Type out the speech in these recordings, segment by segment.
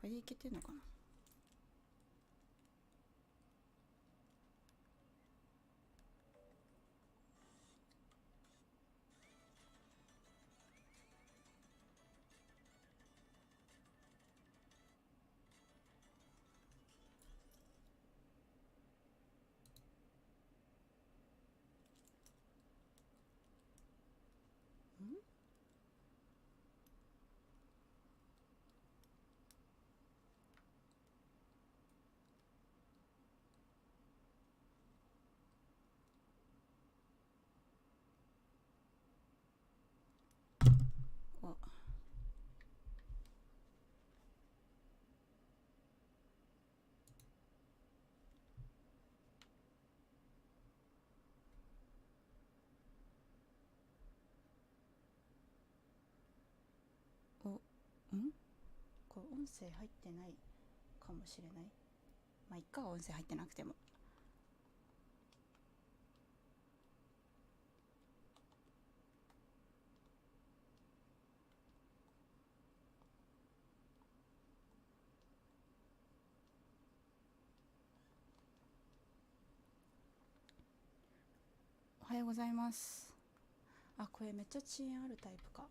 れでいけてんのかな。これ音声入ってないかもしれない。まあいっか、音声入ってなくても。おはようございます。あ、これめっちゃ遅延あるタイプか。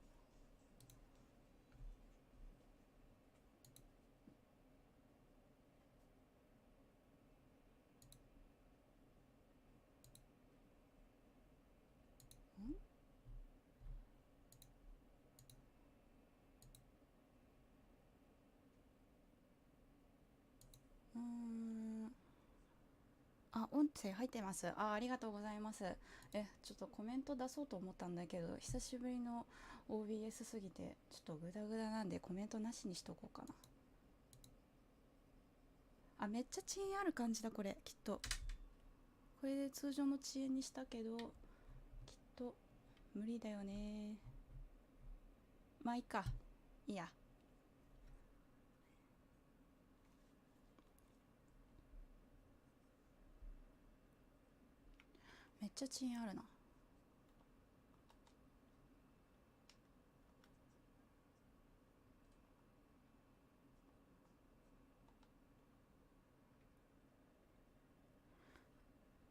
あ、音声入ってます。ありがとうございます。ちょっとコメント出そうと思ったんだけど、久しぶりの OBS すぎて、ちょっとグダグダなんでコメントなしにしとこうかな。あ、めっちゃ遅延ある感じだ、これ、きっと。これで通常の遅延にしたけど、きっと無理だよね。まあいいか。いいや。めっちゃ遅延あるな。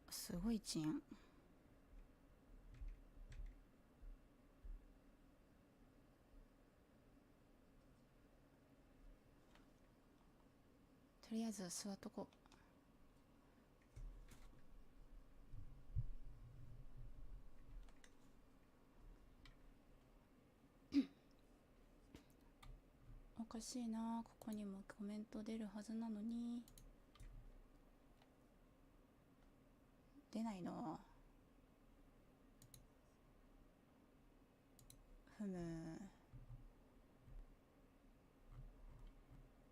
すごい遅延。とりあえず座っとこう。おかしいな、ここにもコメント出るはずなのに出ないの。ふむ。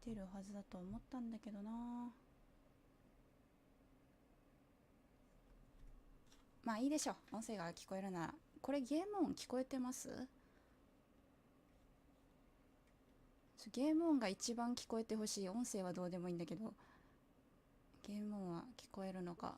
出るはずだと思ったんだけどな。まあいいでしょ、音声が聞こえるなら。これゲーム音聞こえてます？ゲーム音が一番聞こえてほしい。音声はどうでもいいんだけど、ゲーム音は聞こえるのか。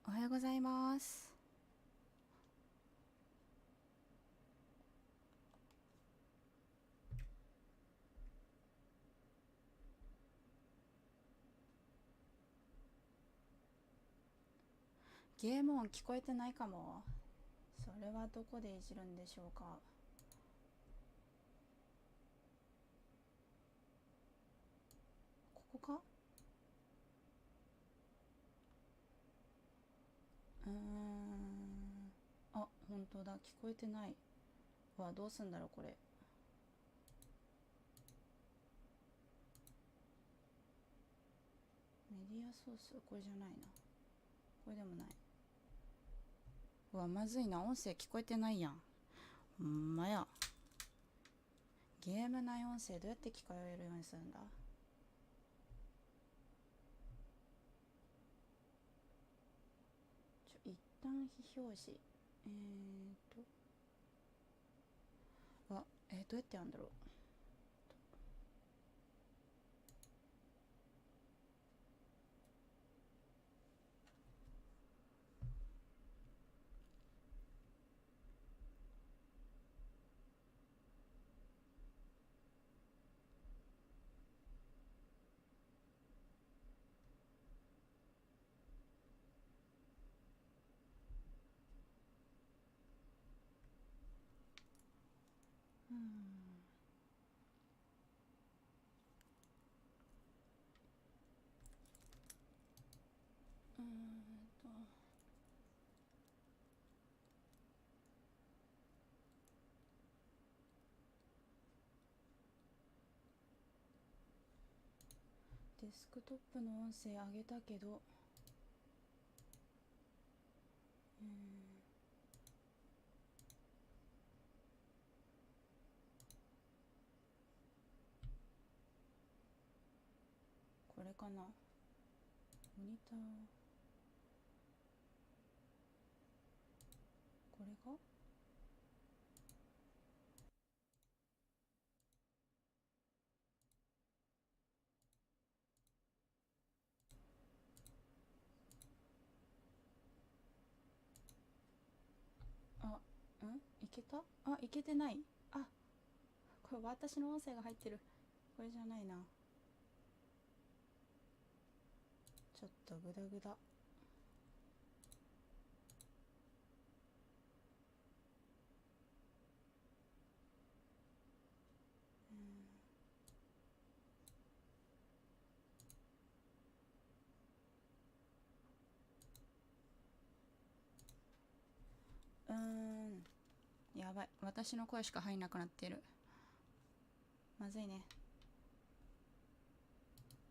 おはようございます。ゲーム音聞こえてないかも。それはどこでいじるんでしょうか。ここか。あ、本当だ、聞こえてない。わ、どうすんだろうこれ。メディアソース、これじゃないな。これでもない。うわ、まずいな、音声聞こえてないやん。ほんまや。ゲーム内音声どうやって聞こえるようにするんだ。一旦非表示。どうやってやるんだろう。デスクトップの音声上げたけど、これかな、モニター、これがいけた？いけてない。これ私の音声が入ってる。これじゃないな。ちょっとグダグダ。やばい、私の声しか入んなくなってる。まずいね。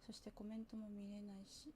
そしてコメントも見れないし、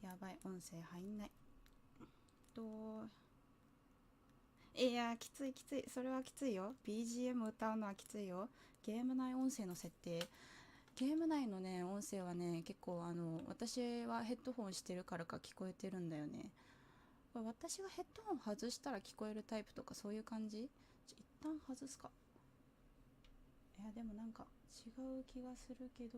やばい、音声入んない。いやきつい、それはきついよ。 BGM 歌うのはきついよ。ゲーム内音声の設定、ゲーム内のね音声はね、結構私はヘッドホンしてるからか聞こえてるんだよね。私がヘッドホン外したら聞こえるタイプとかそういう感じ？一旦外すか。いやでもなんか違う気がするけど、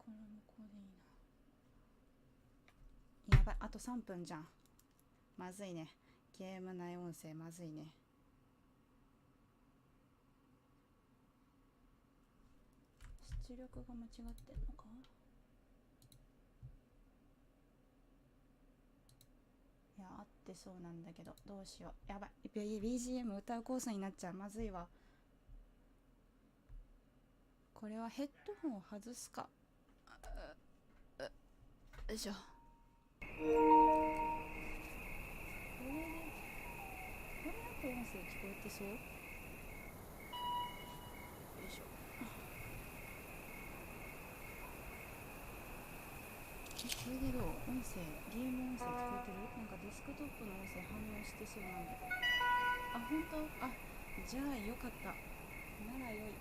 これもこうでいいな。やばい、あと3分じゃん。まずいね。ゲーム内音声まずいね。出力が間違ってんのか。いや、合ってそうなんだけどどうしよう。やばい、 BGM 歌うコースになっちゃう。まずいわ。これはヘッドホンを外すか。よいしょ。これだと音声聞こえてそう。よいしょ。これでどう？音声、ゲーム音声聞こえてる？なんかデスクトップの音声反応してそうなんだけど。本当？じゃあよかった。ならよい。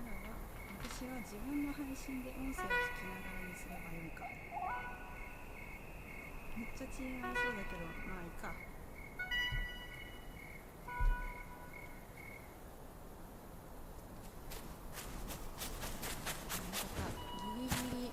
ならば私は自分の配信で音声を聞きながらにすればよいか。めっちゃ違いそうだけど、まあいいか。ギリギリ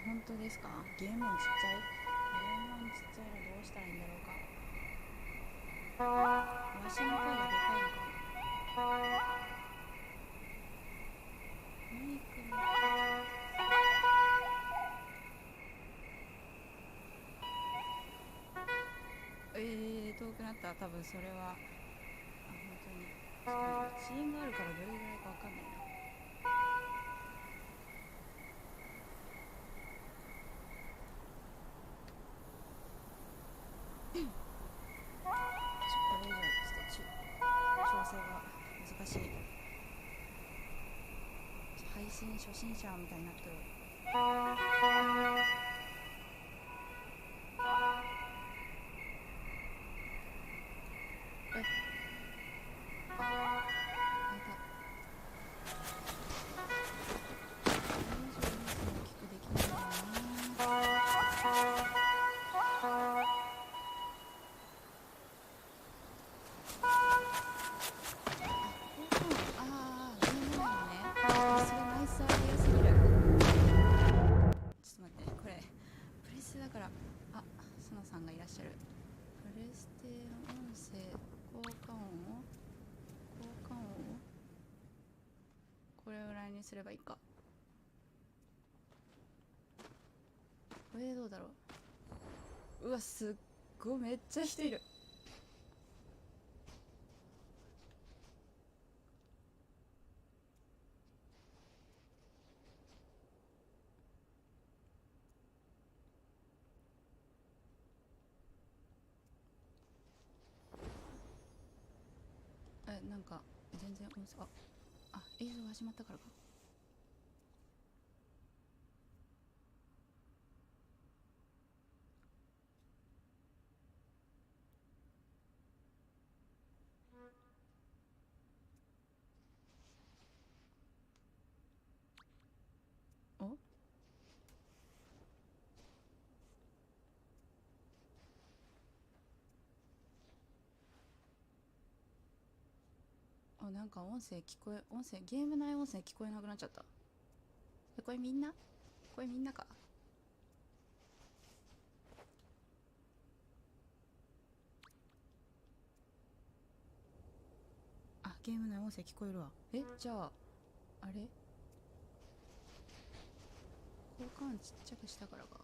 本当ですか？ゲーム音ちっちゃい？ゲーム音ちっちゃいのどうしたらいいんだろうか。わしの声がでかいのかな。マイクの遠くなった。多分それは本当に遅延があるからどれぐらいかわかんないな。配信初心者みたいになってる。すればいいか。これでどうだろう。うわ、すっごいめっちゃ人いる。なんか全然映像始まったからか。なんか音声ゲーム内音声聞こえなくなっちゃった。これみんなか。ゲーム内音声聞こえるわ。じゃああれ交換ちっちゃくしたからか。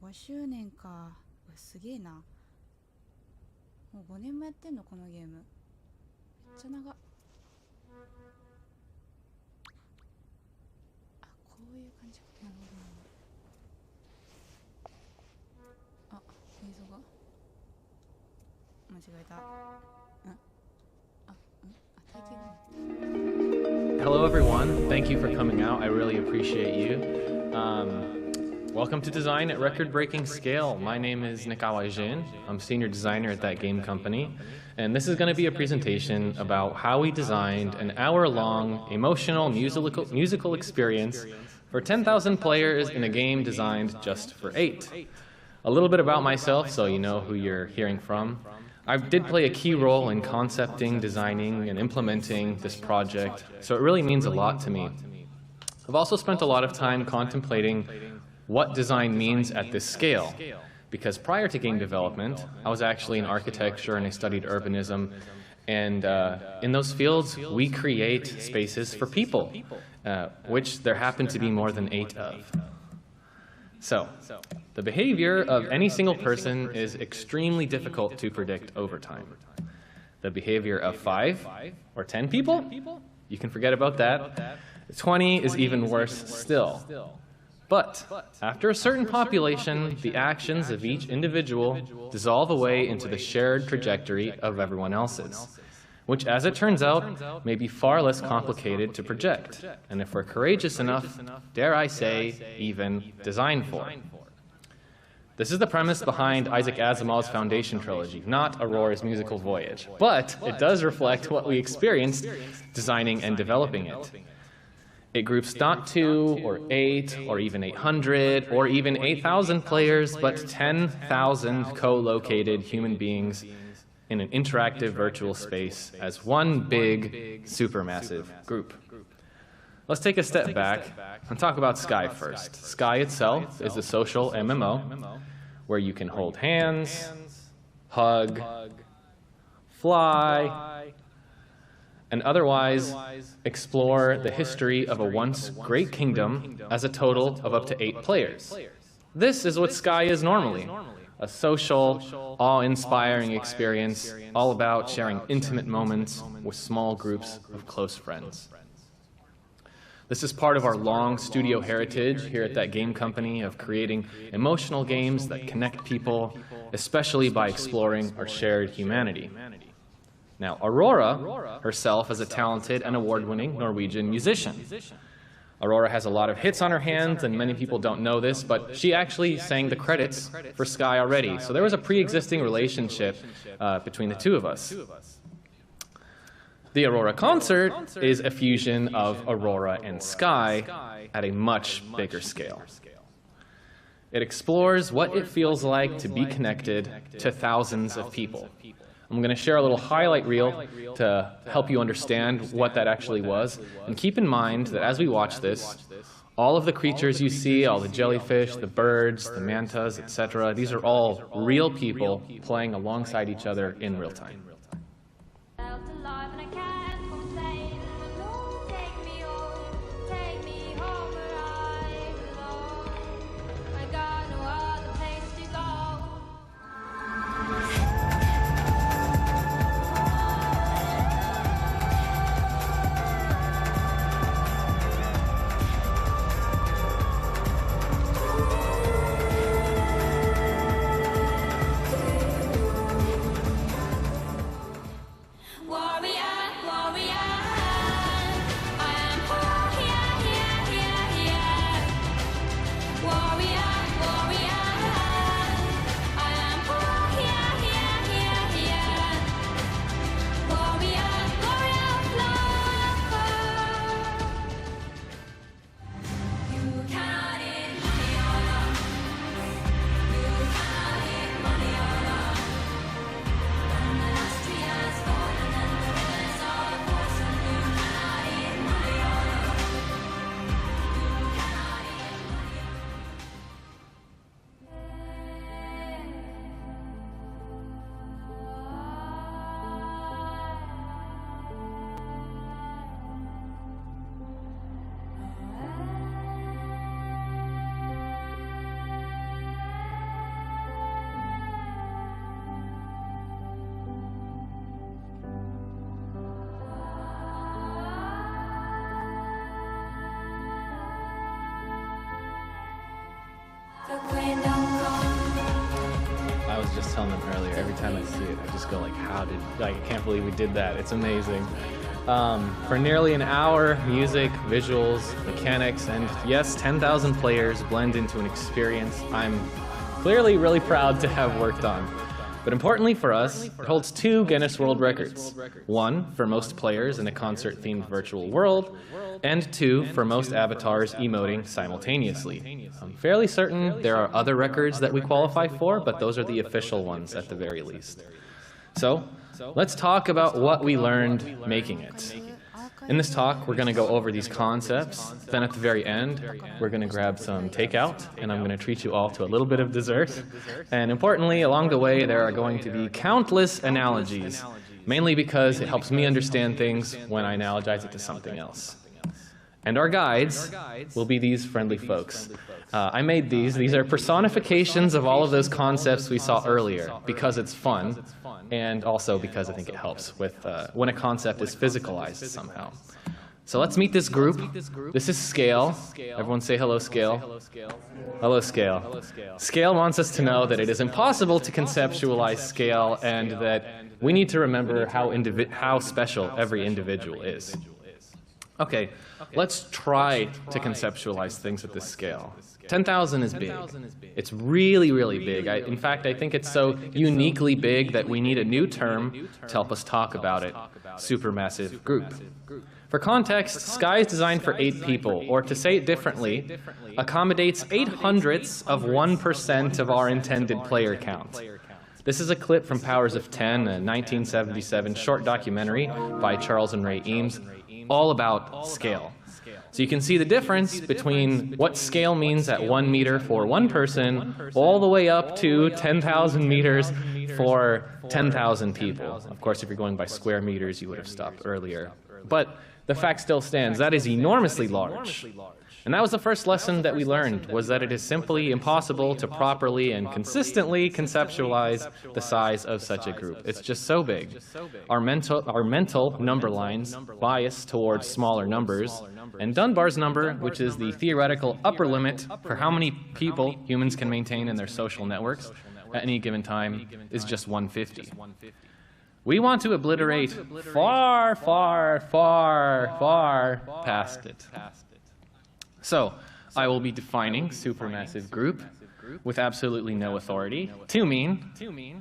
5周年か。すげえな。もう5年もやってんのこのゲーム。めっちゃ長っ。こういう感じか。なるほど。映像が間違えた。体型が。Hello everyone, thank you for coming out. I really appreciate you. Welcome to Design at Record-Breaking Scale. My name is Nicolas Oueijan. I'm senior designer at that game company. And this is going to be a presentation about how we designed an hour-long, emotional musical experience for 10,000 players in a game designed just for 8. A little bit about myself so you know who you're hearing from. I did play a key role in concepting, designing, and implementing this project, so it really means a lot to me. I've also spent a lot of time contemplating what design means at this scale, because prior to game development, I was actually in architecture and I studied urbanism, and in those fields, we create spaces for people, which there happen to be more than 8 of. So, the behavior of any single person is extremely difficult to predict over time. The behavior of 5 or 10 people, you can forget about that. 20 is even worse still. But after a certain population, the actions of each individual dissolve away into the shared trajectory of everyone else's, which, as it turns out, may be far less complicated to project, and if we're courageous enough, dare I say, even design for. This is the premise behind Isaac Asimov's Foundation trilogy, not Aurora's musical voyage, but it does reflect what we experienced designing and developing it. It groups not 2 or 8 or even 800 or even 8,000 players, but 10,000 co-located human beings in an interactive virtual space as one big, supermassive group. Let's take a step back and talk about Sky first. Sky itself is a social MMO where you can hold hands, hug, fly, and otherwise explore the history of a once great kingdom as a total of up to 8 players. This is what Sky is normally. A social, awe-inspiring experience all about sharing intimate moments with small groups of close friends. This is part of our long studio heritage here at that game company of creating emotional games that connect people, especially by exploring our shared humanity. Now, Aurora herself is a talented and award-winning Norwegian musician. Aurora has a lot of hits on her hands, and many people don't know this, but she actually sang the credits for Sky already. So there was a pre-existing relationship between the two of us. The Aurora concert is a fusion of Aurora and Sky at a much bigger scale. It explores what it feels like to be connected to thousands of people. I'm going to share a little highlight reel to help you understand what that actually was. And keep in mind that as we watch this, all of the creatures you see, all the jellyfish, the birds, the mantas, etc., these are all real people playing alongside each other in real time. I was just telling them earlier, every time I see it, I just go like, I can't believe we did that. It's amazing. For nearly an hour, music, visuals, mechanics, and yes, 10,000 players blend into an experience I'm clearly really proud to have worked on. But importantly for us, it holds 2 Guinness World Records. 1 for most players in a concert-themed virtual world, and 2 for most avatars emoting simultaneously. I'm fairly certain there are other records that we qualify for, but those are the official ones at the very least. So, let's talk about what we learned making it. In this talk, we're going to go over these concepts. Then at the very end, we're going to grab some takeout, and I'm going to treat you all to a little bit of dessert. And importantly, along the way, there are going to be countless analogies, mainly because it helps me understand things when I analogize it to something else. And our guides will be these friendly folks. I made these. These are personifications of all of those concepts we saw earlier, because it's fun, and also because I think it helps with when a concept is physicalized somehow. So let's meet this group. This is Scale. Everyone say hello, Scale. Hello, Scale. Scale wants us to know that it is impossible to conceptualize scale and that we need to remember how special every individual is. Okay, let's try to conceptualize things at this scale. 10,000 is big. It's really, really big. In fact, I think it's so uniquely big that we need a new term to help us talk about it. Supermassive group. For context, Sky is designed for 8 people, or to say it differently, accommodates 8/100ths of 1% of our intended player count. This is a clip from Powers of 10, a 1977 short documentary by Charles and Ray Eames, all about scale. So you can see the difference between what scale means at 1 meter for 1 person, all the way up to 10,000 meters for 10,000 people. Of course, if you're going by square meters, you would have stopped earlier. But the fact still stands, that is enormously large. And that was the first lesson that we learned, was that it is simply impossible to properly and consistently conceptualize the size of such a group. It's just so big. Our mental number lines bias towards smaller numbers, and Dunbar's number, which is the theoretical upper limit for how many people humans can maintain in their social networks at any given time, is just 150. We want to obliterate far, far, far, far past it. So, I will be defining supermassive group with absolutely no authority to mean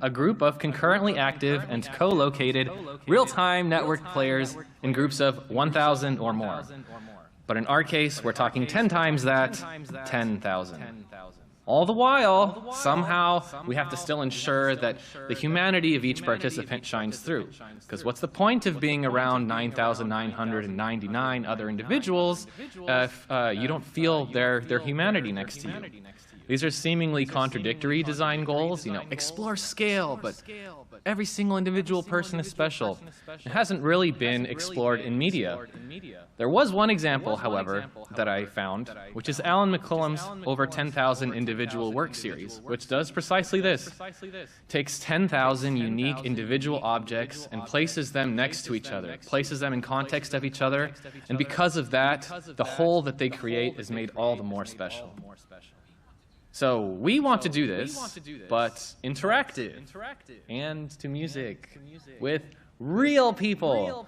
a group of concurrently active and co-located real-time network players in groups of 1,000 or more. But in our case, we're talking 10 times that, 10,000. All the while, somehow, we have to still ensure that the humanity of each participant shines through. Because what's the point of being around 9,999 other individuals if you don't feel their humanity next to you? These are seemingly contradictory design goals, explore scale, but every single individual person is special. It hasn't really been explored in media. There was one example, however, that I found, which is Alan McCullum's Over 10,000 Individual Work series, which does precisely this. Takes 10,000 unique individual objects and places them next to each other, places them in context of each other, and because of that, the whole that they create is made all the more special. So we want to do this, but interactive and to music with real people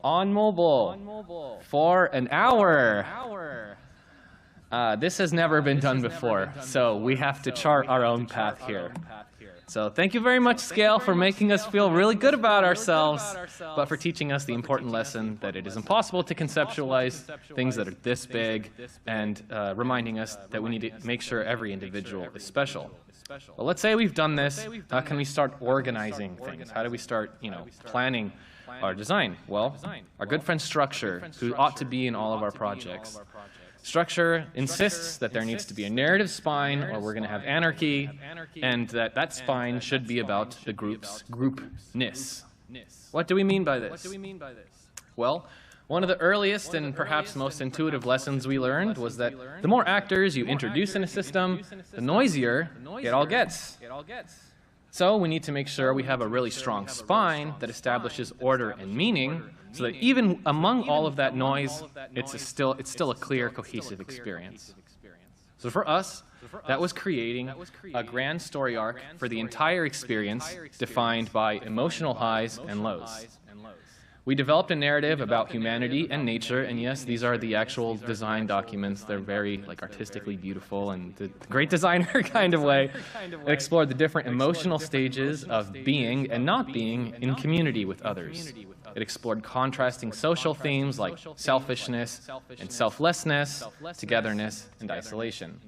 on mobile for an hour. This has never been done before, so we have to chart our own path here. So thank you very much, Scale, for making us feel really good about ourselves, but for teaching us the important lesson that it is impossible to conceptualize things that are this big, and reminding us that we need to make sure every individual is special. Well, let's say we've done this. How can we start organizing things? How do we start, planning our design? Well, our good friend Structure, who ought to be in all of our projects. Structure insists that there needs to be a narrative spine, or we're going to have anarchy, and that spine should be about the group's groupness. What do we mean by this? Well, one of the earliest and perhaps most intuitive lessons we learned was that the more actors you introduce in a system, the noisier it all gets. So we need to make sure we have a really strong spine that establishes order and meaning, so that even among all of that noise, it's still a clear, cohesive experience. So for us, that was creating a grand story arc for the entire experience defined by emotional highs and lows. We developed a narrative about humanity and nature, and yes, these are the actual design documents. They're very artistically beautiful and the great designer kind of way. It explored the different emotional stages of being and not being in community with others. It explored contrasting social themes like selfishness and selflessness, togetherness and isolation.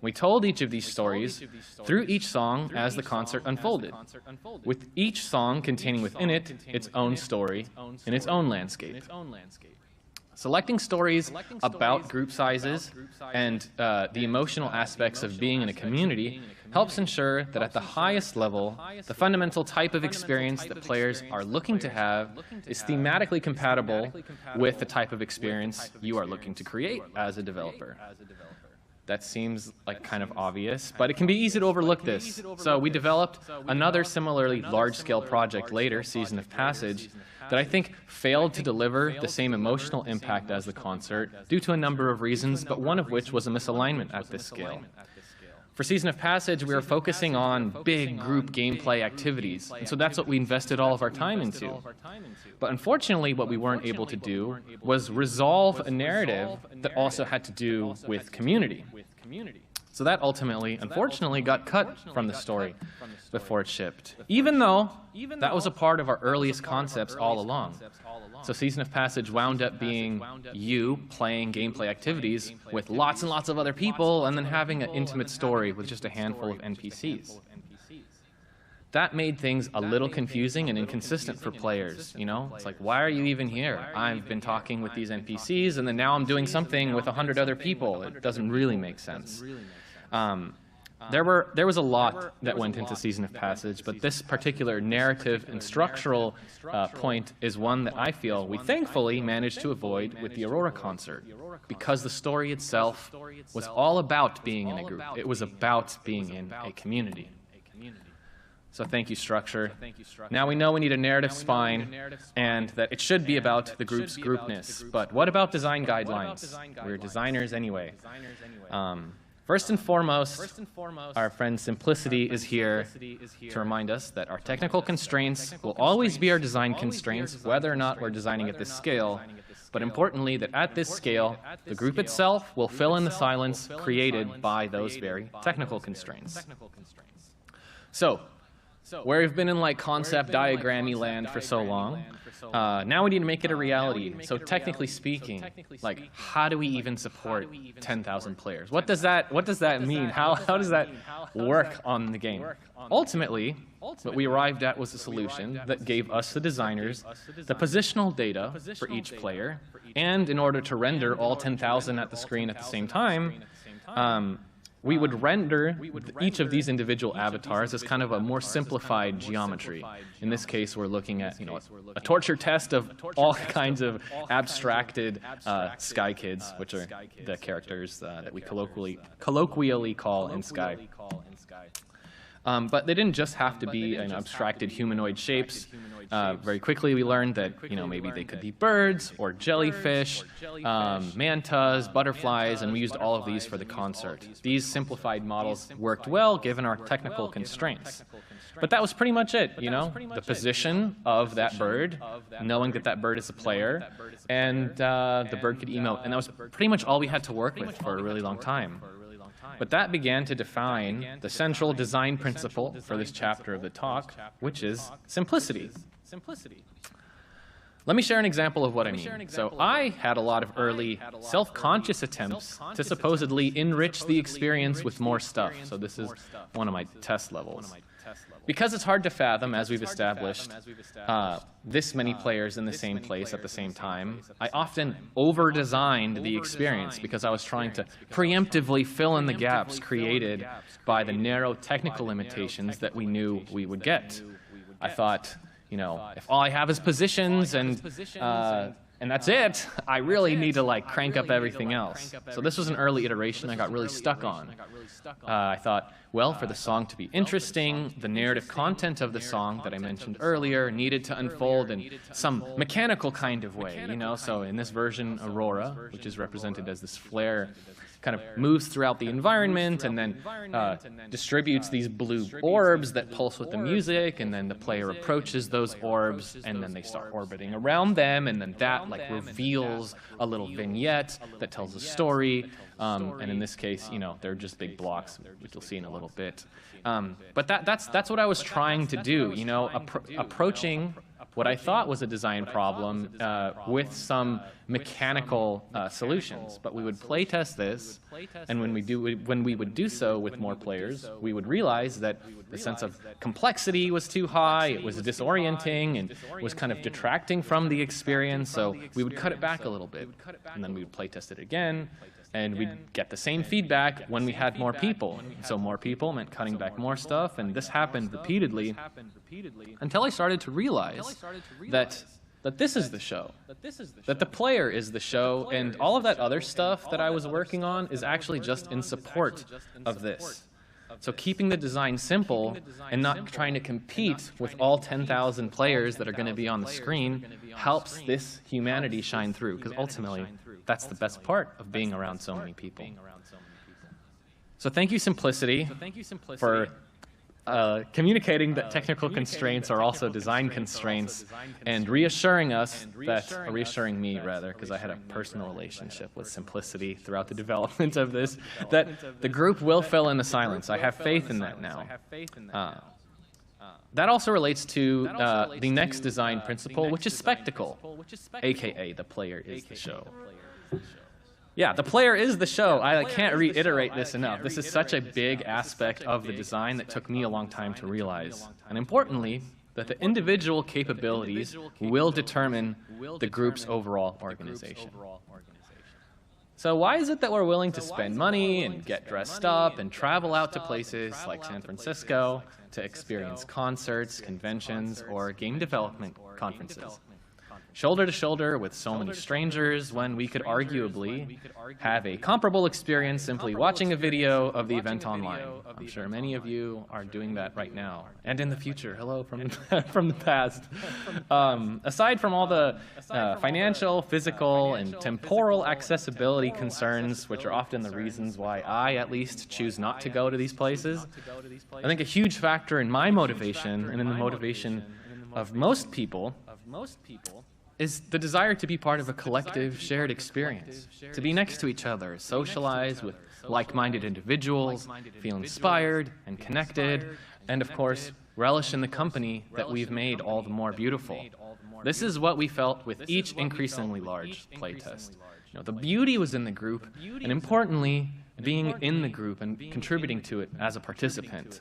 We told each of these stories through each song as the concert unfolded, with each song containing within it its own story in its own landscape. Selecting stories about group sizes and the emotional aspects of being in a community helps ensure that at the highest level, the fundamental type of experience that players are looking to have is thematically compatible with the type of experience you are looking to create as a developer. That seems like kind of obvious, but it can be easy to overlook this. So we developed another similarly large-scale project later, Season of Passage, that I think failed to deliver the same emotional impact as the concert due to a number of reasons, but one of which was a misalignment at this scale. For Season of Passage, we were focusing on big group gameplay activities, and so that's what we invested all of our time into. But unfortunately, what we weren't able to do was resolve a narrative that also had to do with community. So that ultimately, unfortunately, got cut from the story before it shipped, even though that was a part of our earliest concepts all along. So Season of Passage wound up being you playing gameplay activities with lots and lots of other people and then having an intimate story with just a handful of NPCs. That made things a little confusing and inconsistent for players, you know? It's like, why are you even here? I've been talking with these NPCs and then now I'm doing something with 100 other people. It doesn't really make sense. There was a lot that went into Season of Passage, but this particular narrative and structural point is one that I feel we thankfully managed to avoid with the AURORA concert, because the story itself was all about being in a group. It was about being in a community. So thank you, structure. Now we know we need a narrative spine and that it should be about the group's groupness. But what about design guidelines? We're designers anyway. First and foremost, our friend Simplicity is here to remind us that our technical constraints will always be our design constraints, whether or not we're designing at this scale. But importantly, that at this scale, the group itself will fill in the silence created by those very technical constraints. So, where we've been in like concept diagrammy land for so long, now we need to make it a reality. So technically speaking, like how do we even support 10,000 players? What does that mean? How does that work on the game? Ultimately, what we arrived at was a solution that gave us, the designers, the positional data for each player, and in order to render all 10,000 at the screen at the same time, we would render each of these individual avatars as kind of a more simplified geometry. In this case, we're looking at, a torture test of all kinds of abstracted Sky kids, which are the characters that we colloquially call in Sky. But they didn't just have to be abstracted humanoid shapes. Very quickly we learned that maybe they could be birds or jellyfish, mantas, butterflies, and we used all of these for the concert. These simplified models worked well given our technical constraints. But that was pretty much it, the position of that bird, knowing that that bird is a player, and the bird could emote. And that was pretty much all we had to work with for a really long time. But that began to define the central design principle for this chapter of the talk, which is simplicity. Let me share an example of what I mean. So I had a lot of early self-conscious attempts to supposedly enrich the experience with more stuff. So this is one of my test levels. Because it's hard to fathom, as we've established, this many players in the same place at the same time, I often over-designed the experience because I was trying to preemptively fill in the gaps created by the narrow technical limitations that we knew we would get. I thought, if all I have is positions and that's it, I really need to crank up everything else. So this was an early iteration I got really stuck on. I thought, well, for the song to be interesting, the narrative content of the song that I mentioned earlier needed to unfold in some mechanical kind of way, So in this version, AURORA, which is represented as this flare, kind of moves throughout the environment and then distributes these blue orbs that pulse with the music, and then the player approaches those orbs and then they start orbiting around them, and then that reveals a little vignette that tells a story, and in this case, they're just big blocks, which you'll see in a little bit. But that's what I was trying to do, approaching what I thought was a design problem with some mechanical solutions. But we would play test this, and when we would do so with more players, we would realize that the sense of complexity was too high, it was disorienting, and was kind of detracting from the experience, so we would cut it back a little bit. And then we would play test it again, and we'd get the same feedback when we had more people. So more people meant cutting back more stuff, and this happened repeatedly until I started to realize that this is the show, that the player is the show, and all of that other stuff that I was working on is actually just in support of this. So keeping the design simple and not trying to compete with all 10,000 players that are going to be on the screen helps this humanity shine through, because ultimately that's the best part of being around so many people. So thank you, Simplicity, for communicating that technical constraints are also design constraints, and reassuring us that, or reassuring me rather, because I had a personal relationship with Simplicity throughout the development of this, that the group will fill in the silence. I have faith in that now. That also relates to the next design principle, which is spectacle, aka the player is the show. Yeah, the player is the show. I can't reiterate this enough. This is such a big aspect of the design that took me a long time to realize. And importantly, that the individual capabilities will determine the group's overall organization. So why is it that we're willing to spend money and get dressed up and travel out to places like San Francisco to experience concerts, conventions, or game development conferences? Shoulder to shoulder with so many strangers, when we could arguably have a comparable experience simply watching a video of the event online. I'm sure many of you are doing that right now, and in the future. Hello from the past. Aside from all the financial, physical, and temporal accessibility concerns, which are often the reasons why I, at least, choose not to go to these places, I think a huge factor in my motivation, and in the motivation of most people, is the desire to be part of a collective, shared experience, to be next to each other, socialize with like-minded individuals, feel inspired and connected, and of course, relish in the company that we've made all the more beautiful. This is what we felt with each increasingly large playtest. The beauty was in the group, and importantly, being in the group and contributing to it as a participant.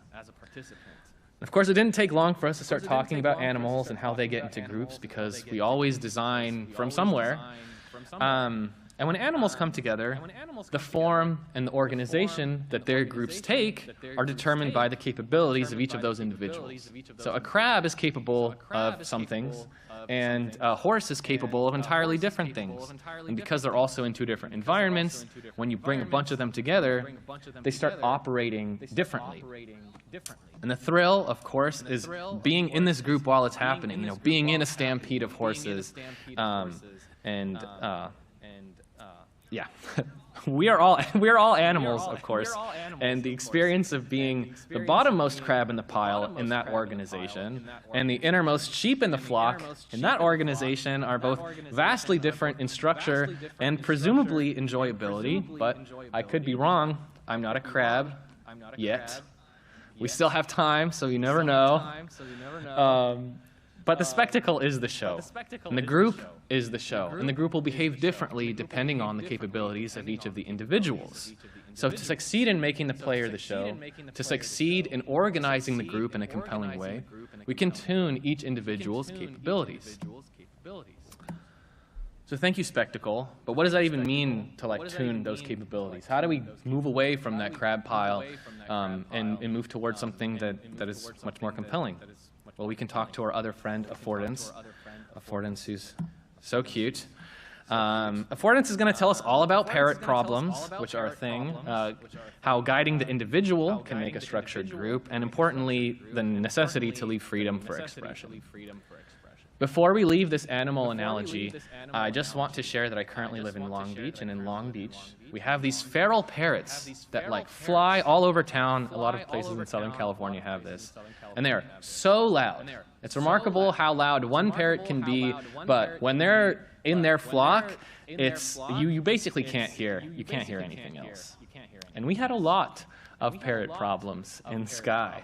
Of course, it didn't take long for us to start talking about animals and how they get into groups, because we always design from somewhere. And when animals come together, the form and the organization that their groups take are determined by the capabilities of each of those individuals. So a crab is capable of some things, and a horse is capable of entirely different things. And because they're also in two different environments, when you bring a bunch of them together, they start operating differently. And the thrill, of course, is being in this group while it's happening, being in a stampede of horses. Yeah, we are all animals, of course, and the experience of being the bottommost crab in the pile in that organization and the innermost sheep in the flock in that organization are both vastly different in structure and presumably enjoyability, but I could be wrong. I'm not a crab yet. We still have time, so you never know. But the spectacle is the show, and the group is the show, and the group will behave differently depending on the capabilities of each of the individuals. So to succeed in making the player the show, to succeed in organizing the group in a compelling way, we can tune each individual's capabilities. So thank you, Spectacle, but what does that even mean to tune those capabilities? How do we move away from that crab pile and move towards something that is much more compelling? Well, we can talk to our other friend, Affordance, who's so cute. Affordance is going to tell us all about parrot problems, which are a thing, how guiding the individual can make a structured group, and importantly, the necessity to leave freedom for expression. Before we leave this animal analogy, I just want to share that I currently live in Long Beach, and in Long Beach, we have these feral parrots that fly all over town. A lot of places in Southern California have this, and they are so loud. It's remarkable how loud one parrot can be, but when they're in their flock, you basically can't hear anything else. And we had a lot of parrot problems in Sky.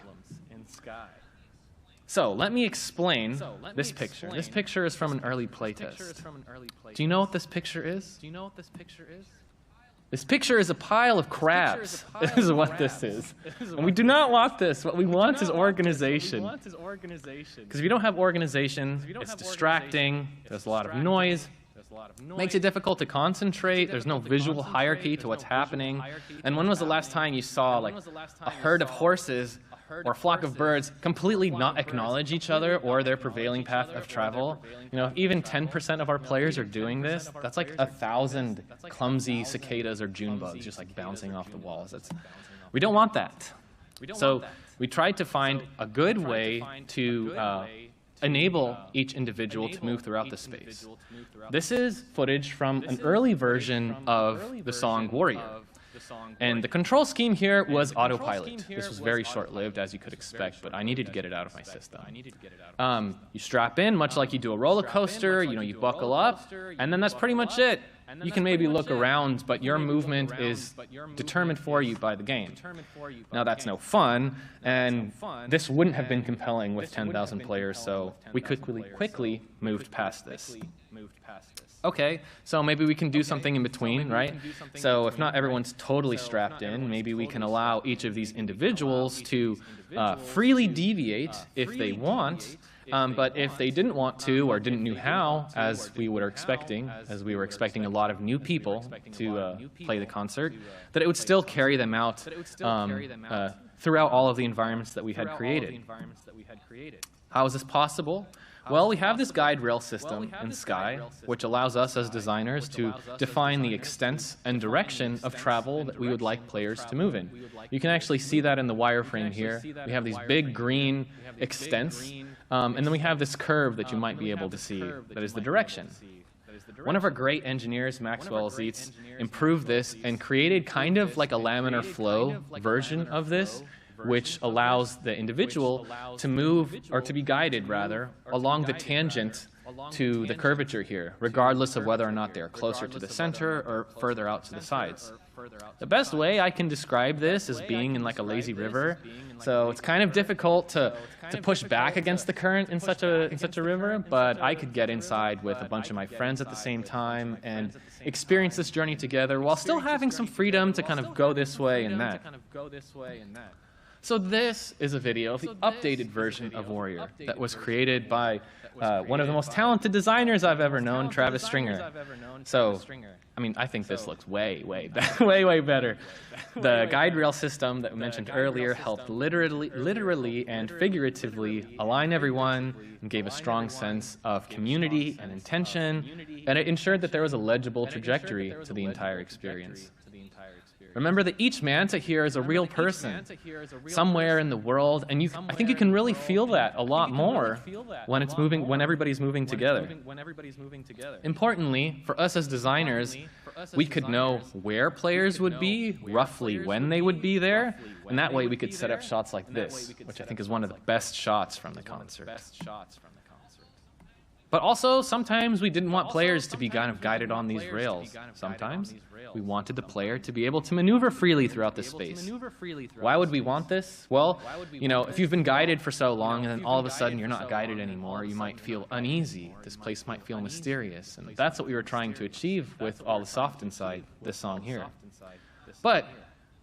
So let me explain this picture. This picture is from an early playtest. Do you know what this picture is? This picture is a pile of crabs. This is what this is. And we do not want this. What we want is organization. Because if you don't have organization, it's distracting. There's a lot of noise. Makes it difficult to concentrate. There's no visual hierarchy to what's happening. And when was the last time you saw a herd of horses or a flock of birds completely not acknowledge each other or their prevailing path of travel? Even 10% of our players are doing this. That's like 1,000 clumsy cicadas or June bugs just bouncing off the walls. We don't want that. So we tried to find a good way to enable each individual to move throughout the space. This is footage from an early version of the song Warrior. And the control scheme here was autopilot. This was very short-lived, as you could expect, but I needed to get it out of my system. You strap in, much like you do a roller coaster, you buckle up, and then that's pretty much it. You can maybe look around, but your movement is determined for you by the game. Now that's no fun, and this wouldn't have been compelling with 10,000 players, so we quickly moved past this. Okay, so maybe we can do something in between, right? So if not everyone's totally strapped in, maybe we can allow each of these individuals to freely deviate if they want, but if they didn't want to or didn't know how, as we were expecting a lot of new people to play the concert, that it would still carry them out throughout all of the environments that we had created. How is this possible? Well, we have this guide rail system in Sky, which allows us as designers to define the extent and direction of travel that we would like players to move in. You can actually see that in the wireframe here. We have these big green extents, and then we have this curve that you might be able to see that is the direction. One of our great engineers, Maxwell Zietz, improved this and created kind of like a laminar flow version of this, which allows the individual to move, or to be guided rather, along the tangent to the curvature here, regardless of whether or not they're closer to the center or further out to the sides. The best way I can describe this is being in like a lazy river. So it's kind of difficult to push back against the current in such a river, but I could get inside with a bunch of my friends at the same time and experience this journey together while still having some freedom to kind of go this way and that. So this is a video of the updated version of Warrior that was created by one of the most talented designers I've ever known, Travis Stringer. So, I mean, I think this looks way better. The guide rail system that we mentioned earlier helped literally and figuratively align everyone and gave a strong sense of community and intention, and it ensured that there was a legible trajectory to the entire experience. Remember that each manta here is a real person somewhere in the world, and I think you can really feel that a lot more when everybody's moving together. Importantly, for us as designers, we could know where players would be, roughly when they would be there, and that way we could set up shots like this, which I think is one of the best shots from the concert. But also, sometimes we didn't want players to be kind of guided on these rails. Sometimes we wanted the player to be able to maneuver freely throughout the space. Why would we want this? Well, if you've been guided for so long and then all of a sudden you're not guided anymore, you might feel uneasy. This place might feel mysterious. And that's what we were trying to achieve with All the Soft inside this song here. But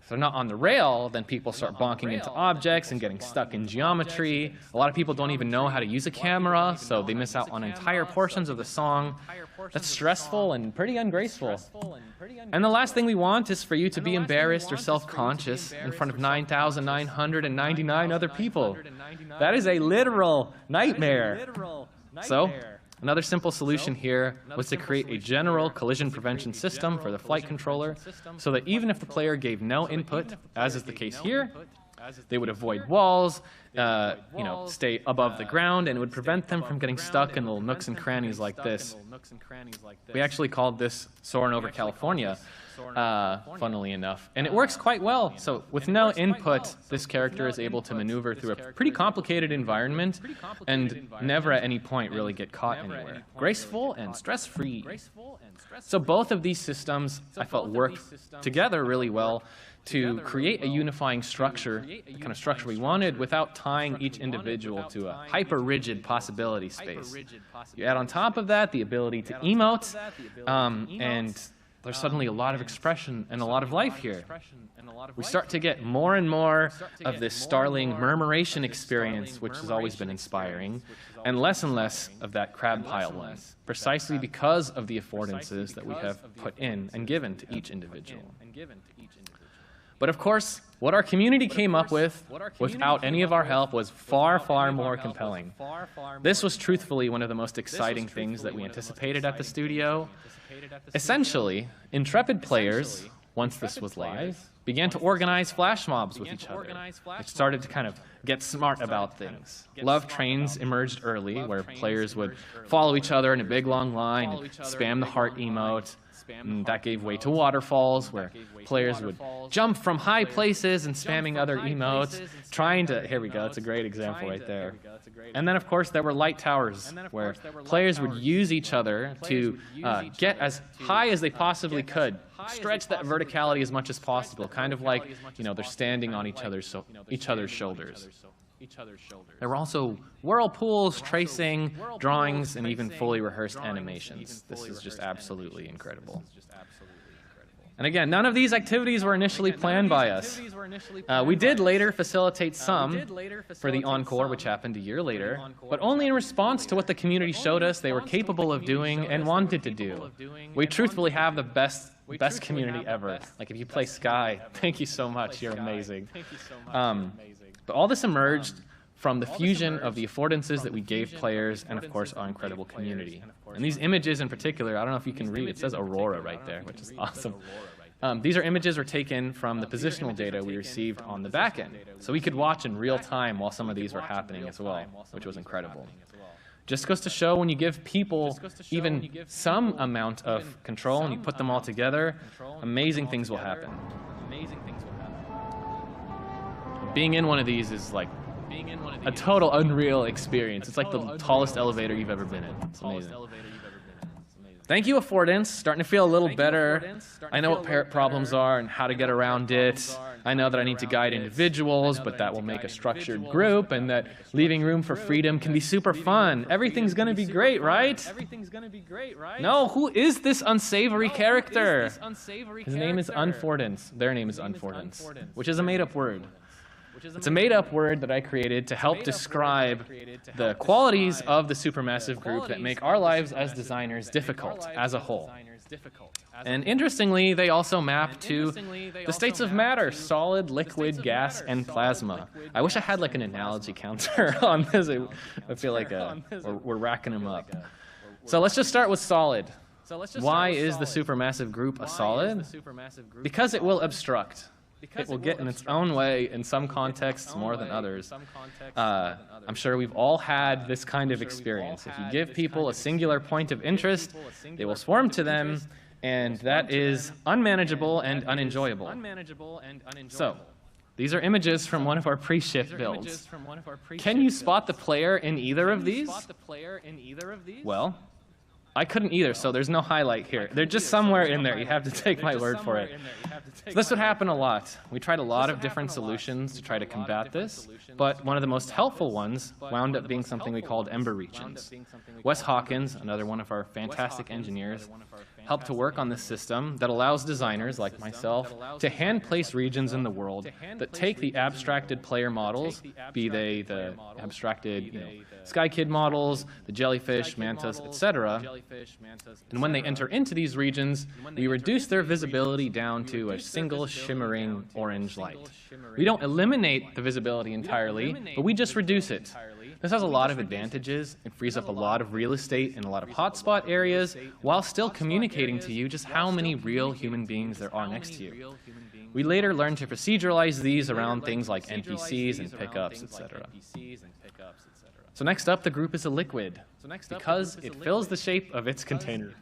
if they're not on the rail, then people start bonking into objects and getting stuck in geometry. A lot of people don't even know how to use a camera, so they miss out on entire portions of the song. That's stressful and pretty ungraceful. And the last thing we want is for you to be embarrassed or self-conscious in front of 9,999 other people. That is a literal nightmare. So, another simple solution here was to create a general collision prevention system for the flight controller so that even if the player gave no input, as is the case here, they would avoid walls, stay above the ground, and it would prevent them from getting stuck in little nooks and crannies like this. We actually called this Soarin' Over California, funnily enough, and it works quite well. So with no input, this character is able to maneuver through a pretty complicated environment and never at any point really get caught anywhere. Graceful and stress-free. So both of these systems, I felt, worked together really well to create a unifying structure, the kind of structure we wanted, without tying each individual to a hyper-rigid possibility space. You add on top of that the ability to emote, and there's suddenly a lot of expression and a lot of life here. We start to get more and more of this starling murmuration experience, which has always been inspiring, and less of that crab pile one, precisely because of the affordances that we have put in and given to each individual. But of course, what our community came up with, without any of our help, was far more compelling. This was truthfully one of the most exciting things that we anticipated at the studio. Essentially, intrepid players, once this was live, began to organize flash mobs with each other. They started to kind of get smart about things. Love trains emerged early, where players would follow each other in a big long line and spam the heart emote. And that gave way to waterfalls, where players would jump from high places and spamming other emotes, trying to, here we go, that's a great example right there. And then, of course, there were light towers, where players would use each other to get as high as they possibly could, stretch that verticality as much as possible, kind of like, you know, they're standing on each other's shoulders. There were also whirlpools, tracing, drawings, and even fully rehearsed animations. This is just absolutely incredible. And again, none of these activities were initially planned by us. We did later facilitate some for the encore, which happened a year later, but only in response to what the community showed us they were capable of doing and wanted to do. We truthfully have the best community ever. Like, if you play Sky, thank you so much. You're amazing. But all this emerged from the fusion of the affordances that we gave players and, of course, our incredible community. And these images in particular, I don't know if you can read, it says Aurora right there, which is awesome. These images were taken from the positional data we received on the back end. So we could watch in real time while some of these were happening as well, which was incredible. Just goes to show when you give people even some amount of control and you put them all together, amazing things will happen. Being in one of these is like a total unreal experience. It's like the tallest elevator you've ever been in. It's amazing. Thank you, affordance. Starting to feel a little better. I know what problems are and how to get around it. I know that I need to guide individuals, but that will make a structured group, and that leaving room for freedom can be super fun. Everything's gonna be great, right? No, who is this unsavory character? His name is Unfordance. Their name is Unfordance, which is a made-up word. It's a made-up word that I created to help describe the qualities of the supermassive group that make our lives as designers difficult as a whole. And interestingly, they also map to the states of matter: solid, liquid, gas, and plasma. I wish I had like an analogy counter on this. I feel like we're racking them up. So let's just start with solid. Why is the supermassive group a solid? Because it will obstruct. It will get in its own way in some contexts more than others. I'm sure we've all had this kind of experience. If you give people a singular point of interest, they will swarm to them, and that is unmanageable and unenjoyable. So, these are images from one of our pre-shift builds. Can you spot the player in either of these? Well, I couldn't either, so there's no highlight here. They're just somewhere in there. You have to take my word for it. So this would happen a lot. We tried a lot of different solutions to try to combat this, but one of the most helpful ones wound up being something we called ember regions. Wes Hawkins, another one of our fantastic engineers, helped to work on this system that allows designers like myself to hand-place regions in the world that take the abstracted player models, be they the abstracted, Sky Kid models, the jellyfish, mantas, etc. And when they enter into these regions, we reduce their visibility down to a single shimmering orange light. We don't eliminate the visibility entirely, but we just reduce it. This has a lot of advantages. It frees up a lot of real estate in a lot of hotspot areas while still communicating to you just how many real human beings there are next to you. We later learned to proceduralize these around things like NPCs and pickups, etc. So next up, the group is a liquid, because it fills the shape of its container.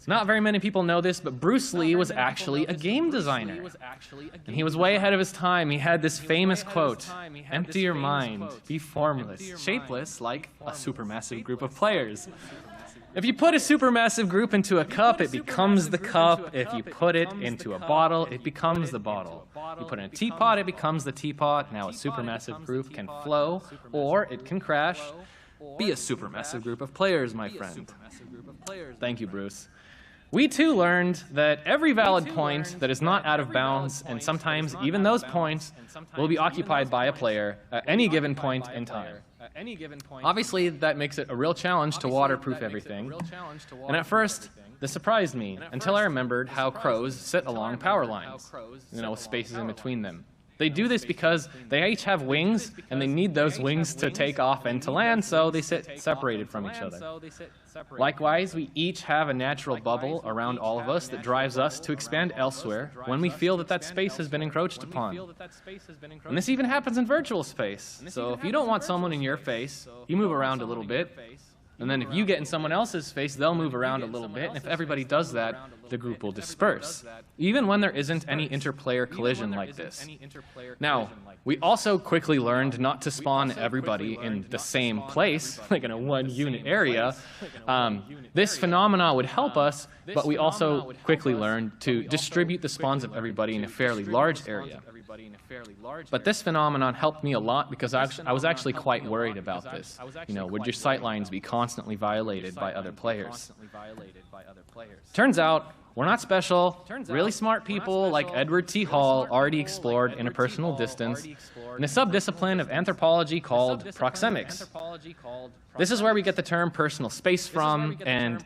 Not very many people know this, but Bruce Lee was actually a game designer. And he was way ahead of his time. He had this famous quote, "Empty your mind, be formless, shapeless, like a supermassive group of players." If you put a supermassive group into a cup, it becomes the cup. If you put it into a bottle, it becomes the bottle. You put it in a teapot, it becomes the teapot. Now a supermassive group can flow, or it can crash. Be a supermassive group of players, my friend. Thank you, Bruce. We too learned that every valid point that is not out of bounds, and sometimes even those points, will be occupied by a player at any given point in time. Obviously, that makes it a real challenge to waterproof everything. And at first, this surprised me until I remembered how crows sit along power lines, with spaces in between them. They do this because they each have wings, and they need those wings to take off and to land, so they sit separated from each other. Likewise, we each have a natural bubble around all of us that drives us to expand elsewhere when we feel that that space has been encroached upon. And this even happens in virtual space. So if you don't want someone in your face, you move around a little bit. And then if you get in someone else's face, they'll move around a little bit. And if everybody does that, the group will disperse, even when there isn't any interplayer collision like this. Now, we also quickly learned not to spawn everybody in the same place, like in a one-unit area. This phenomena would help us, but we also quickly learned to distribute the spawns of everybody in a fairly large area. But this phenomenon helped me a lot because I was actually quite worried about this. You know, would your sightlines be constantly violated by other players? Turns out, we're not special. Really smart people like Edward T. Hall already explored interpersonal distance in a subdiscipline of anthropology called proxemics. This is where we get the term personal space from, and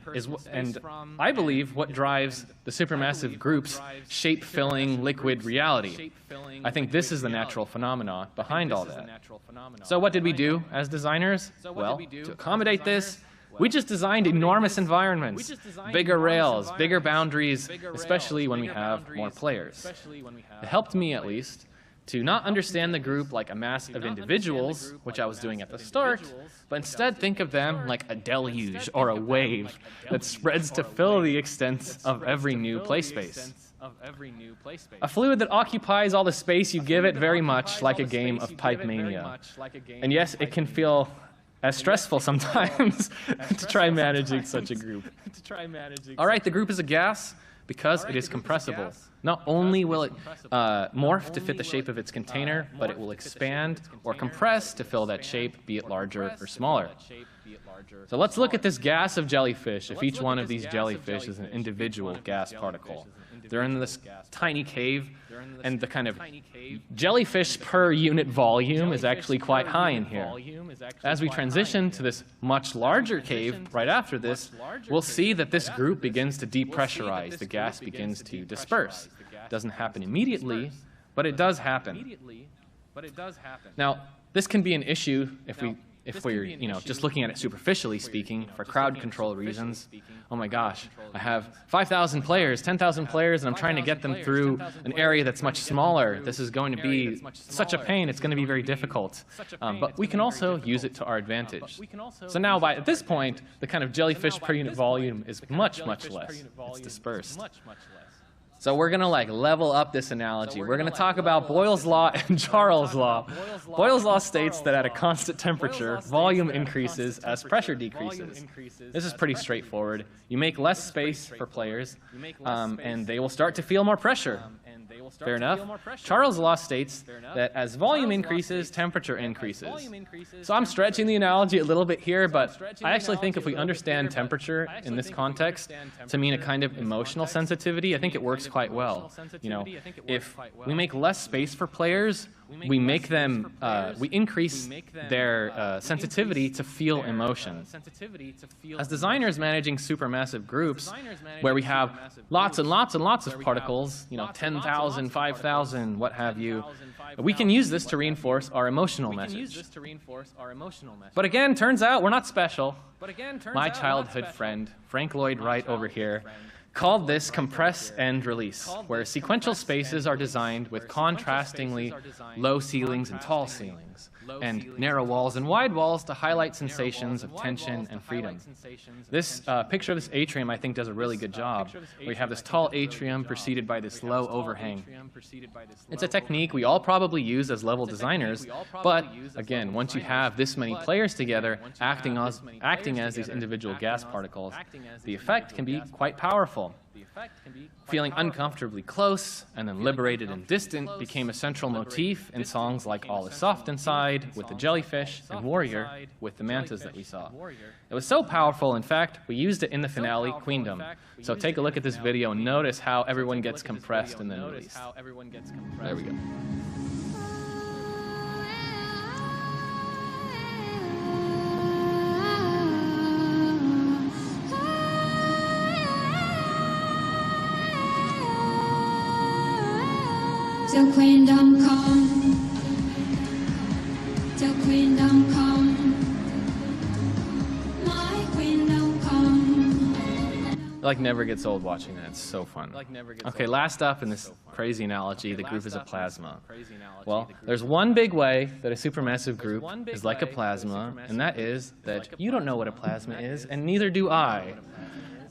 I believe what drives the supermassive group's shape-filling liquid reality. I think this is the natural phenomena behind all that. So what did we do as designers? Well, to accommodate this, we just designed enormous environments, bigger rails, bigger boundaries, especially when we have more players. It helped me, at least, to not understand the group like a mass of individuals, which I was doing at the start, but instead think of them like a deluge or a wave that spreads to fill the extent of every new play space. A fluid that occupies all the space you give it, very much like a game of pipe mania. And yes, it can feel as stressful sometimes to try managing such a group. All right, the group is a gas because it is compressible. Not only will it morph to fit the shape of its container, but it will expand or compress to fill that shape, be it larger or smaller. So let's look at this gas of jellyfish. If each one of these jellyfish is an individual gas particle. They're in this tiny cave, and the kind of jellyfish per unit volume is actually quite high in here. As we transition to this much larger cave right after this, we'll see that this group begins to depressurize. The gas begins to disperse. It doesn't happen immediately, but it does happen. Now, this can be an issue if we're just looking at it superficially speaking, for crowd control reasons. Oh my gosh, I have 5,000 players, 10,000 players, and I'm trying to get them through an area that's much smaller. This is going to be such a pain. It's going to be very difficult. But we can also use it to our advantage. So now, at this point, the kind of jellyfish per unit volume is much, much less. It's dispersed. So we're going to level up this analogy. We're going to talk about Boyle's law and Charles' law. Boyle's law states that at a constant temperature, volume increases as pressure decreases. This is pretty straightforward. You make less space for players, and they will start to feel more pressure. Fair enough. Charles' law states that as volume increases, temperature increases. So I'm stretching the analogy a little bit here, but I actually think if we understand temperature in this context to mean a kind of emotional sensitivity, I think it works quite well. You know, if we make less space for players, we make them, we increase their sensitivity to feel emotion. As designers managing supermassive groups, where we have lots and lots and lots of particles, 10,000, 5,000, what have you, we can use this to reinforce our emotional message. But again, turns out we're not special. My childhood friend, Frank Lloyd Wright over here, called this compress and release, where sequential spaces are designed with contrastingly low ceilings and tall ceilings, and narrow walls and wide walls to highlight sensations of tension and freedom. This picture of this atrium, I think, does a really good job, where you have this tall atrium preceded by this low overhang. It's a technique we all probably use as level designers, but again, once you have this many players together acting as these individual gas particles, the effect can be quite powerful. Feeling uncomfortably close and then liberated and distant became a central motif in songs like All Is Soft Inside with the jellyfish and Warrior with the mantas that we saw. It was so powerful, in fact, we used it in the finale, Queendom. So take a look at this video and notice how everyone gets compressed and then released. There we go. Till queendom come, till queendom come, my queendom come. It like never gets old watching that. It's so fun. Okay, last up in this crazy analogy, the group is a plasma. Well, there's one big way that a supermassive group is like a plasma, and that is that you don't know what a plasma is, and neither do I.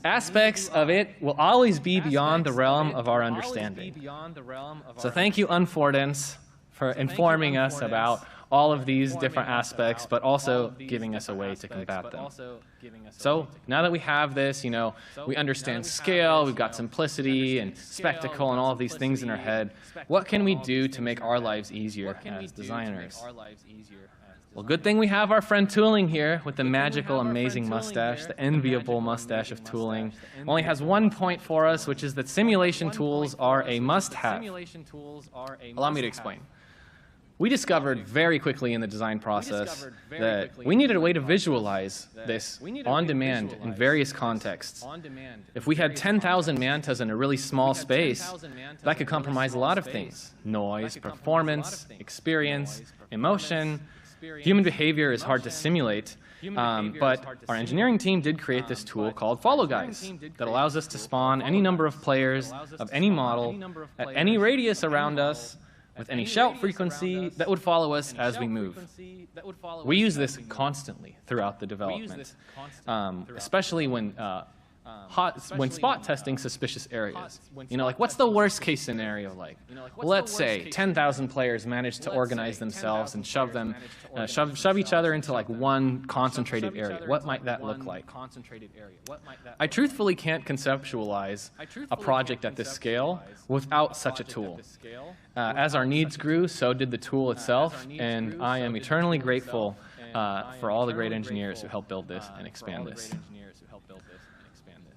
Aspects of it will always be beyond the realm of our understanding. So thank you, Unfordance, for informing us about all of these different aspects, but also giving us a way to combat them. So now that we have this, we understand scale, we've got simplicity and spectacle and all of these things in our head. What can we do to make our lives easier as designers? Well, good thing we have our friend Tooling here with the magical, amazing mustache, the enviable mustache of Tooling. Only has one point for us, which is that simulation tools are a must-have. Allow me to explain. We discovered very quickly in the design process that we needed a way to visualize this on demand in various contexts. If we had 10,000 mantas in a really small space, that could compromise a lot of things: noise, performance, experience, emotion. Human behavior is hard to simulate, but our engineering team did create this tool called Follow Guys that allows us to spawn any number of players of any model at any radius around us with any shout frequency that would follow us as we move. We use this constantly throughout the development, especially when spot testing suspicious areas. Like, what's the worst case scenario like? Well, let's say 10,000 players manage to organize themselves and shove each other into like one concentrated area. What might that look like? I truthfully can't conceptualize a project at this scale without such a tool. As our needs grew, so did the tool itself, and I am eternally grateful for all the great engineers who helped build this and expand this.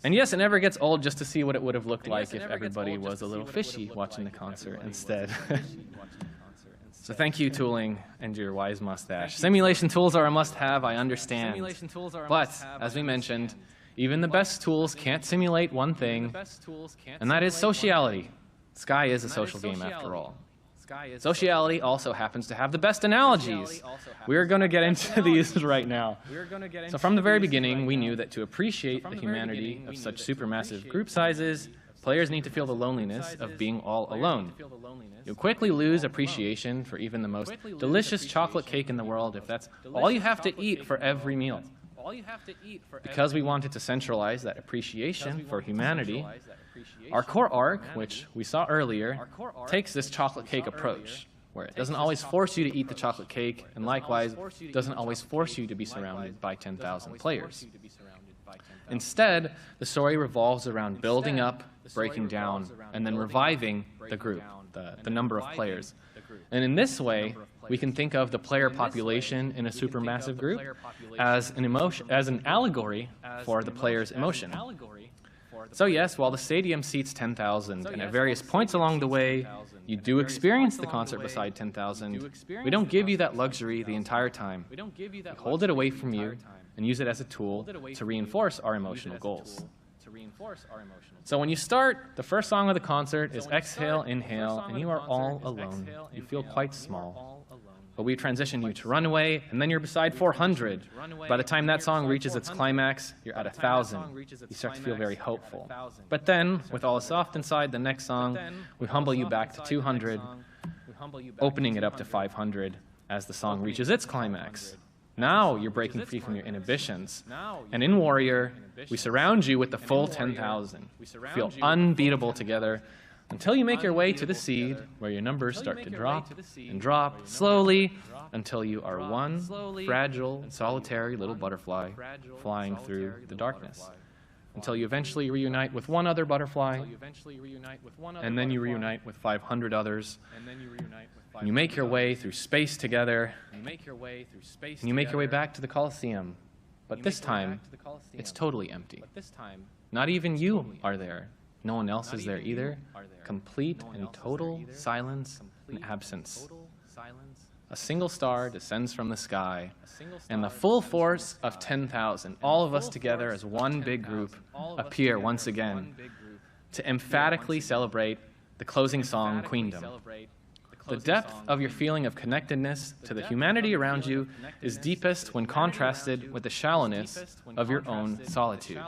And yes, it never gets old just to see what it would have looked like if everybody was a little fishy watching the concert instead. So thank you, Tooling, and your wise mustache. Simulation tools are a must-have, I understand. But, as we mentioned, even the best tools can't simulate one thing, and that is sociality. Sky is a social game after all. Sociality also happens to have the best analogies. We're going to get into these right now. So from the very beginning, we knew that to appreciate the humanity of such supermassive group sizes, players need to feel the loneliness of being all alone. You'll quickly lose appreciation for even the most delicious chocolate cake in the world if that's all you have to eat for every meal. Because we wanted to centralize that appreciation for humanity, our core arc, which we saw earlier, takes this chocolate cake approach, where it doesn't always force you to eat the chocolate cake, and likewise, doesn't always force you to be surrounded by 10,000 players. Instead, the story revolves around building up, breaking down, and then reviving the group, the number of players. And in this way, we can think of the player population in a supermassive group as an allegory for the player's emotion. So yes, while the stadium seats 10,000, and at various points along the way, you do experience the concert beside 10,000, we don't give you that luxury the entire time. We hold it away from you and use it as a tool to reinforce our emotional goals. So when you start, the first song of the concert is Exhale, Inhale, and you are all alone. You feel quite small. But we transition you to Runaway, and then you're beside 400. By the time that song reaches its climax, you're at 1,000. You start to feel very hopeful. But then, with All Is Soft Inside, the next song, we humble you back to 200, opening it up to 500 as the song reaches its climax. Now you're breaking free from your inhibitions. And in Warrior, we surround you with the full 10,000. You feel unbeatable together, until you make your way to the seed, where your numbers start to drop and drop slowly until you are one fragile, solitary little butterfly flying through the darkness. Until you eventually reunite with one other butterfly, and then you reunite with 500 others. And you make your way through space together, and you make your way back to the Colosseum. But this time, it's totally empty. Not even you are there. No one else is there either. Complete and total silence and absence. A single star descends from the sky, and the full force of 10,000, all of us together as one big group, appear once again to emphatically celebrate the closing song, Queendom. The depth of your feeling of connectedness to the humanity around you is deepest when contrasted with the shallowness of your own solitude.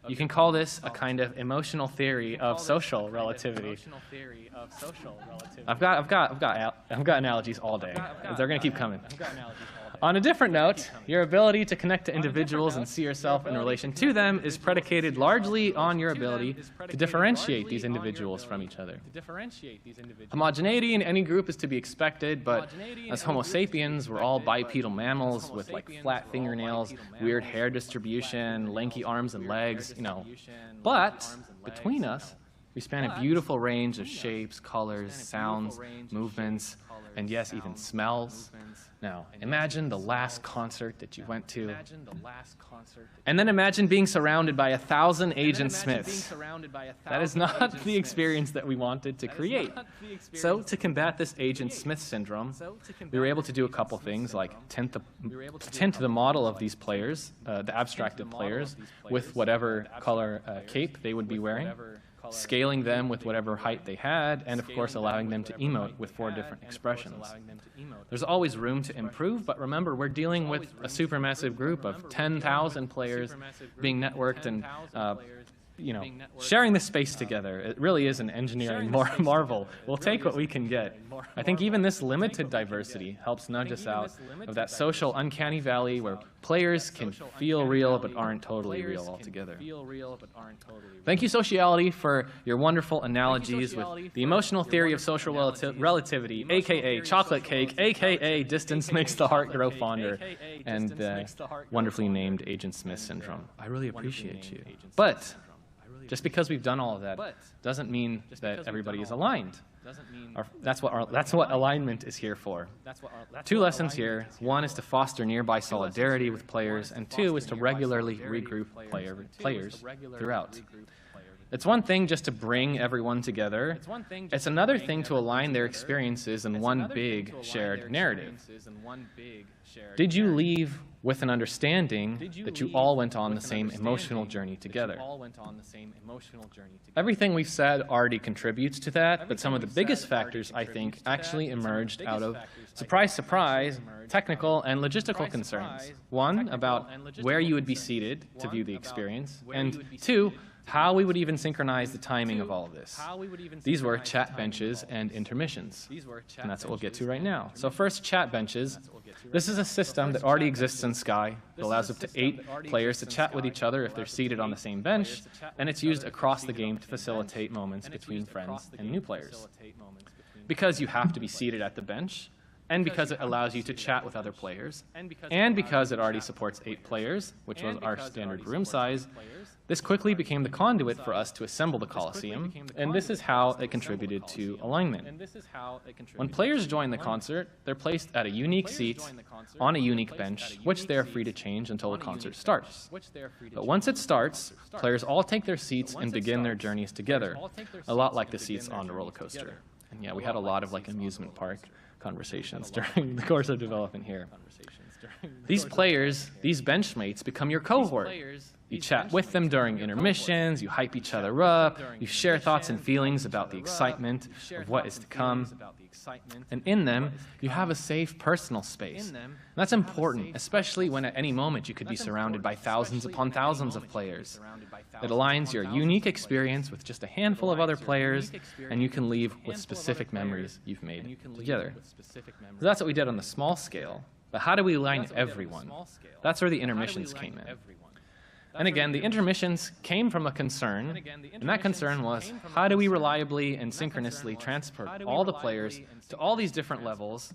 You can call this a kind of emotional theory of social relativity. I've got analogies all day. They're going to keep coming. On a different note, your ability to connect to individuals and see yourself in relation to them is predicated largely on your ability to differentiate these individuals from each other. Homogeneity in any group is to be expected, but as Homo sapiens, we're all bipedal mammals with like flat fingernails, weird hair distribution, lanky arms and legs, you know. But between us, we span a beautiful range of shapes, colors, sounds, movements, and yes, even smells. Now, imagine the last concert that you went to, and then imagine being surrounded by 1,000 Agent Smiths. That is not the experience that we wanted to create. So, to combat this Agent Smith syndrome, we were able to do a couple things, like tint the model of these players, the abstracted players, with whatever color cape they would be wearing, scaling them with whatever height they had, and of course allowing them to emote with 4 different expressions. There's always room to improve, but remember, we're dealing with a supermassive group of 10,000 players being networked and sharing this space together. It really is an engineering marvel. We'll take what we can get. I think even this limited diversity helps nudge us out of that social uncanny valley where players can feel real but aren't totally real altogether. Thank you, Sociality, for your wonderful analogies with the emotional theory of social relativity, aka chocolate cake, aka distance makes the heart grow fonder, and the wonderfully named Agent Smith syndrome. I really appreciate you. But just because we've done all of that doesn't mean that everybody is aligned. That's what alignment is here for. 2 lessons here. 1 is to foster nearby solidarity with players, and 2 is to regularly regroup players throughout. It's one thing just to bring everyone together. It's another thing to align their experiences in one big shared narrative. Did you leave with an understanding that you all went on the same emotional journey together? Everything we've said already contributes to that, but some of the biggest factors, I think, actually emerged out of, surprise, surprise, technical and logistical concerns. 1, about where you would be seated to view the experience, and 2, how we would even synchronize the timing of all of this. These were chat benches and intermissions, and that's what we'll get to right now. So first, chat benches. This is a system that already exists in Sky. It allows up to 8 players to chat with each other if they're seated on the same bench, and it's used across the game to facilitate moments between friends and new players. Because you have to be seated at the bench, and because it allows you to chat with other players, and because it already supports 8 players, which was our standard room size, this quickly became the conduit for us to assemble the Coliseum, and this is how it contributed to alignment. When players join the concert, they're placed at a unique seat on a unique bench, which they are free to change until the concert starts. But once it starts, players all take their seats and begin their journeys together, a lot like the seats on a roller coaster. And yeah, we had a lot of like amusement park conversations during the course of development here. These players, these benchmates, become your cohort. You chat with them during intermissions, you hype each other up, you share thoughts and feelings about the excitement of what is to come. And in them, you have a safe personal space. And that's important, especially when at any moment you could be surrounded by thousands upon thousands of players. It aligns your unique experience with just a handful of other players, and you can leave with specific memories you've made together. So that's what we did on the small scale. But how do we align everyone? That's where the intermissions came in. And again, the intermissions came from a concern, and that concern was, how do we reliably and synchronously transport all the players to all these different levels,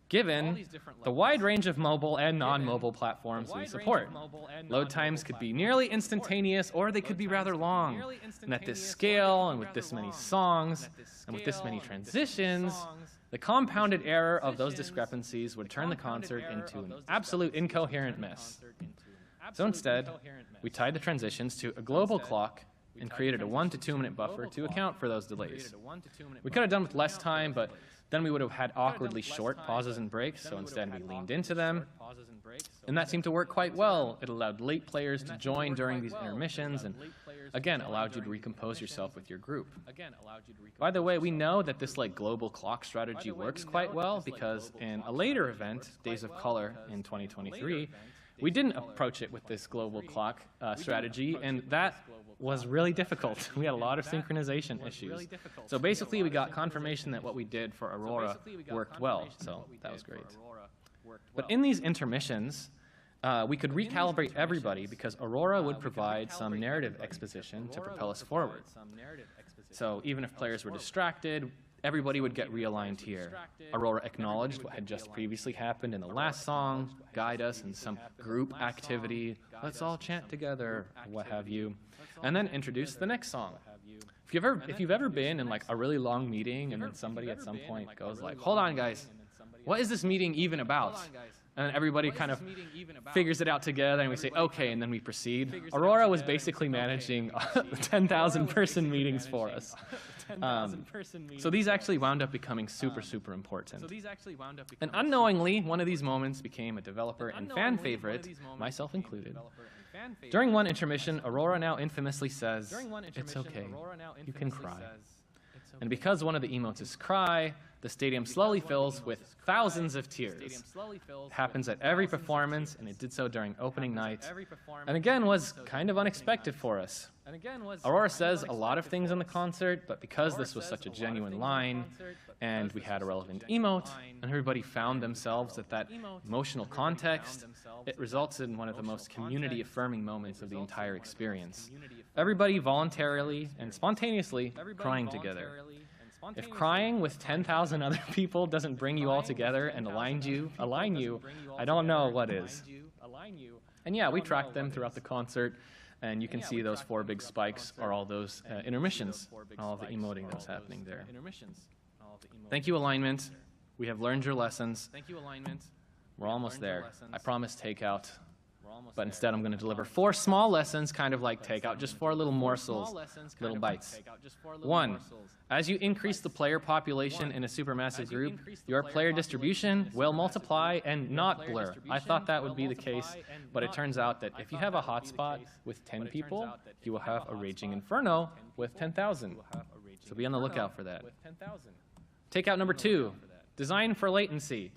given the wide range of mobile and non-mobile platforms we support? Load times could be nearly instantaneous, or they could be rather long. And at this scale, and with this many songs, and with this many transitions, the compounded error of those discrepancies would turn the concert into an absolute incoherent mess. So instead, we tied the transitions to a global clock and created a 1 to 2 minute buffer to account for those delays. We could have done with less time, but then we would have had awkwardly short pauses and breaks, so instead we leaned into them. And that seemed to work quite well. It allowed late players to join during these intermissions, and again, allowed you to recompose yourself with your group. By the way, we know that this like global clock strategy works quite well because in a later event, Days of Color in 2023, we didn't approach it with this global clock strategy, and that was really difficult. We had a lot of synchronization issues. So basically, we got confirmation that what we did for Aurora worked well, so that was great. But in these intermissions, we could recalibrate everybody because Aurora would provide some narrative exposition to propel us forward. So even if players were distracted, everybody would get realigned here. Aurora acknowledged what had just previously happened in the last song, guide us in some group activity, let's all chant together, what have you, and then introduce the next song. If you've ever been in like a really long meeting and then somebody at some point goes like, hold on guys, what is this meeting even about? And everybody kind of figures it out together, and we say, okay, and then we proceed. Aurora was basically managing 10,000 person meetings for us. So these actually wound up becoming super, super important. And unknowingly, one of these moments became a developer and fan favorite, myself included. During one intermission, Aurora now infamously says, it's okay, you can cry. And because one of the emotes is cry, the stadium slowly fills with thousands of tears. It happens at every performance, and it did so during opening night, and again was kind of unexpected for us. Aurora says a lot of things in the concert, but because this was such a genuine line, and we had a relevant emote, and everybody found themselves at that emotional context, it results in one of the most community-affirming moments of the entire experience. Everybody voluntarily and spontaneously crying together. If crying with 10,000 other people doesn't bring you all together and align you, I don't know what is. And yeah, we tracked them throughout the concert, and you can see those 4 big spikes are all those intermissions, all of the emoting that's happening there. Thank you, alignment. We have learned your lessons. We're almost there. I promised takeout, but instead I'm going to deliver 4 small lessons, kind of like takeout, just 4 little morsels, little bites. 1, as you increase the player population in a supermassive group, your player distribution will multiply and not blur. I thought that would be the case, but it turns out that if you have a hotspot with 10 people, you will have a raging inferno with 10,000. So be on the lookout for that. Takeout number 2. Design for latency.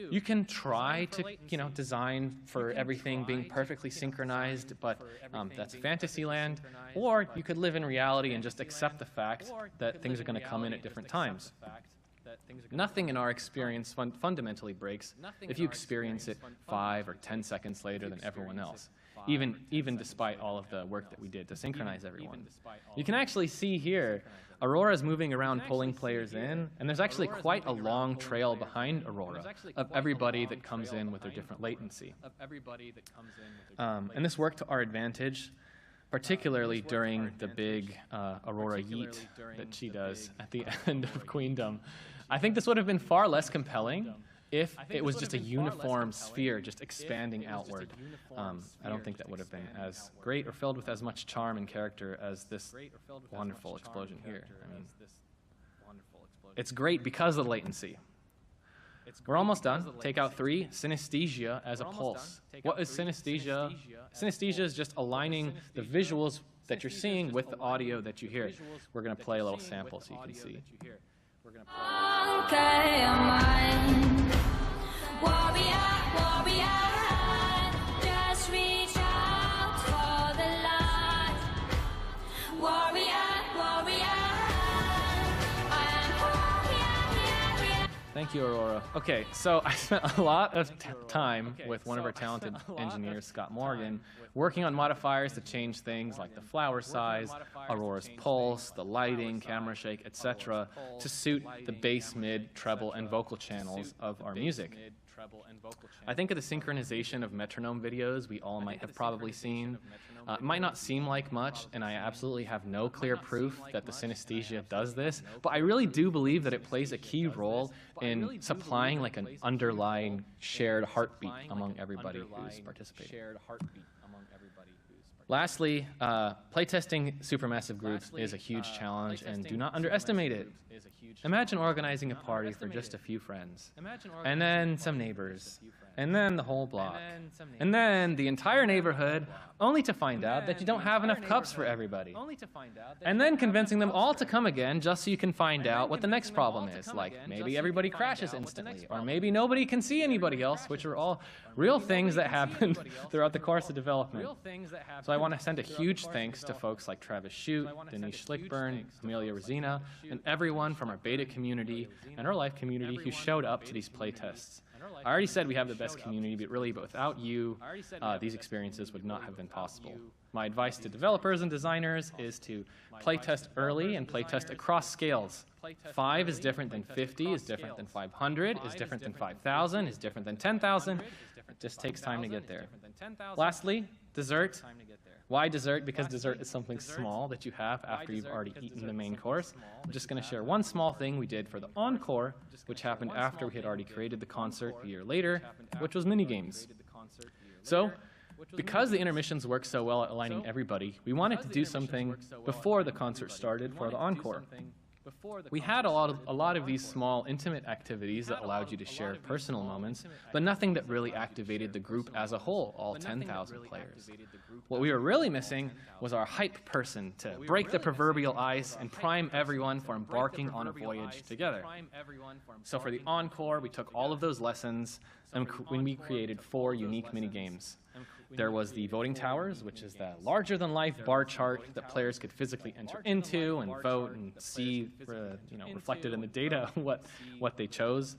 You can try to, design for everything being perfectly synchronized, but that's fantasy land. Or you could live in reality and just accept the fact that things are going to come in at different times. Nothing in our experience fundamentally breaks if you experience it 5 or 10 seconds later than everyone else, even despite all of the work that we did to synchronize everyone. You can actually see here, Aurora is moving around pulling players in, and there's actually quite a long trail behind Aurora of everybody that comes in with their different latency. And this worked to our advantage, particularly during the big Aurora yeet that she does at the end of Queendom. I think this would have been far less compelling if it was just a uniform sphere just expanding outward. I don't think that would have been as great or filled with as much charm and character as this wonderful explosion here. I mean, it's great because of the latency. We're almost done. Takeout 3, synesthesia as a pulse. What is synesthesia? Synesthesia is just aligning the visuals that you're seeing with the audio that you hear. We're going to play a little sample so you can see. Thank you, Aurora. Okay, so I spent a lot of time with one of our talented engineers, Scott Morgan, working on modifiers to change things like the flower size, Aurora's pulse, the lighting, camera shake, etc., to suit the bass, mid, treble, and vocal channels of our music. I think of the synchronization of metronome videos we all might have probably seen. It might not seem like much, and I absolutely have no clear proof that the synesthesia does this, but I really do believe that it plays a key role in supplying like an underlying shared heartbeat among everybody who's participating. Lastly, playtesting supermassive groups is a huge challenge, and do not underestimate it. Imagine organizing a party for just a few friends, and then some neighbors, and then the whole block, and then the entire neighborhood, only to find out that you don't have enough cups for everybody, and then convincing them all to come again just so you can find out what the next problem is, like maybe everybody crashes instantly, or maybe nobody can see anybody else, which are all real things that happened throughout the course of development. So I want to send a huge thanks to folks like Travis Shute, Denise Schlickburn, Amelia Rosina, and everyone from our beta community and our live community who showed up to these playtests. I already said we have the best community, but without you, these experiences would not have been possible. My advice to developers and designers is to playtest early and playtest across scales. 5 is different than 50, is different than 500, is different than 5,000, is different than 10,000. It just takes time to get there. Lastly, dessert. Why dessert? Because dessert is something small that you have after you've already eaten the main course. I'm just going to share one small thing we did for the encore, which happened after we had already created the concert a year later, which was minigames. So, because the intermissions work so well at aligning everybody, we wanted to do something before the concert started for the encore. We had a lot of these small, intimate activities that allowed you to share personal moments, but nothing that really activated the group as a whole, all 10,000 players. What we were really missing was our hype person to break the proverbial ice and prime everyone for embarking on a voyage together. So for the encore, we took all of those lessons and we created 4 unique mini-games. There was the voting towers, which is that larger-than-life bar chart that players could physically enter into and vote and see, reflected in the data what they chose.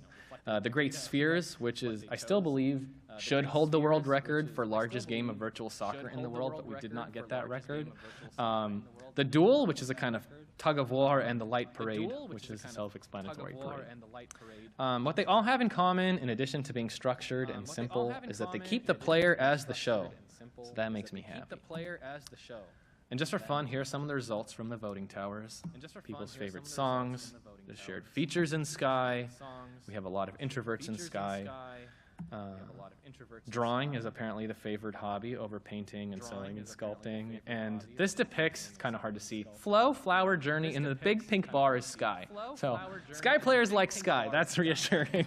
The Great Spheres, which is, I still believe, should hold the world record for largest game of virtual soccer in the world, but we did not get that record. The Duel, which is a kind of tug of war, and the Light Parade, which is a self-explanatory parade. What they all have in common, in addition to being structured and simple, is that they keep the player as the show. So that makes me happy. And just for fun, here are some of the results from the voting towers. People's favorite songs, the shared features in Sky. We have a lot of introverts in Sky. Drawing is apparently the favored hobby over painting and sewing and sculpting. And this depicts, it's kind of hard to see, Flow, Flower, Journey, and the big pink bar is Sky. So Sky players like Sky, that's reassuring.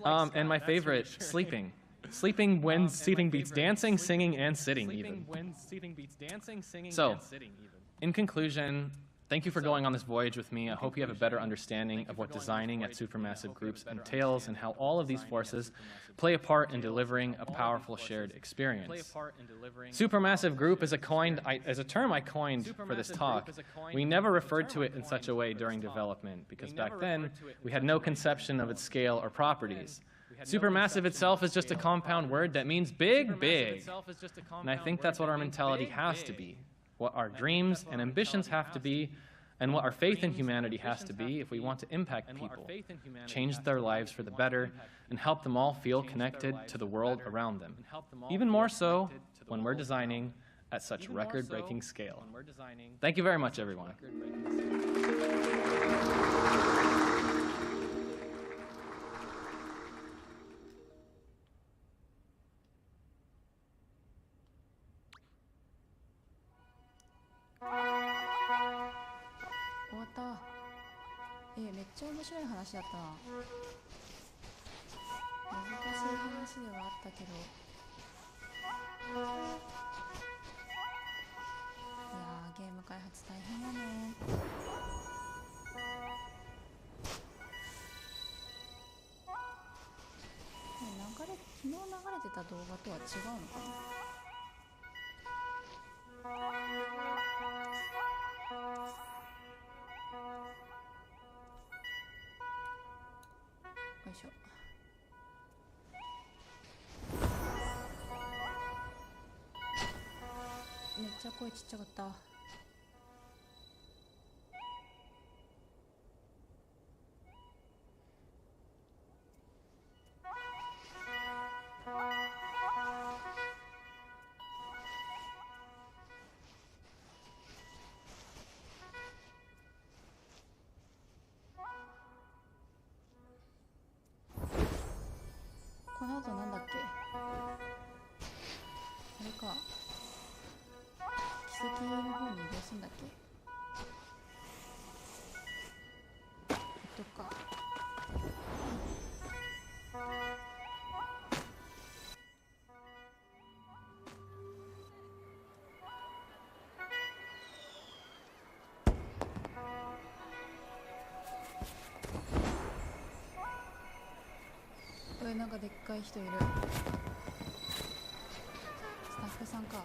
And my favorite, sleeping. Sleeping when seating beats dancing, singing, and sitting even. So, in conclusion, thank you for going on this voyage with me. I hope you have a better understanding of what designing at supermassive groups entails and how all of these forces play a part in delivering a powerful shared experience. Supermassive group is a term I coined for this talk. We never referred to it in such a way during development because back then we had no conception of its scale or properties. Supermassive itself is just a compound word that means big, big. And I think that's what our mentality has to be, what our dreams and ambitions have to be, and what our faith in humanity has to be if we want to impact people, change their lives for the better, and help them all feel connected to the world around them. Even more so when we're designing at such record-breaking scale. Thank you very much, everyone.めっちゃ面白い話だったな。難しい話ではあったけど、ゲーム開発大変だね。昨日流れてた動画とは違うのかな。よいしょ。めっちゃ声ちっちゃかった。この後なんだっけ？あれか。奇跡の方に移動するんだっけ？か。なんかでっかい人いる。スタッフさんか。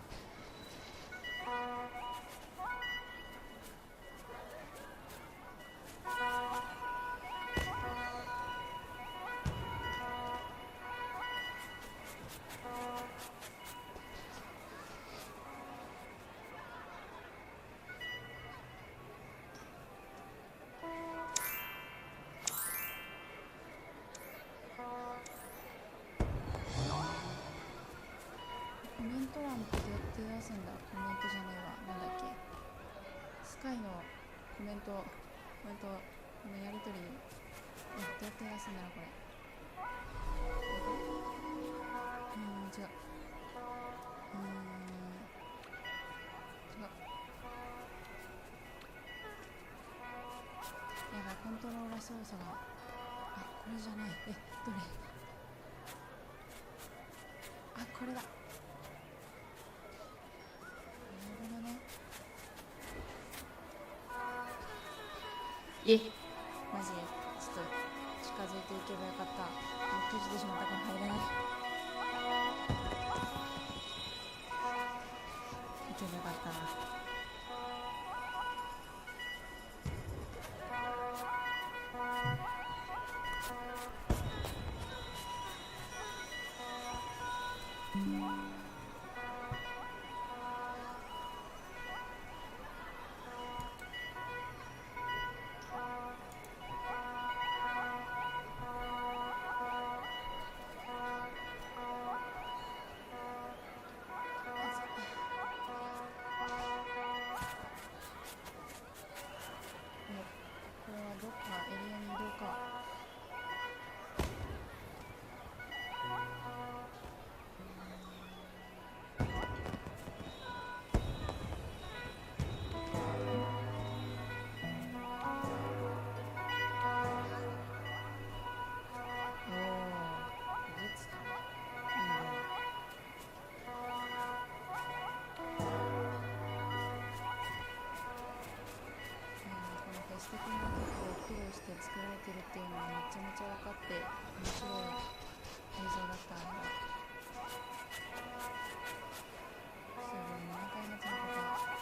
コメント欄ってどうやって出すんだ。コメントじゃねえわ、なんだっけ、スカイのコメントのやりとり、どうやって出すんだろうこれ。違う。やばい、コントローラー操作が、これじゃない。どれ。これだ。なるほどね。マジちょっと近づいていけばよかった。閉じてしまったから入れない。いけばよかったな。どっかエリアに移動か。美術館いいね。このフェスティ君が結構苦労して作られてるっていうのがめちゃめちゃ分かって面白い映像だった。すごいね、開発の方。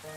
「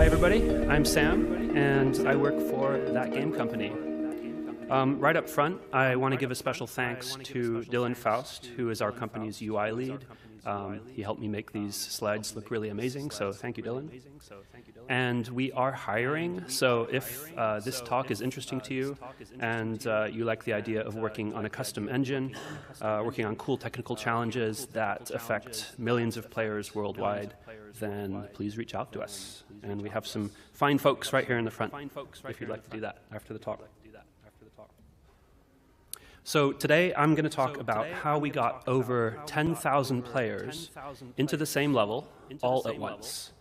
Hi everybody, I'm Sam, and I work for That Game Company. Right up front, I want to give a special thanks to Dylan Faust, who is our company's UI lead. He helped me make these slides look really amazing, so thank you, Dylan. And we are hiring, so if this talk is interesting to you and you like the idea of working on a custom engine, working on cool technical challenges that affect millions of players worldwide, then please reach out to us. And we have some fine folks right here in the front if you'd like to do that after the talk. So today I'm going to talk about how we got over 10,000 players into the same level all at once.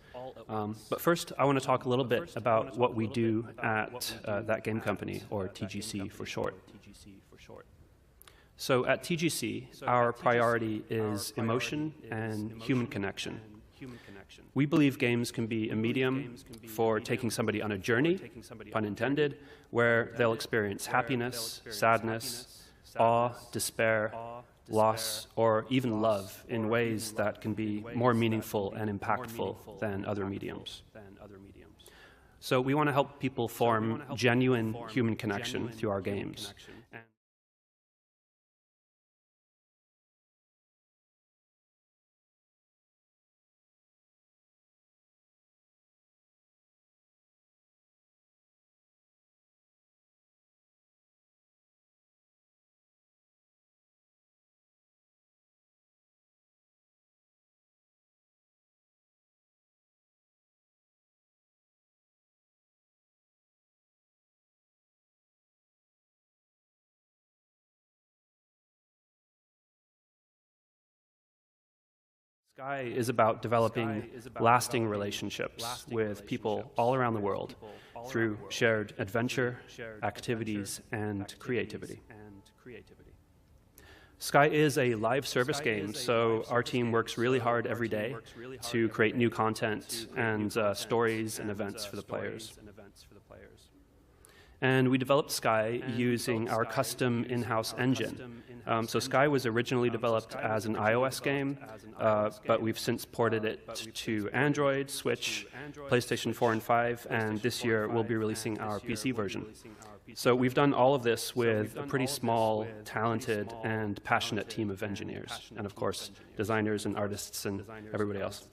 But first, I want to talk a little bit about what we do at That Game Company, or TGC for short. So at TGC, our priority is emotion and human connection. We believe games can be a medium for taking somebody on a journey, pun intended, where they'll experience happiness, sadness, awe, despair, loss, or even love in ways that can be more meaningful and impactful than other mediums. So we want to help people form genuine human connection through our games. Sky is about developing lasting relationships with people all around the world through shared adventure, activities, and creativity. Sky is a live service game, so our team works really hard every day to create new content and stories and events for the players. And we developed Sky using our custom in-house engine. So Sky was originally developed as an iOS game, but we've since ported it to Android, Switch, PlayStation 4 and 5, and this year we'll be releasing our PC version. So we've done all of this with a pretty small, talented, and passionate team of engineers, and of course, designers and artists and everybody else.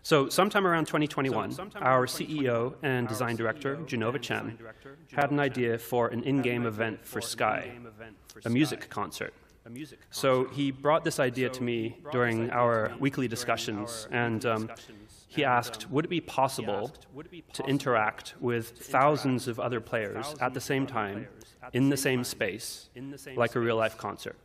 So sometime around 2021, our CEO and design director, Jenova Chen, had an idea for an in-game event for Sky, a music concert. So he brought this idea to me during our weekly discussions, and he asked, would it be possible to interact with thousands of other players at the same time, in the same space, like a real-life concert?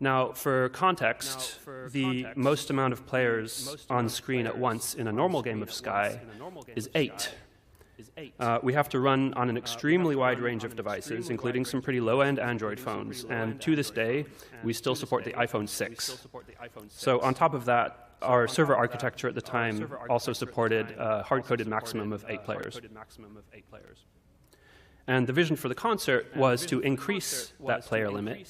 Now, for context, the most amount of players on screen at once in a normal game of Sky is 8. We have to run on an extremely wide range of devices, including some pretty low-end Android phones, and to this day, we still support the iPhone 6. So on top of that, our server architecture at the time also supported a hard-coded maximum of 8 players. And the vision for the concert was to increase that player limit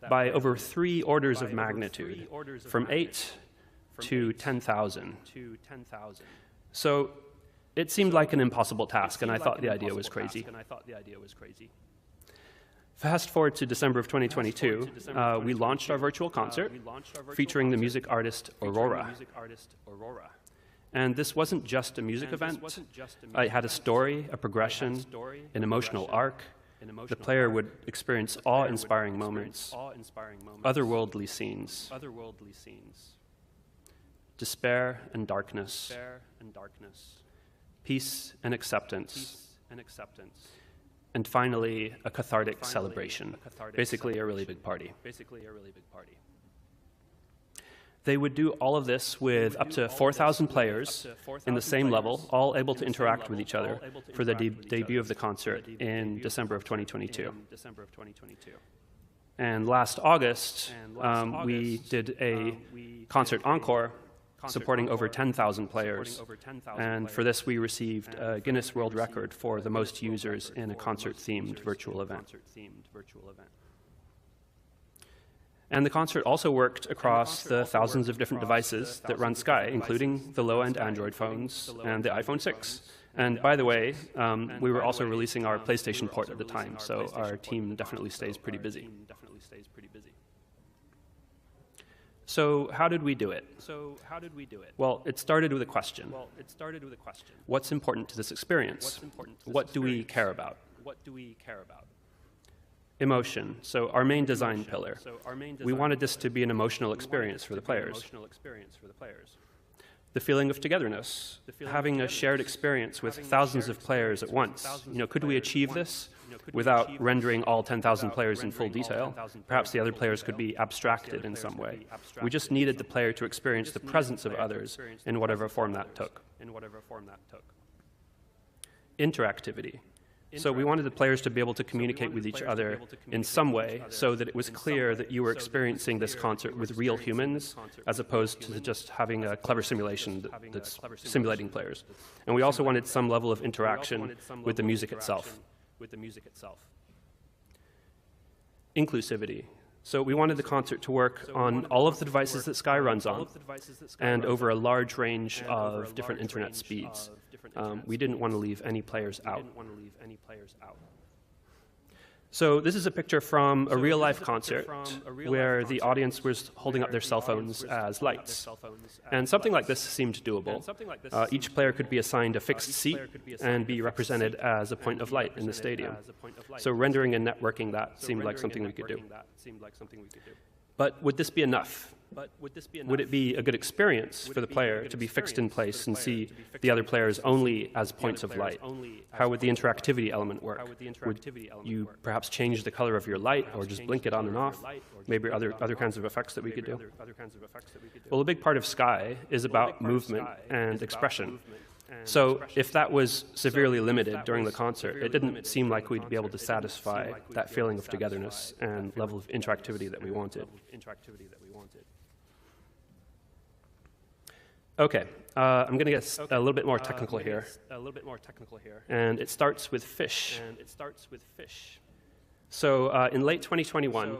by over 3 orders of magnitude, from 8 to 10,000. So it seemed like an impossible task, and I thought the idea was crazy. Fast forward to December of 2022, we launched our virtual concert featuring the music artist AURORA. And this wasn't just a music event. It had a story, a progression, an emotional arc. The player would experience awe-inspiring moments, otherworldly scenes, despair and darkness, peace and acceptance, and finally, a cathartic celebration, basically a really big party. They would do all of this with up to 4,000 players in the same level, all able to interact with each other for the debut of the concert in December of 2022. And last August, we did a concert encore supporting over 10,000 players. And for this, we received a Guinness World Record for the most users in a concert-themed virtual event. And the concert also worked across the thousands of different devices that run Sky, including the low-end Android phones and the iPhone 6. And by the way, we were also releasing our PlayStation port at the time, so our team definitely stays pretty busy. So how did we do it? Well, it started with a question. What's important to this experience? What do we care about? Emotion, so our main design pillar. We wanted this to be an emotional experience for the players. The feeling of togetherness, having a shared experience with thousands of players at once. Could we achieve this without rendering all 10,000 players in full detail? Perhaps the other players could be abstracted in some way. We just needed the player to experience the presence of others in whatever form that took. Interactivity. So we wanted the players to be able to communicate with each other in some way so that it was clear that you were experiencing this concert with real humans as opposed to just having a clever simulation that's simulating players. And we also wanted some level of interaction with the music itself. Inclusivity. So we wanted the concert to work on all of the devices that Sky runs on and over a large range of different internet speeds. We didn't want to leave any players out. So this is a picture from a real-life concert where the audience was holding up their cell phones as lights. And something like this seemed doable. Each player could be assigned a fixed seat and be represented as a point of light in the stadium. So rendering and networking that seemed like something we could do. But would this be enough? Would it be a good experience for the player to be fixed in place and see the other players only as points of light? How would the interactivity element work? Would you perhaps change the color of your light or just blink it on and off? Maybe other kinds of effects that we could do? Well, a big part of Sky is about movement and expression. So if that was severely limited during the concert, it didn't seem like we'd be able to satisfy that feeling of togetherness and level of interactivity that we wanted. Okay, I'm going to get a little bit more technical here. And it starts with fish. So in late 2021,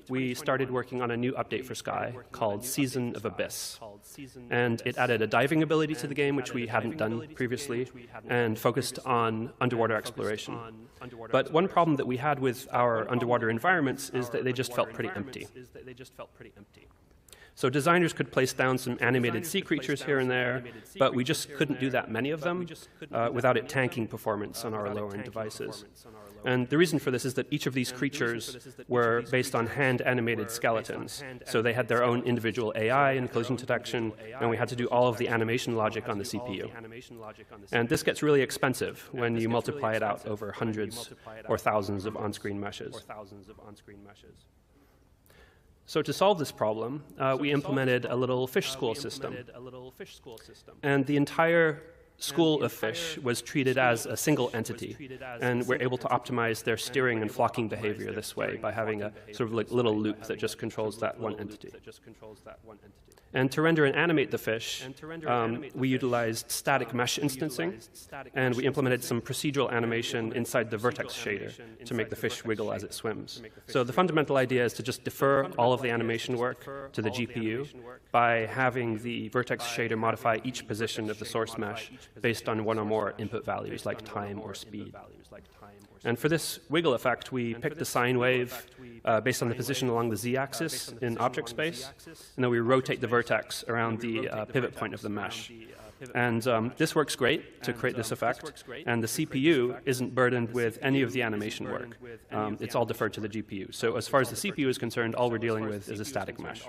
we started working on a new update for Sky called Season of Abyss. And it added a diving ability to the game, which we hadn't done previously, and focused on underwater exploration. But one problem that we had with our underwater environments is that they just felt pretty empty. So designers could place down some animated sea creatures here and there, but we just couldn't do that many of them without it tanking performance on our lower-end devices. And the reason for this is that each of these creatures were based on hand-animated skeletons. So they had their own individual AI and collision detection, and we had to do all of the animation logic on the CPU. And this gets really expensive when you multiply it out over hundreds or thousands of on-screen meshes. So to solve this problem, we implemented a little fish school system. And the entire school of fish was treated as a single entity, and we're able to optimize their steering and flocking behavior this way by having a sort of like little loop that just controls that one entity. And to render and animate the fish, we utilized static mesh instancing, and we implemented some procedural animation inside the vertex shader to make the fish wiggle as it swims. So the fundamental idea is to just defer all of the animation work to the GPU by having the vertex shader modify each position of the source mesh based on one or more input values like time or speed. And for this wiggle effect, we picked the sine wave based on the position along the z-axis in object space, and then we rotate the vertex around the pivot point of the mesh. And this works great to create this effect, and the CPU isn't burdened with any of the animation work. It's all deferred to the GPU. So as far as the CPU is concerned, all we're dealing with is a static mesh.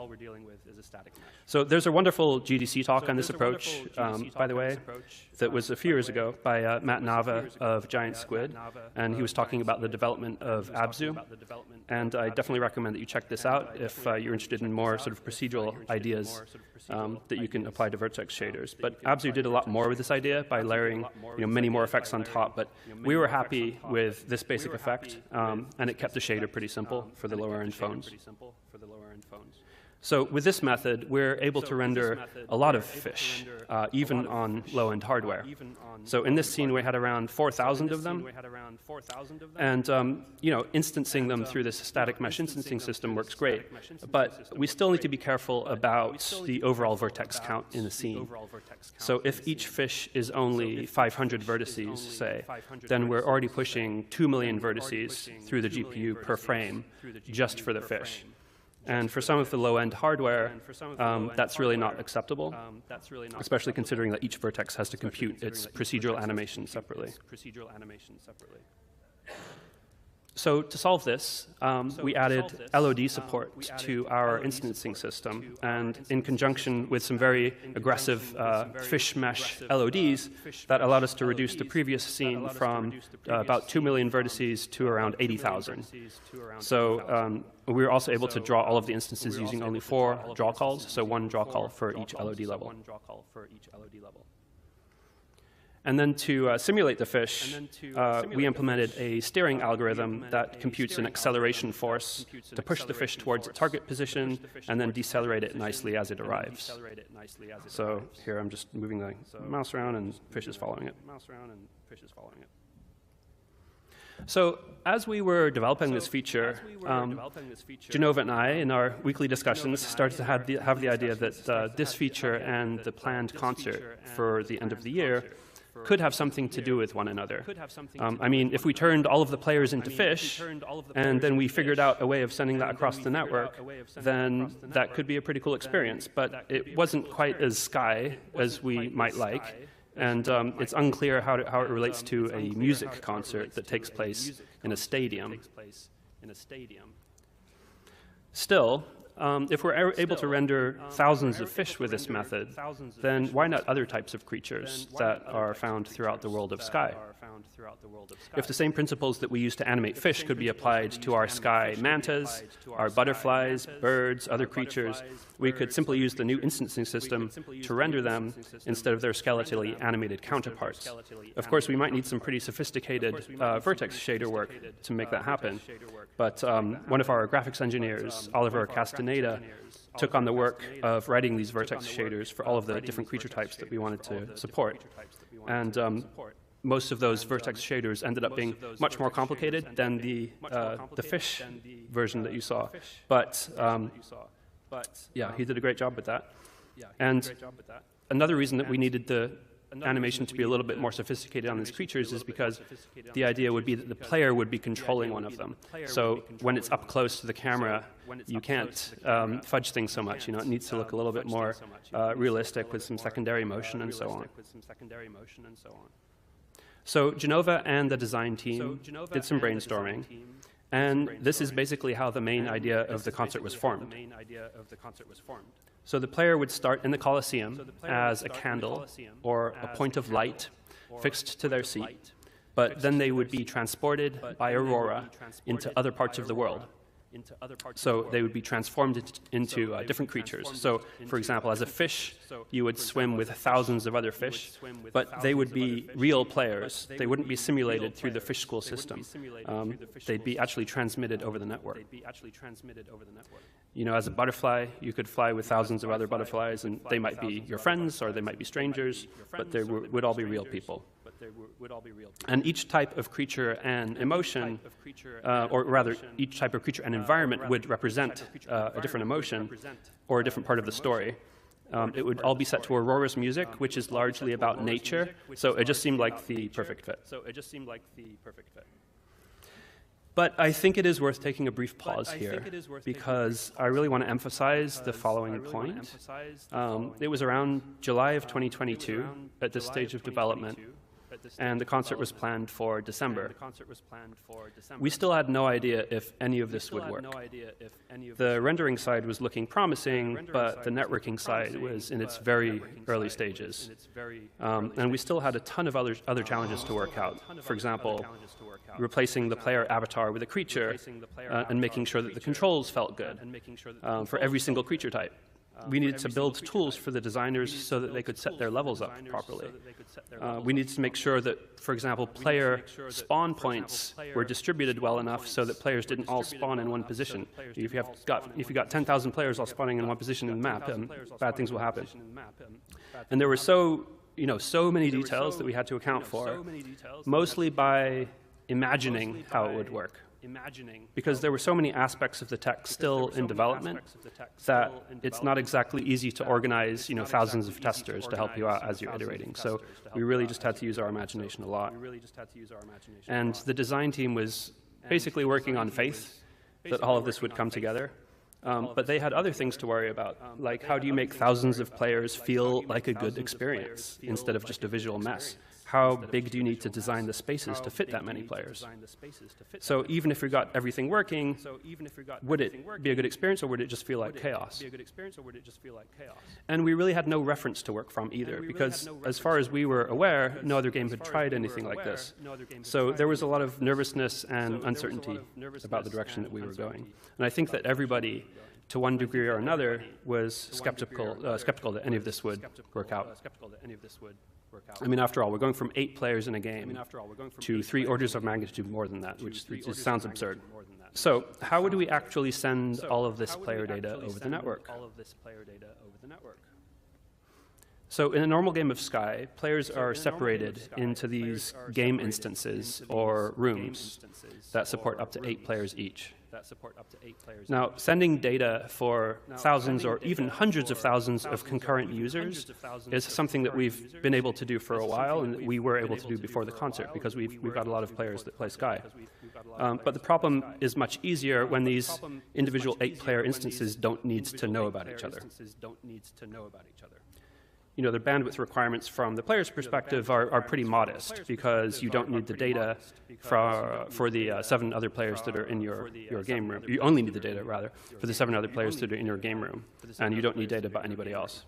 So there's a wonderful GDC talk on this approach, by the way, that was a few years ago by Matt Nava of Giant Squid, and he was talking about the development of Abzu. And I definitely recommend that you check this out if you're interested in more sort of procedural ideas that you can apply to vertex shaders. But Abzu did a lot more with this idea by layering many more effects on top. But we were happy with this basic effect, and it kept the shader pretty simple for the lower-end phones. So with this method, we're able to render a lot of fish, even on low-end hardware. So in this scene, we had around 4,000 of them, And instancing them through this static mesh instancing system works great, but we still need to be careful about the overall vertex count in the scene. So if each fish is only 500 vertices, say, then we're already pushing 2 million vertices through the GPU per frame just for the fish. And for some of the low-end hardware, that's really not acceptable, especially considering that each vertex has to compute its procedural animation separately. So to solve this, we added LOD support to our instancing system, and in conjunction with some very aggressive fish mesh LODs, that allowed us to reduce the previous scene from about 2 million vertices to around 80,000. So we were also able to draw all of the instances using only 4 draw calls, so 1 draw call for each LOD level. And then to simulate the fish, we implemented a steering algorithm that computes an acceleration force to push the fish towards its target position and then decelerate it nicely as it arrives. So here I'm just moving the mouse around and fish is following it. So as we were developing this feature, Jenova and I, in our weekly discussions, started to have the idea that this feature and the planned concert for the end of the year could have something to do with one another. I mean, if we turned all of the players into fish, and then we figured out a way of sending that across the network, then that could be a pretty cool experience. But it wasn't quite as Sky as we might like, and it's unclear how it relates to a music concert that takes place in a stadium. Still, if we're able to render thousands of fish with this method, then why not other types of creatures that are found throughout the world of Sky? If the same principles that we use to animate fish could be applied to our Sky mantas, our butterflies, birds, other creatures, we could simply use the new instancing system to render them instead of their skeletally animated counterparts. Of course, we might need some pretty sophisticated vertex shader work to make that happen, but one of our graphics engineers, Oliver Castaneda, took on the work of writing these vertex shaders for all of the different creature types that we wanted to support. And most of those vertex shaders ended up being much more complicated than the fish version that you saw. But yeah, he did a great job with that. And another reason that we needed the animation to be a little bit more sophisticated on these creatures is because the idea would be that the player would be controlling one of them. So when it's up close to the camera, you can't fudge things so much. You know, it needs to look a little bit more realistic with some secondary motion and so on. So Jenova and the design team did some brainstorming, and this is basically how the main idea of the concert was formed. So the player would start in the Colosseum as a candle or a point of light fixed to their seat, but then they would be transported by Aurora into other parts of the world. So they would be transformed into different creatures. So, for example, as a fish, you would swim with thousands of other fish, but they would be real players. They wouldn't be simulated through the fish school system. They'd be actually transmitted over the network. You know, as a butterfly, you could fly with thousands of other butterflies, and they might be your friends or they might be strangers, but they would all be real people. And each type of creature and emotion, or rather, each type of creature and environment would represent a different emotion or a different part of the story. It would all be set to Aurora's music, which is largely about nature, so it just seemed like the perfect fit. But I think it is worth taking a brief pause here, because I really want to emphasize the following point. It was around July of 2022, at this stage of development, and the concert was planned for December. We still had no idea if any of this would work. The rendering side was looking promising, but the networking side was in its very early stages. And we still had a ton of other challenges to work out. For example, replacing the player avatar with a creature and making sure that the controls felt good for every single creature type. We needed to build tools for the designers so that they could set their levels up properly. We needed to make sure that, for example, player spawn points were distributed well enough so that players didn't all spawn in one position. If you got 10,000 players all spawning in one position in the map, bad things will happen. And there were so many details that we had to account for, mostly by imagining how it would work. Because there were so many aspects of the tech still in development that it's not exactly easy to organize, thousands of testers to help you out as you're iterating. So we really just had to use our imagination a lot. And the design team was basically working on faith that all of this would come together. But they had other things to worry about, like how do you make thousands of players feel like a good experience instead of just a visual mess? How big do you need to design the spaces to fit that many players? So even if we got everything working, would it be a good experience, or would it just feel like chaos? And we really had no reference to work from either, because as far as we were aware, no other game had tried anything like this. So there was a lot of nervousness and uncertainty about the direction that we were going. And I think that everybody, to one degree or another, was skeptical that any of this would work out. I mean, after all, we're going from 8 players in a game to 3 orders of magnitude more than that, which just sounds absurd. So how would we actually send all of this player data over the network? So in a normal game of Sky, players are separated into these game instances or rooms that support up to 8 players each. Now, sending data for thousands or even hundreds of thousands of concurrent users is something that we've been able to do for a while, and we were able to do before the concert because we've got a lot of players that play Sky. But the problem is much easier when these individual 8-player instances don't need to know about each other. The bandwidth requirements from the player's perspective are pretty modest because you don't need the data for the 7 other players that are in your game room. You only need the data, rather, for the 7 other players that are in your game room, and you don't need data about anybody else.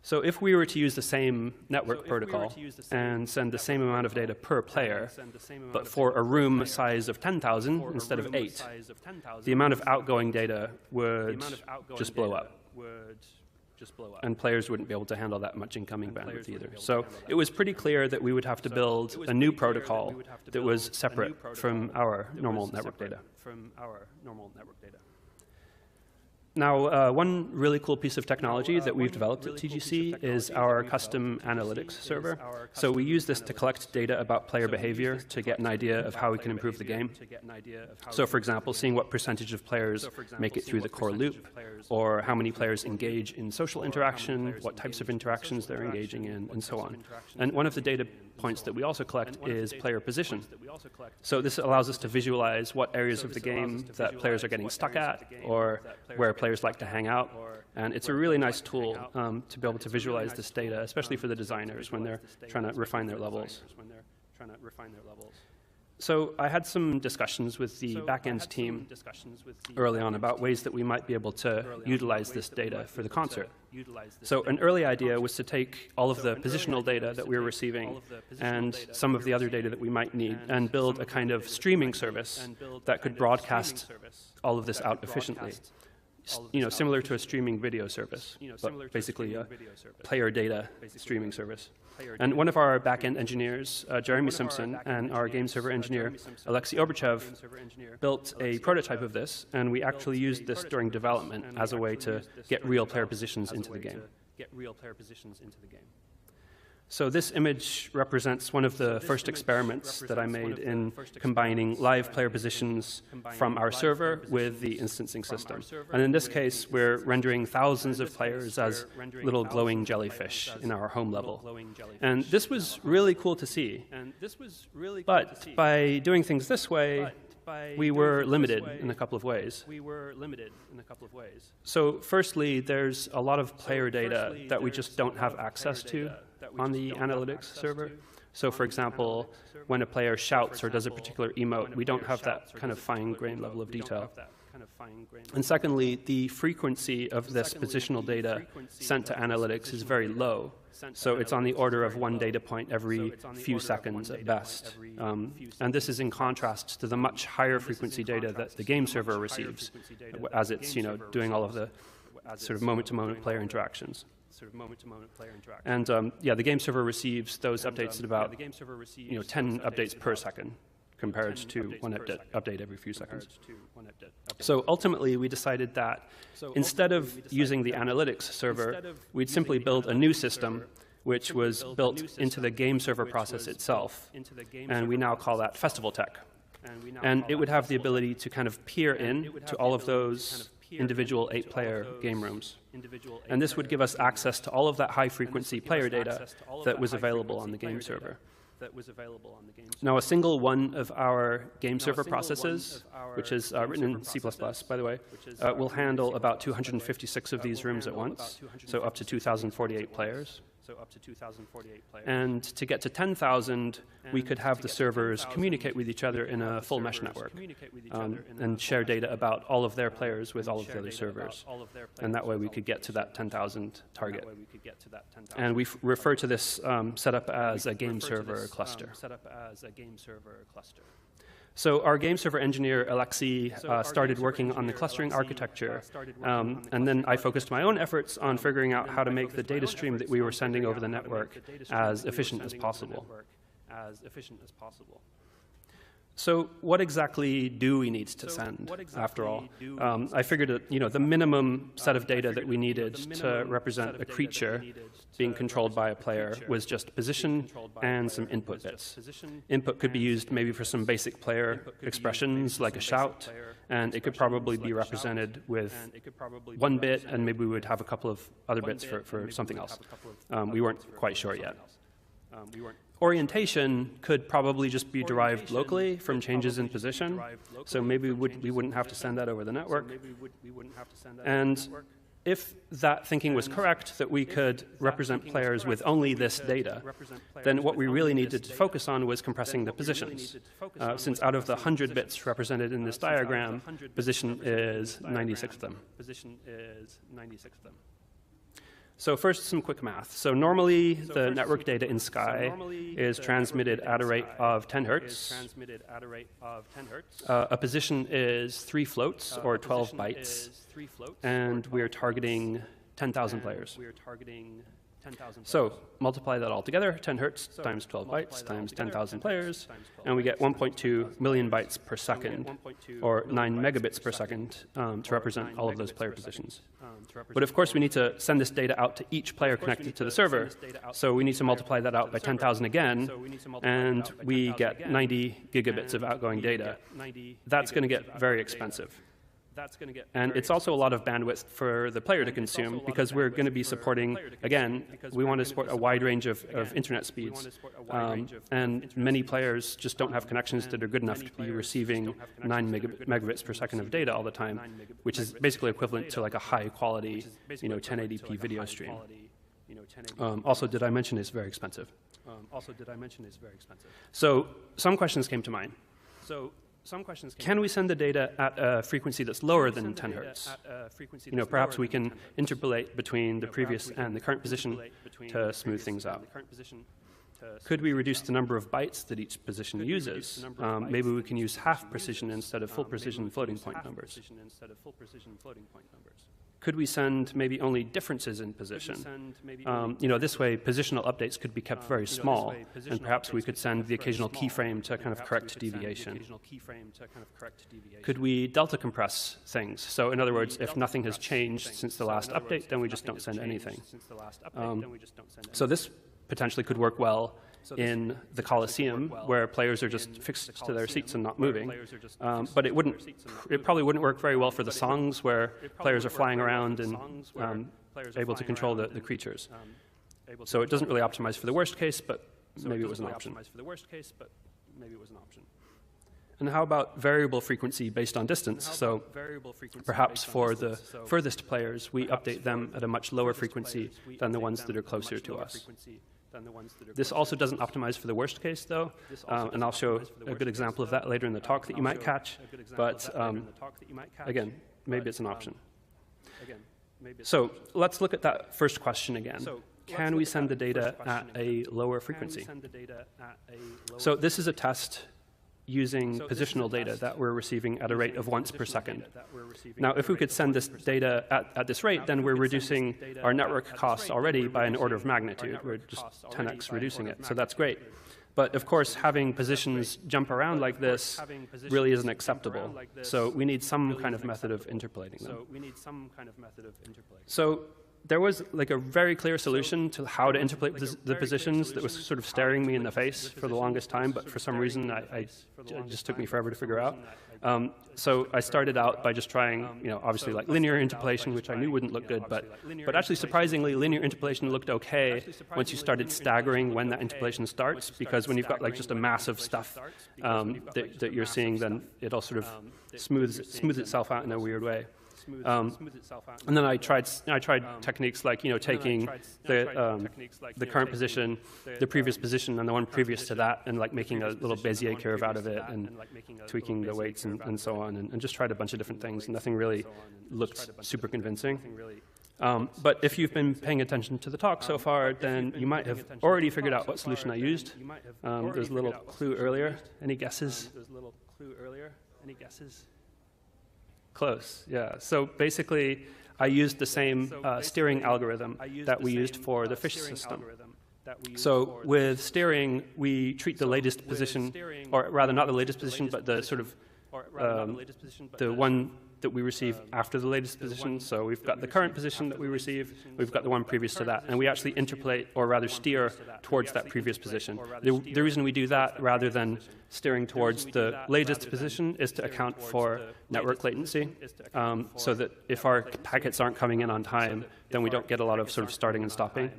So if we were to use the same network protocol and send the same amount of data per player, but for a room size of 10,000 instead of 8, the amount of outgoing data would just blow up. And players wouldn't be able to handle that much incoming bandwidth either. So it was pretty clear that we would have to build a new protocol that was separate from our normal network data. Now, one really cool piece of technology that we've developed at TGC is our custom analytics server. So we use this to collect data about player behavior to get an idea of how we can improve the game. So for example, seeing what percentage of players make it through the core loop, or how many players engage in social interaction, what types of interactions they're engaging in, and so on. And one of the data points that we also collect is player position. So this allows us to visualize what areas of the game that players are getting stuck at, or where players like to hang out. And it's a really nice tool to be able to visualize this data, especially for the designers when they're trying to refine their levels. So I had some discussions with the back-end team early on about ways that we might be able to utilize this data for the concert. So an early idea was to take all of the positional data that we were receiving and some of the other data that we might need and build a kind of streaming service that could broadcast all of this out efficiently. Similar to a streaming video service, but basically a player data streaming service. And one of our back-end engineers, Jeremy Simpson, and our game server engineer, Alexei Oberchev, built a prototype of this, and we actually used this during development as a way to get real player positions into the game. So this image represents one of the first experiments that I made in combining live player positions from our server with the instancing system. And in this case, we're rendering thousands of players as little glowing jellyfish in our home level. And this was really cool to see. But by doing things this way, we were limited in a couple of ways. So firstly, there's a lot of player data that we just don't have access to on the analytics server. So for example, when a player shouts or does a particular emote, we don't have that kind of fine-grained level of detail. And secondly, the frequency of this positional data sent to analytics is very low. So it's on the order of 1 data point every few seconds at best. And this is in contrast to the much higher frequency data that the game server receives as it's doing all of the sort of moment-to-moment player interactions. And the game server receives those updates at about 10 updates per second compared to 1 update every few seconds. So ultimately, we decided that instead of using the analytics server, we'd simply build a new system which was built into the game server process itself, and we now call that Festival Tech. And it would have the ability to kind of peer in to all of those individual 8-player game rooms. And this would give us access to all of that high-frequency player data that was available on the game server. Now, a single one of our game server processes, which is written in C++, by the way, will handle about 256 of these rooms at once, so up to 2,048 players. And to get to 10,000, we could have the servers communicate with each other in a full mesh network and share data about all of their players with all of the other servers. And that way we could get to that 10,000 target. And we refer to this setup as a game server cluster. So our game server engineer, Alexei, started working on the clustering architecture, and then I focused my own efforts on figuring out how to make the data stream that we were sending over the network as efficient as possible. So what exactly do we need to send, after all? I figured that, the minimum set of data that we needed to represent a creature being controlled by a player was just position and some input bits. Input could be used maybe for some basic player expressions, like a shout, and it could probably be represented with 1 bit, and maybe we would have a couple of other bits for something else. We weren't quite sure yet. Orientation could probably just be derived locally from changes in position, so maybe we wouldn't have to send that over the network. And if that thinking was correct, that we could represent players with only this data, then what we really needed to focus on was compressing the positions. Since out of the 100 bits represented in this diagram, position is 96 of them. So first, some quick math. So normally, the network data in Sky is transmitted at a rate of 10 hertz. A position is 3 floats, or 12 bytes, and we're targeting 10,000 players. So multiply that all together, 10 hertz times 12 bytes times 10,000 players, and we get 1.2 million bytes per second, or 9 megabits per second, to represent all of those player positions. But of course, we need to send this data out to each player connected to the server, so we need to multiply that out by 10,000 again, and we get 90 gigabits of outgoing data. That's going to get very expensive. And it's also a lot of bandwidth for the player to consume, because we're going to be supporting, again, we want to support a wide range of internet speeds. And many players just don't have connections that are good enough to be receiving 9 megabits per second of data all the time, which is basically equivalent to like a high quality, 1080p video stream. Also, did I mention it's very expensive? So some questions came to mind. Can we send the data at a frequency that's lower than 10 hertz? Perhaps we can interpolate between the previous and the current position to smooth things out. Could we reduce the number of bytes that each position uses? Maybe we can use half precision instead of full precision floating point numbers. Could we send maybe only differences in position? This way, positional updates could be kept very small, and perhaps we could send the occasional keyframe to kind of correct deviation. Could we delta compress things? So in other words, if nothing has changed since the last update, then we just don't send anything. So this potentially could work well in the Coliseum, where players are just fixed to their seats and not moving. But it probably wouldn't work very well for the songs, where players are flying around and able to control the creatures. So it doesn't really optimize for the worst case, but maybe it was an option. And how about variable frequency based on distance? So perhaps for the furthest players, we update them at a much lower frequency than the ones that are closer to us. This also doesn't optimize for the worst case, though, and I'll show a good example of that later in the talk that you might catch, but again, maybe it's an option. So let's look at that first question again. Can we send the data at a lower frequency? So this is a test using positional data that we're receiving at a rate of once per second. Now, if we could send this data at this rate, then we're reducing our network costs already by an order of magnitude. We're just 10x reducing it, so that's great. But of course, having positions jump around like this really isn't acceptable. So we need some kind of method of interpolating them. So there was like a very clear solution to how to interpolate the positions that was sort of staring me in the face for the longest time, but for some reason it just took me forever to figure out. So I started out by just trying, obviously like linear interpolation, which I knew wouldn't look good, but actually surprisingly, linear interpolation looked okay once you started staggering when that interpolation starts, because when you've got like just a mass of stuff that you're seeing, then it all sort of smooths itself out in a weird way. And then I tried techniques like taking the current position, the previous position, and the one previous to that, and like making a little Bezier curve out of it, and tweaking the weights and so on, and just tried a bunch of different things. And nothing really looked super convincing. But if you've been paying attention to the talk so far, then you might have already figured out what solution I used. There's a little clue earlier. Any guesses? Close, yeah. So basically, I used the same steering algorithm that we used for the fish system. So with steering, we treat the latest position, or rather not the latest position, but the sort of the one that we receive after the latest position. So we've got the current position that we receive, we've got the one previous to that, and we actually interpolate, or rather steer, towards that previous position. The reason we do that rather than steering towards the latest position is to account for network latency, so that if our packets aren't coming in on time, then we don't get a lot of sort of starting and stopping.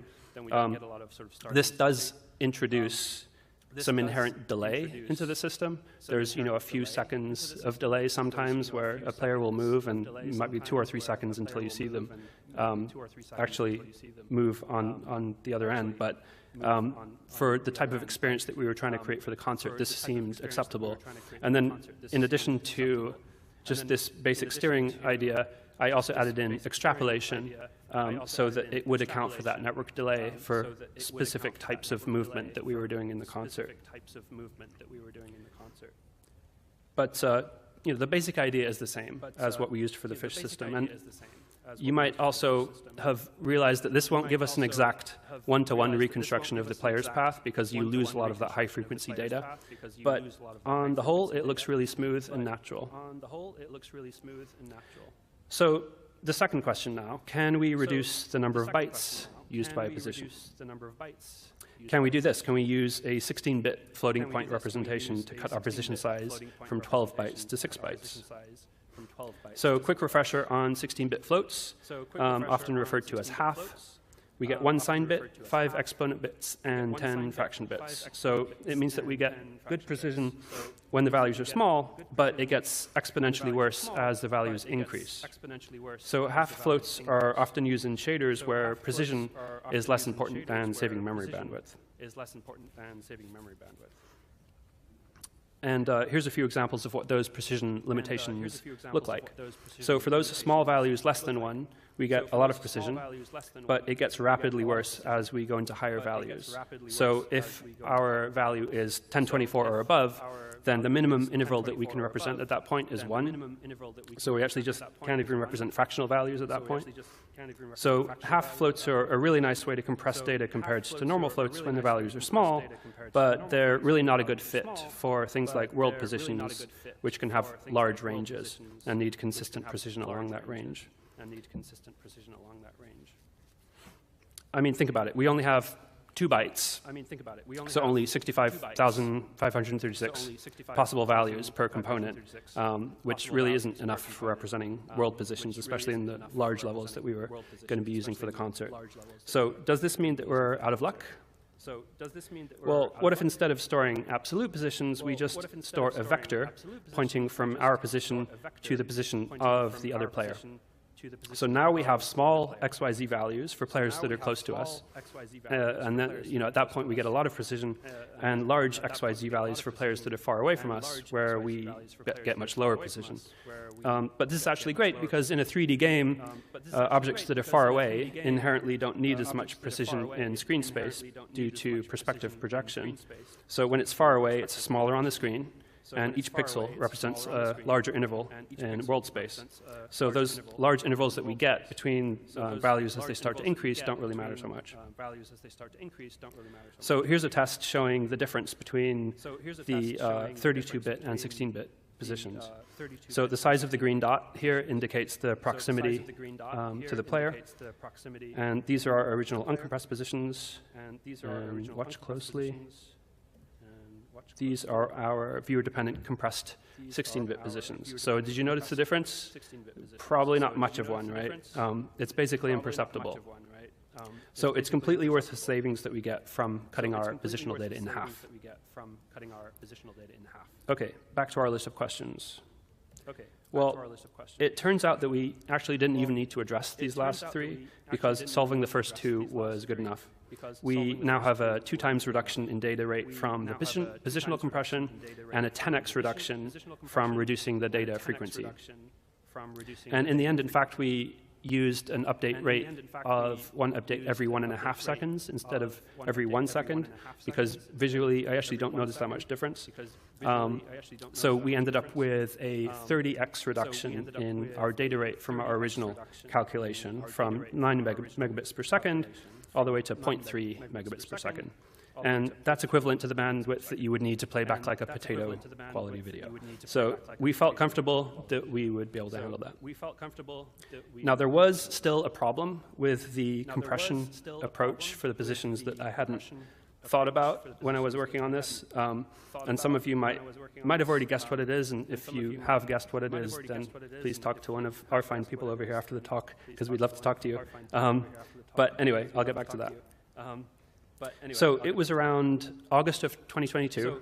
This does introduce some inherent delay into the system. There's a few seconds of delay sometimes where a player will move, and it might be 2 or 3 seconds until you see them actually move on the other end. But for the type of experience that we were trying to create for the concert, this seemed acceptable. And then in addition to just this basic steering idea, I also added in extrapolation so that it would account for that network delay for specific types of movement that we were doing in the concert. But the basic idea is the same as what we used for the fish system. And you might also have realized that this won't give us an exact one-to-one reconstruction of the player's path, because you lose a lot of that high-frequency data. But on the whole, it looks really smooth and natural. So the second question now, can we reduce the number of bytes used by a position? Can we do this? Can we use a 16-bit floating point representation to cut our position size from 12 bytes to 6 bytes? So quick refresher on 16-bit floats, often referred to as half. We get 1 sign bit, 5 exponent bits, and 10 fraction bits. So it means that we get good precision when the values are small, but it gets exponentially worse as the values increase. So half floats are often used in shaders where precision is less important than saving memory bandwidth. And here's a few examples of what those precision limitations look like. So for those small values less than 1, we get a lot of precision, but it gets rapidly worse as we go into higher values. So if our value is 1024 or above, then the minimum interval that we can represent at that point is 1. So we actually just can't even represent fractional values at that point. So half floats are a really nice way to compress data compared to normal floats when the values are small, but they're really not a good fit for things like world positions, which can have large ranges and need consistent precision along that range. I mean, think about it. We only have 2 bytes, so only 65,536 possible values per component, which really isn't enough for representing world positions, especially in the large levels that we were going to be using for the concert. So does this mean that we're out of luck? Well, what if instead of storing absolute positions, we just store a vector pointing from our position to the position of the other player? So now we have small XYZ values for players that are close to us, and then at that point we get a lot of precision, and large XYZ values for players that are far away from us, where we get much lower precision. But this is actually great because in a 3D game, objects that are far away inherently don't need as much precision in screen space due to perspective projection. So when it's far away, it's smaller on the screen, and each pixel represents a larger interval in world space. So those large intervals that we get between values as they start to increase don't really matter so much. So here's a test showing the difference between the 32-bit and 16-bit positions. So the size of the green dot here indicates the proximity to the player. And these are our original uncompressed positions. And watch closely. These are our viewer-dependent compressed 16-bit positions. So did you notice the difference? Probably not much of one, right? It's basically imperceptible. So it's completely worth the savings that we get from cutting our positional data in half. Okay, back to our list of questions. Well, it turns out that we actually didn't even need to address these last three because solving the first two was good enough. We now have a 2 times reduction in data rate from the positional compression and a 10x reduction from reducing the data frequency. And in the end, in fact, we used an update rate of 1 update every 1.5 seconds instead of every 1 second, because visually I actually don't notice that much difference. So we ended up with a 30x reduction in our data rate from our original calculation from 9 megabits per second all the way to 0.3 megabits per second. And that's equivalent to the bandwidth that you would need to play back like a potato quality video. So we felt comfortable that we would be able to handle that. Now, there was still a problem with the compression approach for the positions that I hadn't thought about when I was working on this. And some of you might have already guessed what it is. And if you have guessed what it is, then please talk to one of our fine people over here after the talk, because we'd love to talk to you. But anyway, I'll get back to that. So it was around August of 2022.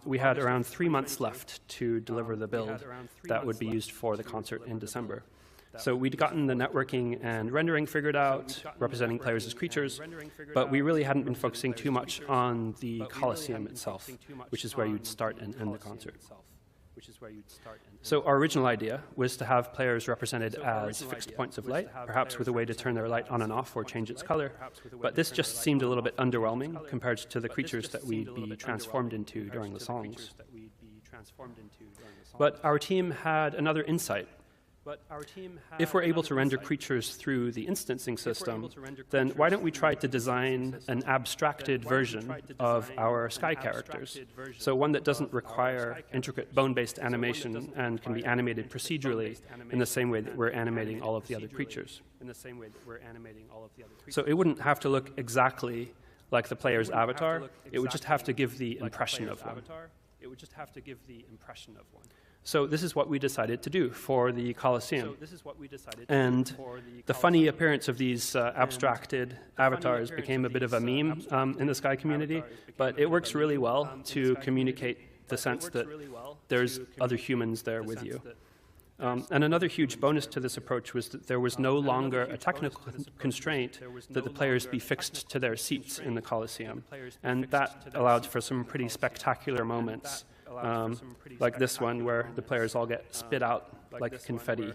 We had around 3 months left to deliver the build that would be used for the concert in December. So we'd gotten the networking and rendering figured out, representing players as creatures, but we really hadn't been focusing too much on the Coliseum itself, which is where you'd start and end the concert. So our original idea was to have players represented as fixed points of light, perhaps with a way to turn their light on and off or change its color, but this just seemed a little bit underwhelming compared to the creatures that we'd be transformed into during the songs. But our team had another insight. If we're able to render creatures through the instancing system, then why don't we try to design an abstracted version of our Sky characters? So one that doesn't require intricate bone-based animation and can be animated procedurally in the same way that we're animating all of the other creatures. So it wouldn't have to look exactly like the player's avatar. It would just have to give the impression of one. So this is what we decided to do for the Coliseum. And the funny appearance of these abstracted avatars became a bit of a meme in the Sky community, but it works really well to communicate the sense that there's other humans there with you. And another huge bonus to this approach was that there was no longer a technical constraint that the players be fixed to their seats in the Coliseum. And that allowed for some pretty spectacular moments. Like this one where the players all get spit out like confetti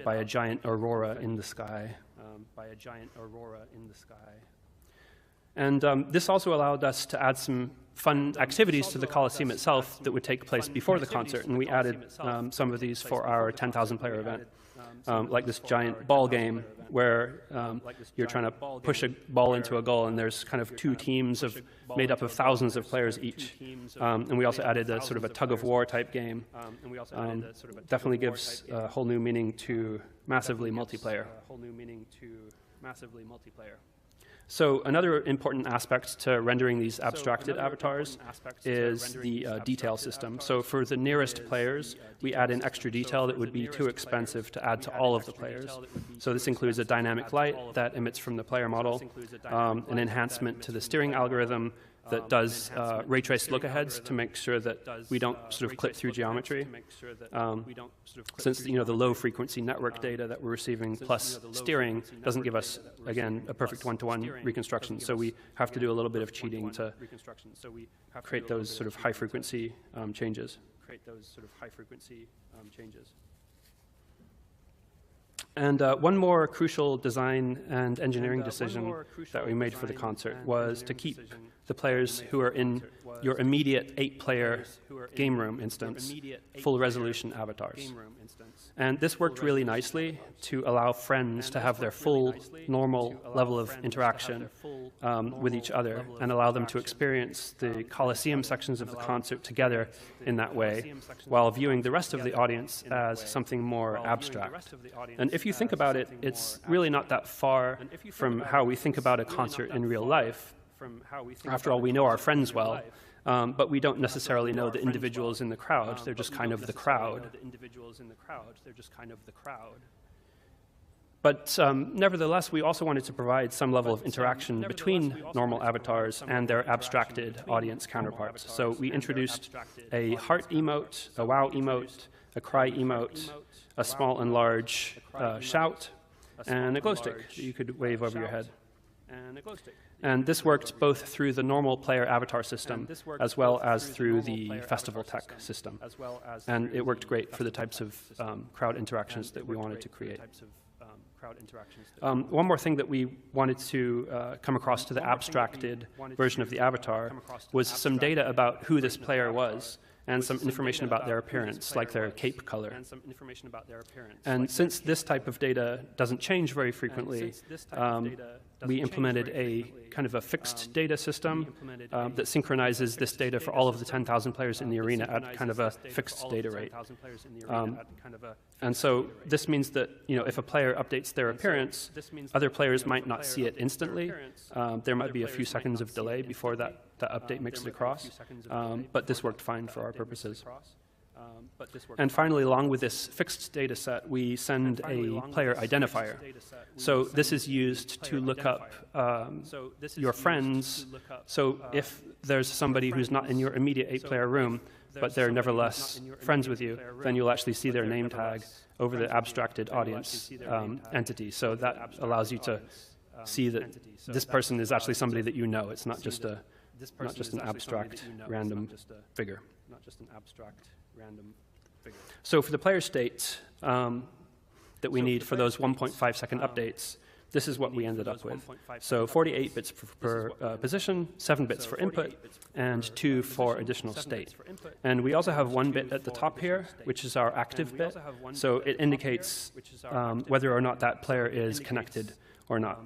by a giant aurora in the sky. And this also allowed us to add some fun activities to the Coliseum itself that would take place before the concert, and we added some of these for our 10,000 player event. Like this giant ball game where you're trying to push a ball into a goal, and there's kind of 2 teams made up of thousands of players each. And we also added a sort of a tug-of-war type game. Definitely gives a whole new meaning to massively multiplayer. So another important aspect to rendering these abstracted avatars is the detail system. So for the nearest players, we add in extra detail that would be too expensive to add to all of the players. So this includes a dynamic light that emits from the player model, an enhancement to the steering algorithm that does ray traced look-aheads to make sure that we don't sort of clip through geometry. Since the low frequency network data that we're receiving plus steering doesn't give us, again, a perfect one-to-one reconstruction. So we have to do a little bit of cheating to create those sort of high frequency changes. And one more crucial design and engineering decision that we made for the concert was to keep the players who are in your immediate 8-player game room instance full resolution avatars. And this worked really nicely to allow friends to have their full normal level of interaction with each other and allow them to experience the Colosseum sections of the concert together in that way, while viewing the rest of the audience as something more abstract. And if you think about it, it's really not that far from how we think about a concert in real life. After all, we know our friends well, but we don't necessarily know the individuals in the crowd. They're just kind of the crowd. But nevertheless, we also wanted to provide some level of interaction between normal avatars and their abstracted audience counterparts. So we introduced a heart emote, a wow emote, a cry emote, a small and large shout, and a glow stick that you could wave over your head. And this worked both through the normal player avatar system as well as through the festival tech system. And it worked great for the types of crowd interactions that we wanted to create. One more thing that we wanted to come across to the abstracted version of the avatar was some data about who this player was and some information about their appearance, like their cape color. And since this type of data doesn't change very frequently, we implemented a kind of a fixed data system that synchronizes this data for all of the 10,000 players in the arena at kind of a fixed data rate. And so this means that, if a player updates their appearance, other players might not see it instantly. There might be a few seconds of delay before that update makes it across, but this worked fine for our purposes. And finally, along with this fixed data set, we send a player identifier. So this is used to look up your friends. So if there's somebody who's not in your immediate 8-player room, but they're nevertheless friends with you, then you'll actually see their name tag over the abstracted audience entity. So that allows you to see that this person is actually somebody that you know. It's not just an abstract random figure. So for the player state that we need for those 1.5-second updates, this is what we ended up with. So 48 bits per position, 7 bits for input, and 2 for additional state. And we also have 1 bit at the top here, which is our active bit. So it indicates whether or not that player is connected or not.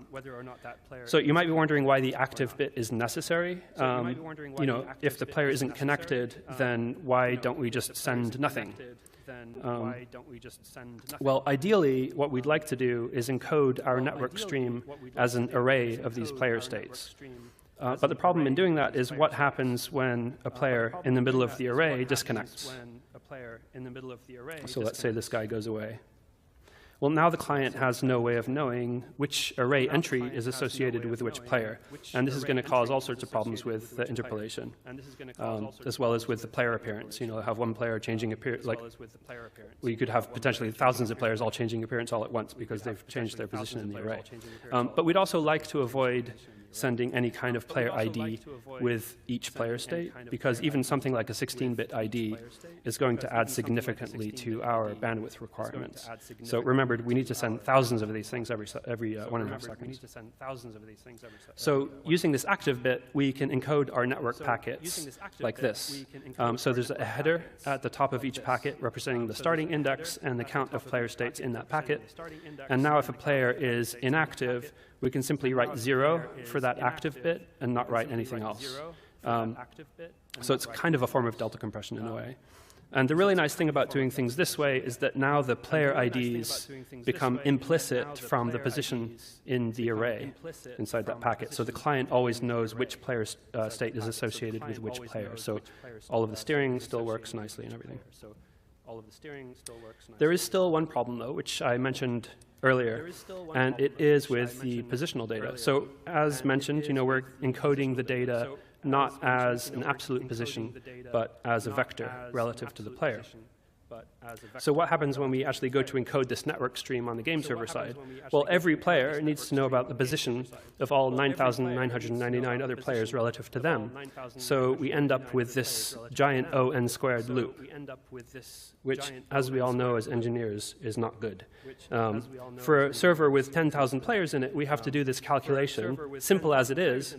So you might be wondering why the active bit is necessary. If the player isn't connected, then why don't we just send nothing? Well, ideally, what we'd like to do is encode our network stream as an array of these player states. But the problem in doing that is what happens when a player in the middle of the array disconnects. So let's say this guy goes away. Well, now the client has no way of knowing which array entry is associated with which player. And this is going to cause all sorts of problems with the interpolation, as well as with the player appearance. Have one player changing appearance. We could have potentially thousands of players all changing appearance all at once because they've changed their position in the array. But we'd also like to avoid sending any kind of player ID with each player state, because even something like a 16-bit ID is going to add significantly to our bandwidth requirements. So remember, we need to send thousands of these things every 1.5 seconds. So using this active bit, we can encode our network packets like this. So there's a header at the top of each packet representing the starting index and the count of player states in that packet. And now if a player is inactive, we can simply write 0 for that active bit and not write anything else. So it's kind of a form of delta compression in a way. And the really nice thing about doing things this way is that now the player IDs become implicit from the position in the array inside that packet. So the client always knows which player state is associated with which player. So all of the steering still works nicely and everything. There is still one problem, though, which I mentioned earlier, and it is with the positional data. So as mentioned, we're encoding the data not as an absolute position, but as a vector relative to the player. So what happens when we actually go to encode this network stream on the game server side? Well, every player needs to know about the position of all 9,999 other players relative to them. So we end up with this giant O(n) squared loop, which, as we all know as engineers, is not good. For a server with 10,000 players in it, we have to do this calculation, simple as it is,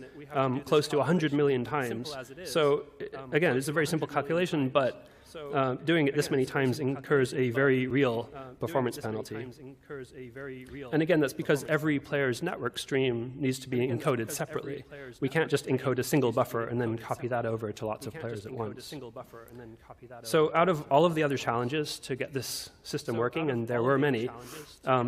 close to 100 million times. So again, it's a very simple calculation, but doing it this many times incurs a very real performance penalty. And again, that's because every player's network stream needs to be encoded separately. We can't just encode a single buffer and then copy that over to lots of players at once. So out of all of the other challenges to get this system working, and there were many,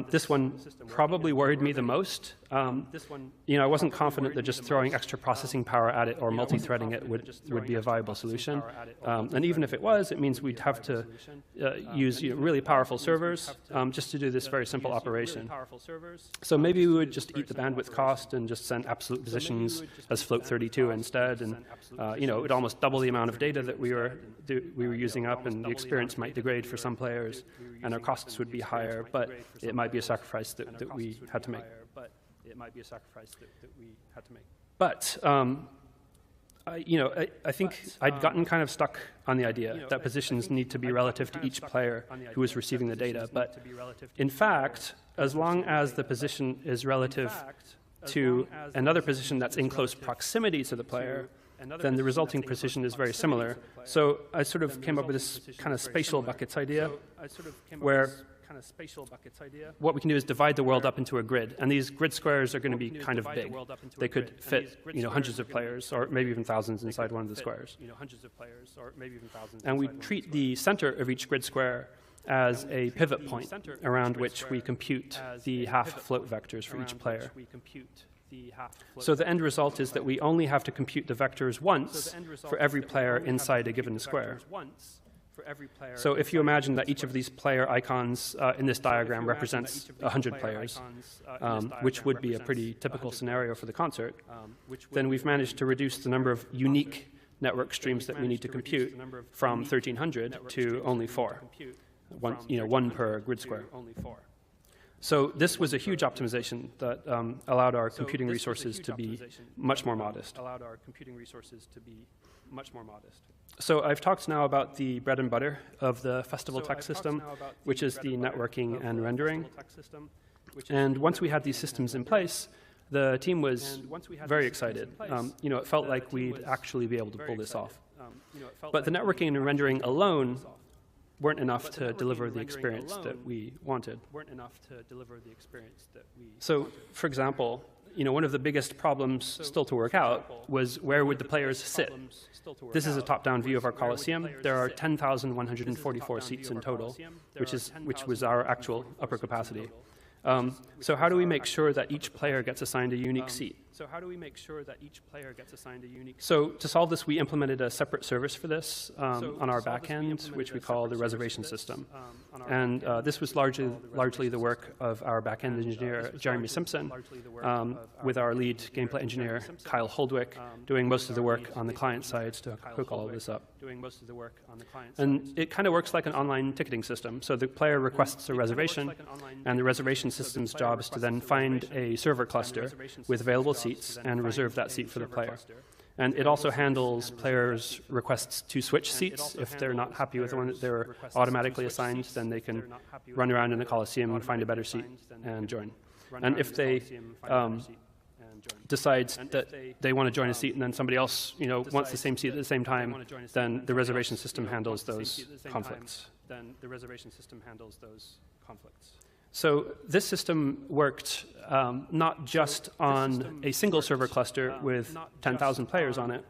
this one probably worried me the most. I wasn't confident that just throwing extra processing power at it or multi-threading it would be a viable solution. And even if it was, it means we'd have to use really powerful servers just to do this very simple operation. So maybe we would just eat the bandwidth cost and just send absolute positions as float32 instead, and it would almost double the amount of data that we were using up, and the experience might degrade for some players, and our costs would be higher, but it might be a sacrifice that we had to make. But I think I'd gotten kind of stuck on the idea that positions need to be relative to each player who is receiving the data. But in fact, as long as the position is relative to another position that's in close proximity to the player, then the resulting position is very similar. So I sort of came up with this kind of spatial buckets idea, where what we can do is divide the world up into a grid, and these grid squares are going to be kind of big. They could fit, hundreds of players, or maybe even thousands inside one of the squares. And we treat the center of each grid square as a pivot point around which we compute the half float vectors for each player. So the end result is that we only have to compute the vectors once for every player inside a given square. So if you imagine that each of these player icons in this diagram represents 100 players, which would be a pretty typical scenario for the concert, then we've managed to reduce the number of unique network streams that we need to compute from 1,300 to only 4, one per grid square. So this was a huge optimization that allowed our computing resources to be much more modest. So I've talked now about the bread and butter of the festival tech system, which is the networking and rendering. And once we had these systems in place, the team was very excited. It felt like we'd actually be able to pull this off. But the networking and rendering alone weren't enough to deliver the experience that we wanted. So, for example, one of the biggest problems still to work out was where would the players sit? This is a top-down view of our Coliseum. There are 10,144 seats in total, which was our actual upper capacity. So how do we make sure that each player gets assigned a unique seat? So to solve this, we implemented a separate service for this on our back end, which we call the reservation system. And this was largely the work of our back-end engineer, Jeremy Simpson, with our lead gameplay engineer, Kyle Holdwick, doing most of the work on the client side to hook all of this up. And it kind of works like an online ticketing system. So the player requests a reservation, and the reservation system's job is to then find a server cluster with available seats and reserve that seat for the player. And it also handles players' requests to switch seats. If they're not happy with the one that they're automatically assigned, then they can run around in the Coliseum and find a better seat and join. And if they decide that they want to join a seat and then somebody else wants the same seat at the same time, then the reservation system handles those conflicts. So this system worked not just on a single server cluster with 10,000 players on it,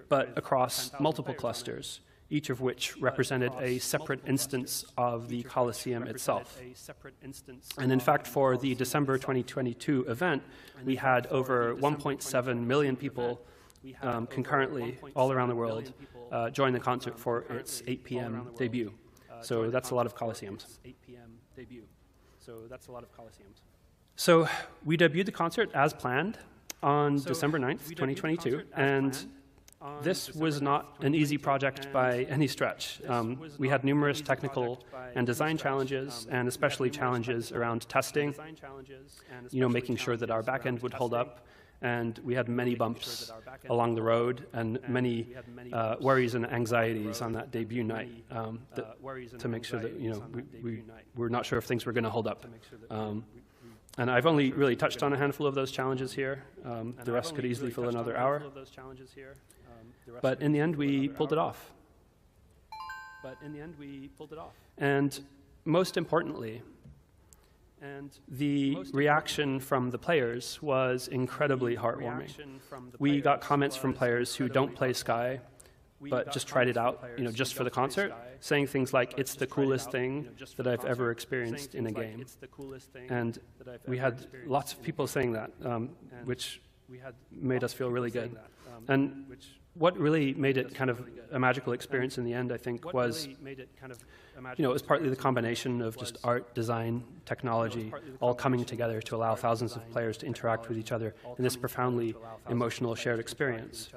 but across multiple clusters, each of which represented a separate instance of the Coliseum itself. And in fact, for the December 2022 event, we had over 1.7 million people concurrently all around the world join the concert for its 8 p.m. debut. So that's a lot of Coliseums. So we debuted the concert as planned on December 9th, 2022, and this was not an easy project by any stretch. We had numerous technical and design challenges, and especially challenges around testing, making sure that our backend would hold up. And we had many bumps along the road and many worries and anxieties on that debut night to make sure that we were not sure if things were going to hold up. And I've only really touched on a handful of those challenges here. The rest could easily fill another hour. But in the end, we pulled it off. but in the end we pulled it off. And most importantly, the reaction from the players was incredibly heartwarming. We got comments from players who don't play Sky, but just tried it out, just for the concert, saying things like, "It's the coolest thing that I've ever experienced in a game." And we had lots of people saying that, which made us feel really good. And what really made it kind of a magical experience in the end, I think, was, it was partly the combination of just art, design, technology, all coming together to allow thousands of players to interact with each other in this profoundly emotional shared experience.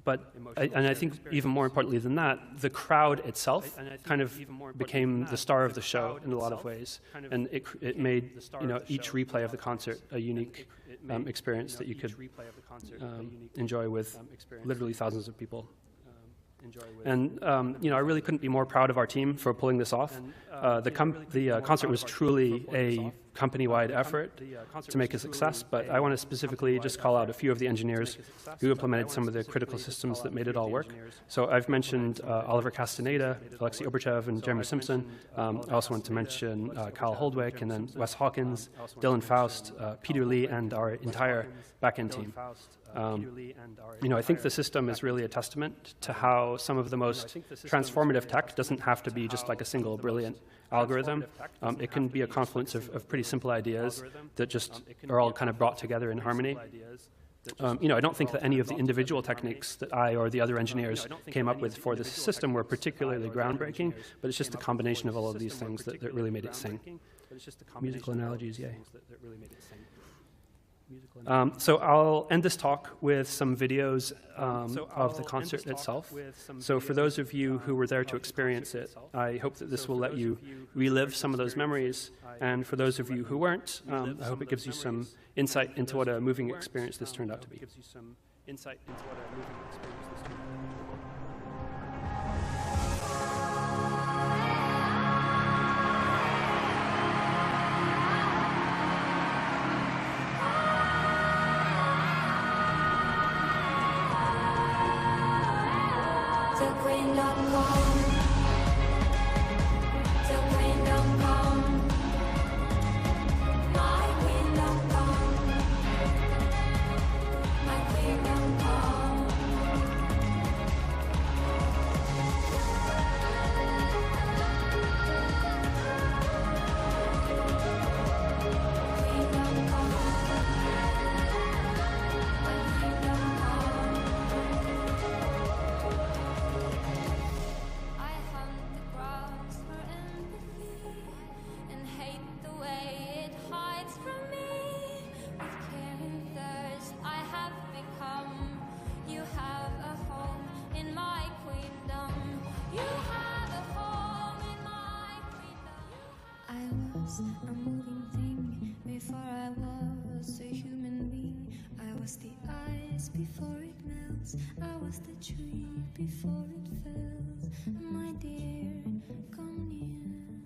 But, and I think even more importantly than that, the crowd itself kind of became the star of the show in a lot of ways. And it made, each replay of the concert a unique experience that you could enjoy with literally thousands of people. And I really couldn't be more proud of our team for pulling this off. The concert was truly a company-wide effort to make a success, but I want to specifically just call out a few of the engineers who implemented some of the critical systems that made it all work. So I've mentioned Oliver Castaneda, Alexei Oberchev, and Jeremy Simpson. I also want to mention Kyle Holdwick, and then Wes Hawkins, Dylan Faust, Peter Lee, and our entire back-end team. I think the system is really a testament to how some of the most transformative tech doesn't have to be just like a single brilliant algorithm. It can be a confluence of pretty simple ideas that just are all kind of brought together in harmony. I don't think that any of the individual techniques that I or the other engineers came up with for this system were particularly groundbreaking, but it's just the combination of all of these things that really made it sing. Musical analogies, yay. So I'll end this talk with some videos of the concert itself. So for those of you who were there to experience it, I hope that this will let you relive some of those memories. And for those of you who weren't, I hope it gives you some insight into what a moving experience this turned out to be. A moving thing before I was a human being. I was the ice before it melts. I was the tree before it falls. My dear, come near.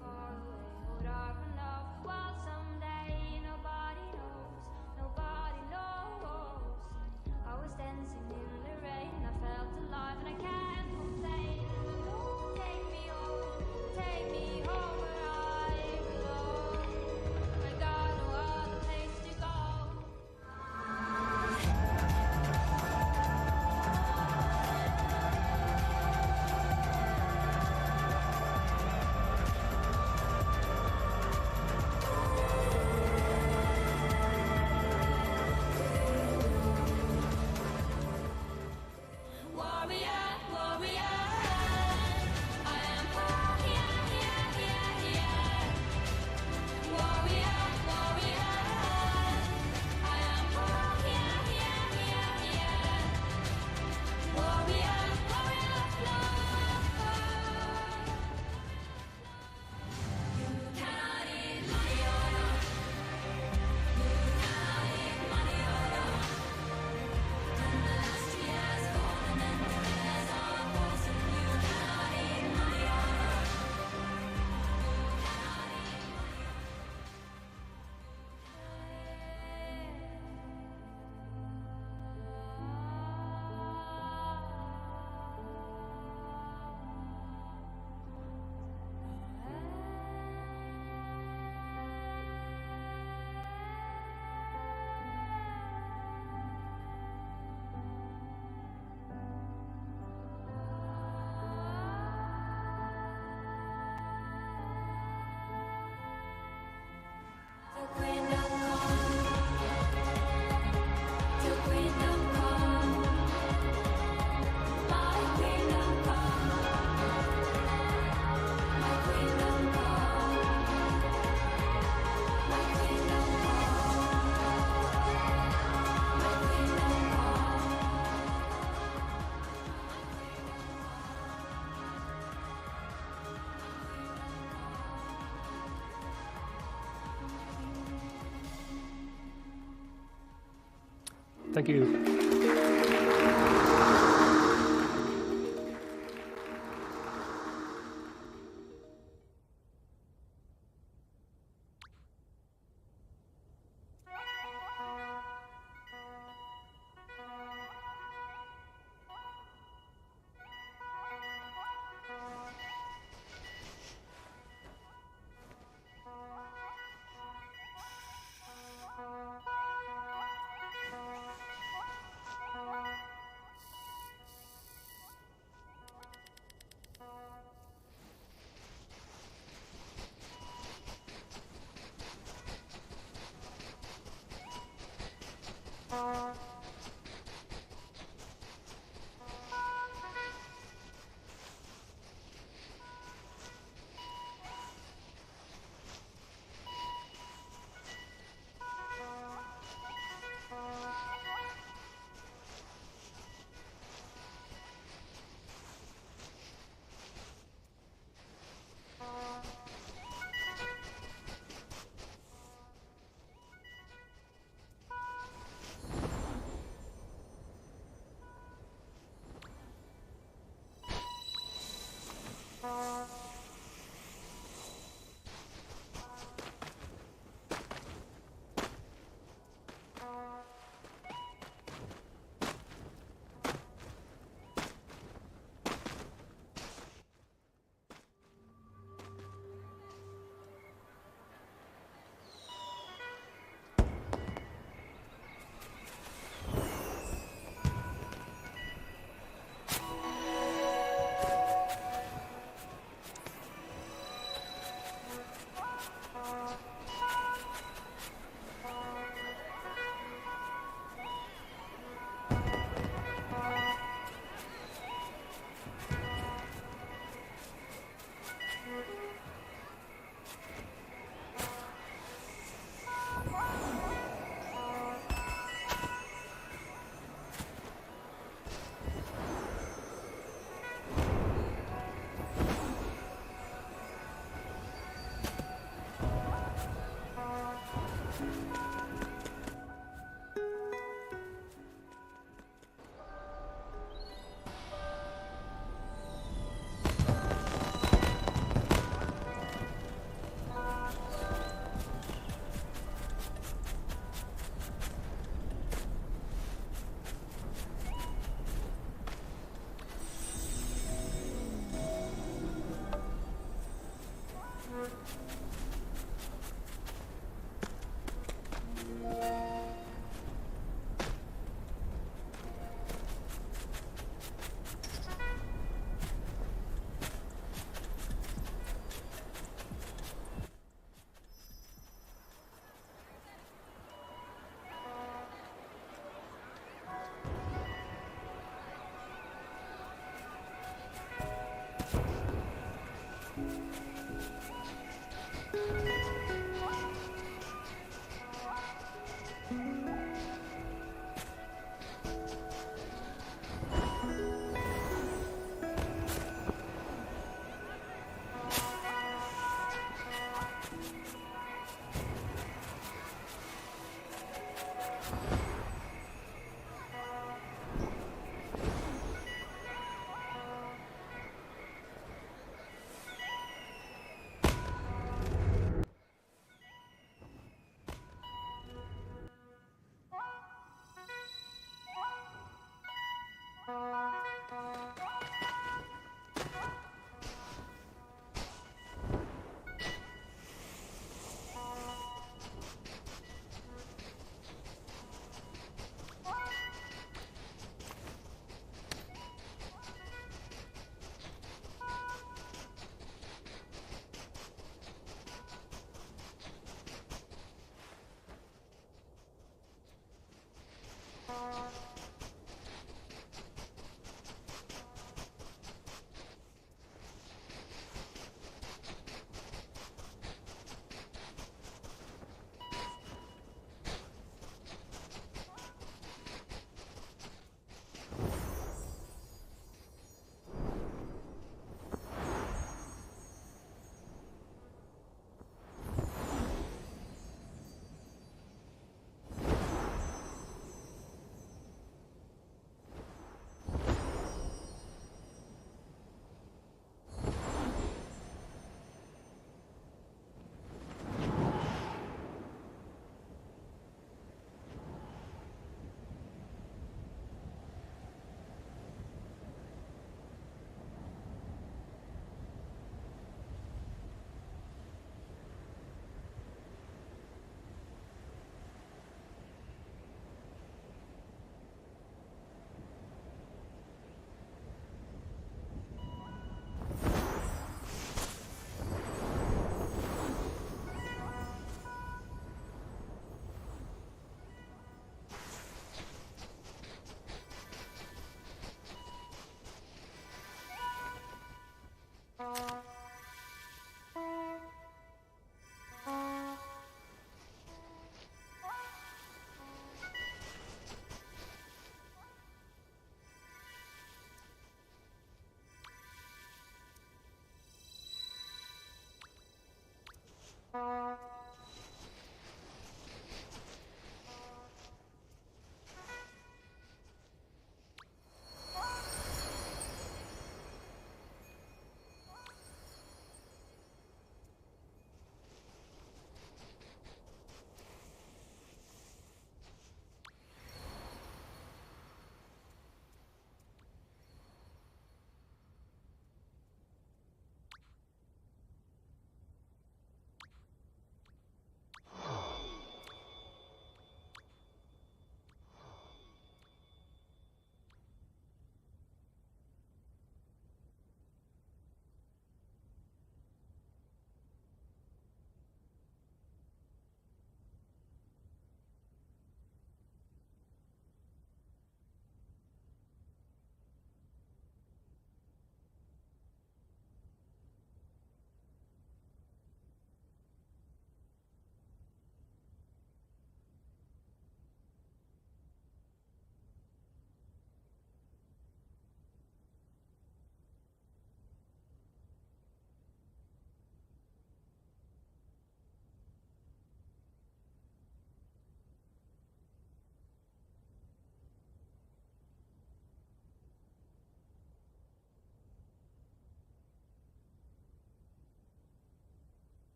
Far away, dark enough. Well, someday nobody knows. Nobody knows. I was dancing in the rain. I felt alive and I can't complain. Take me home. Take me home. Thank you.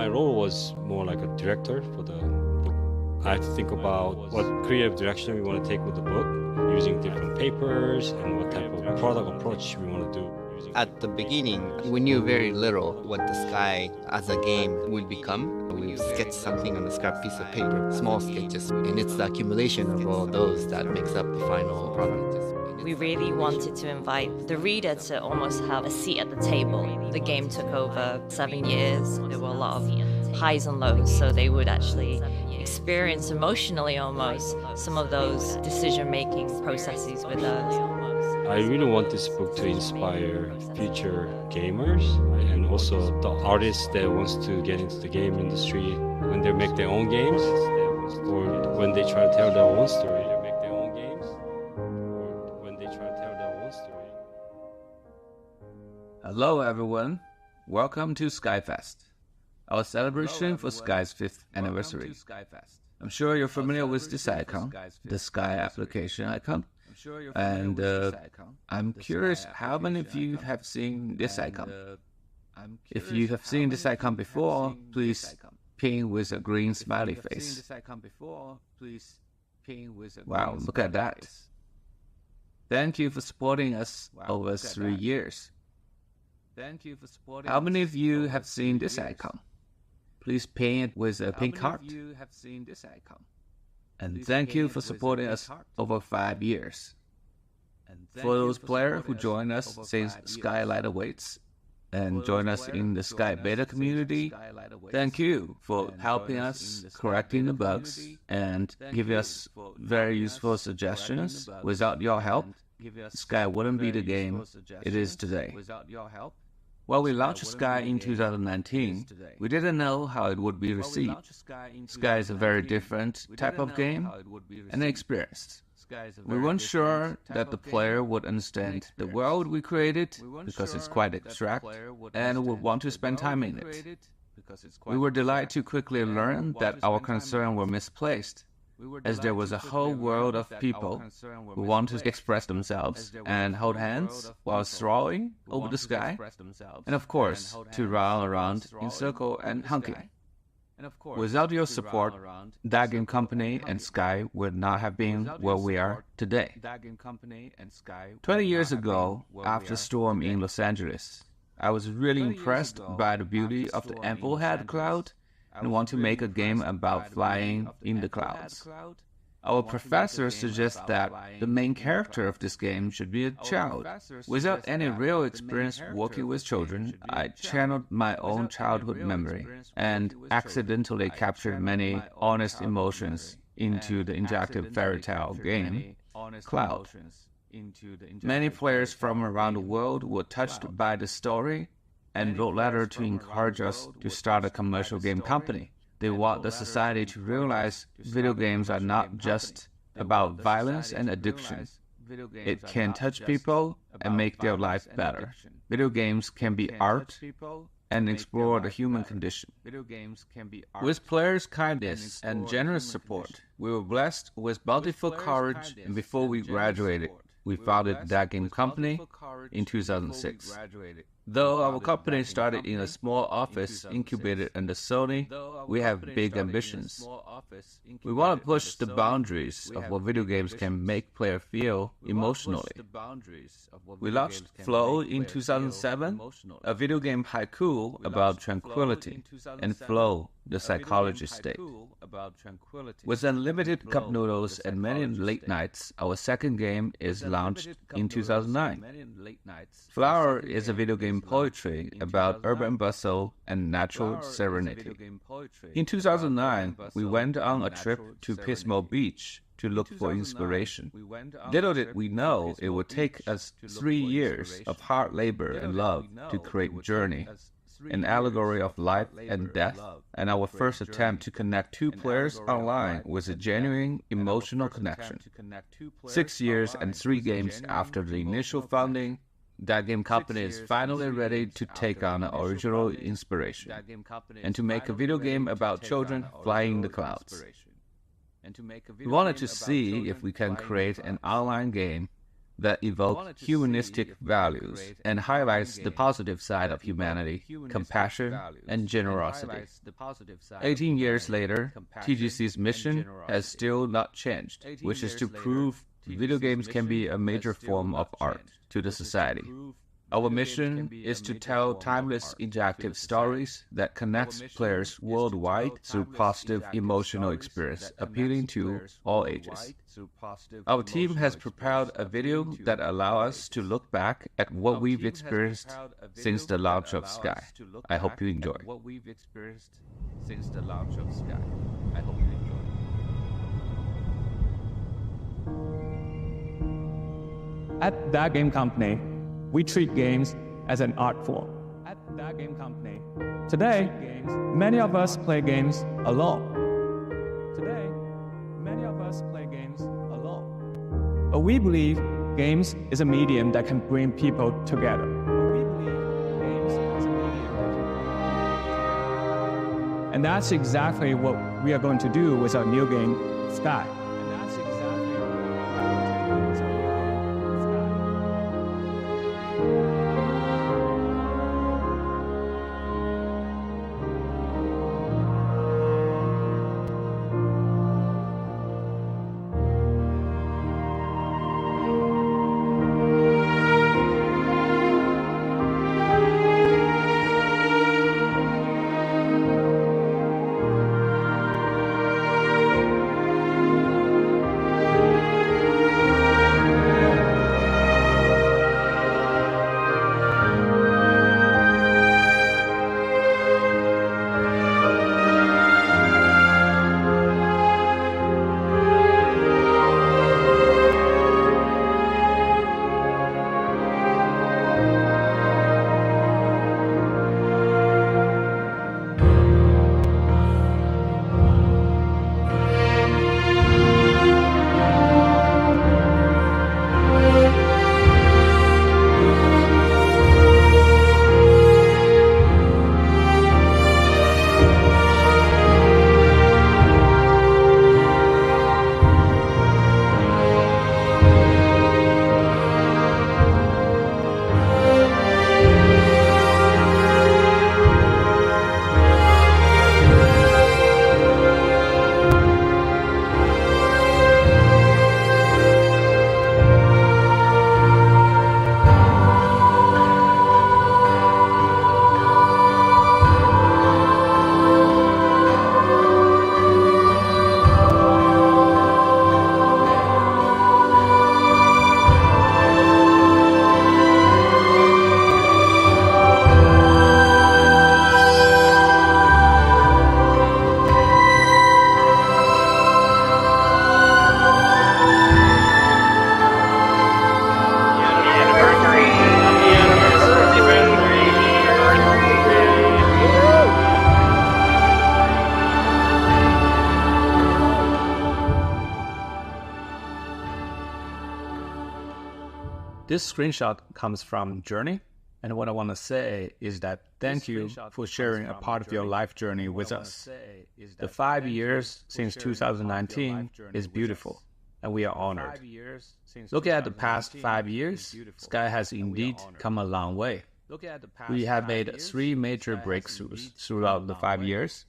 my role was more like a director for the book. I had to think about what creative direction we want to take with the book, using different papers and what type of product approach we want to do. At the beginning, we knew very little what the Sky as a game would become. We sketched something on a scrap piece of paper, small sketches, and it's the accumulation of all those that makes up the final product. We really wanted to invite the reader to almost have a seat at the table. The game took over 7 years. There were a lot of highs and lows, so they would actually experience emotionally almost some of those decision-making processes with us. I really want this book to inspire future gamers and also the artists that wants to get into the game industry when they make their own games or when they try to tell their own story. Hello everyone, welcome to SkyFest, our celebration for Sky's 5th anniversary. I'm sure you're familiar with this icon, the Sky application icon, and I'm curious how many of you have seen this icon. If you have seen this icon before, please ping with a green smiley face. Wow, look at that. Thank you for supporting us over 3 years. How many of you have seen this icon? Please ping it with a pink heart. And thank you for supporting us over 5 years. For those players who joined us since Skylight awaits and join us in the Sky Beta community, thank you for helping us correcting the bugs and giving us very useful suggestions. Without your help, Sky wouldn't be the game it is today. When we launched Sky in 2019, we didn't know how it would be received. Sky is a very different type of game and experience. We weren't sure that the player would understand the world we created because it's quite abstract and would want to spend time in it. We were delighted to quickly learn that our concerns were misplaced, as there was a whole world of people who want to express themselves and hold hands while throwing over the sky, and of course, to run around in circle and honking. Without your support, that game company and Sky would not have been where we are today. 20 years ago, after the storm in Los Angeles, I was really impressed by the beauty of the Applehead cloud and want to make a game about flying in the clouds. Our professor suggests that the main character of this game should be a child. Without any real experience working with children, I channeled my own childhood memory and accidentally captured many honest emotions into the interactive fairy tale game, Cloud. Many players from around the world were touched by the story and wrote letters to encourage us to start a commercial game company. They want the society to realize video games are not just about violence and addiction. It can touch people and make their life better. Video games can be art and explore the human condition. With players' kindness and generous support, we were blessed with bountiful courage, and before we graduated, we founded that game company in 2006. Though our company started in a small office incubated under Sony, we have big ambitions. We want to push the boundaries of what video games can make players feel emotionally. We launched Flow in 2007, a video game haiku about tranquility, and Flow, the psychology state. With unlimited cup noodles and many late nights, our second game is launched in 2009. Flower is a video game poetry about urban bustle and natural serenity. In 2009, we went on a trip to Pismo Beach to look for inspiration. Little did we know it would take us 3 years of hard labor and love to create Journey, an allegory of life and death, and our first attempt to connect two players online with a genuine emotional connection. 6 years and 3 games after the initial founding, that game company is finally ready to take on an original inspiration and to make a video game about children flying in the clouds. We wanted to see if we can create an online game that evoke humanistic values and highlights the positive side of humanity, compassion, and generosity. 18 years later, TGC's mission has still not changed, which is to prove video games can be a major form of art to the society. Our mission is to tell timeless interactive stories that connects players worldwide through positive emotional experience, appealing to all ages. Our team has prepared a video that allows us to look back at what we've experienced since the launch of Sky. I hope you enjoy. At that game company, we treat games as an art form. At that game company, today, many of us play games alone. But we believe games is a medium that can bring people together. And that's exactly what we are going to do with our new game, Sky. This screenshot comes from Journey, and what I want to say is that thank you for sharing a part of your life journey with us. The 5 years since 2019 is beautiful, and we are honored. Looking at the past 5 years, Sky has indeed come a long way. We have made 3 major breakthroughs throughout the 5 years.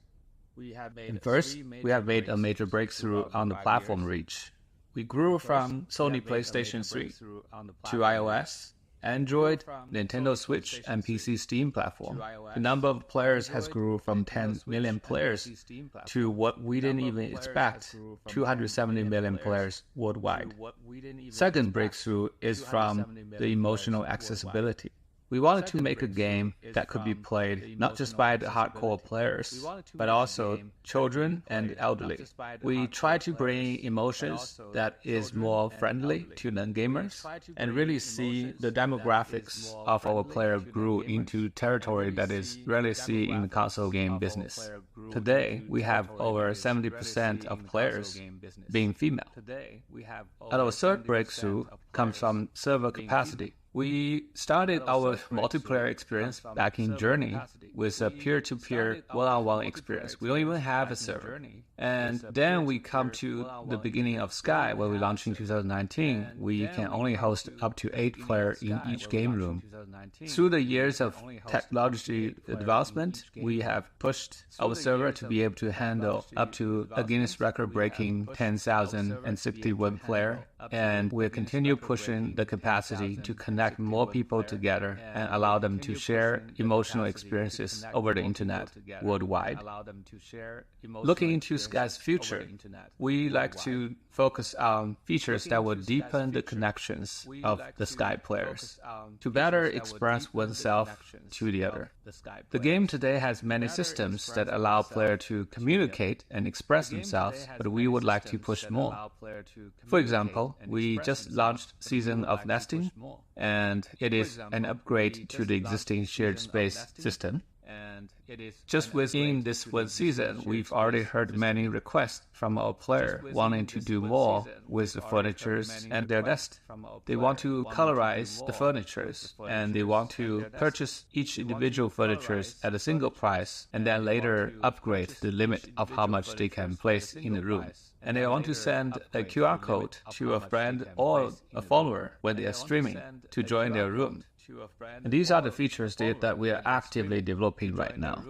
And first, we have made a major breakthrough on the platform reach. We grew from Sony PlayStation 3 to iOS, Android, Nintendo Switch, and PC Steam platform. The number of players has grew from 10 million players to what we didn't even expect, 270 million players worldwide. Second breakthrough is from the emotional accessibility. We wanted to make a game that could be played not just by the hardcore players, but also children and elderly. We try to bring emotions that is more friendly to non-gamers and really see the demographics of our player grew into territory that is rarely seen in the console game business. Today, we have over 70% of players being female. And our third breakthrough comes from server capacity. We started our multiplayer experience back in Journey with a peer-to-peer one-on-one experience. We don't even have a server. And then we come to the beginning of Sky, where we launched in 2019. We can only host up to 8 players in each game room. Through the years of technology development, we have pushed our server to be able to handle up to a Guinness record-breaking 10,061 player. And we'll continue pushing the capacity to connect more people together and allow them to share emotional experiences over the internet worldwide. Looking into Sky's future, we like to focus on features that will deepen the connections of the Sky players to better express oneself to the other. The game today has many systems that allow players to communicate and express themselves, but we would like to push more. For example, we just launched Season of Nesting, and it is an upgrade to the existing shared space system. Just within this one season, we've already heard many requests from our players wanting to do more with the furnitures and their nest. They want to colorize the furnitures, and they want to purchase each individual furnitures at a single price, and then later upgrade the limit of how much they can place in the room. And they want to send a QR code to a friend or a follower when they are streaming to join their room. And these are the features that we are actively developing right now.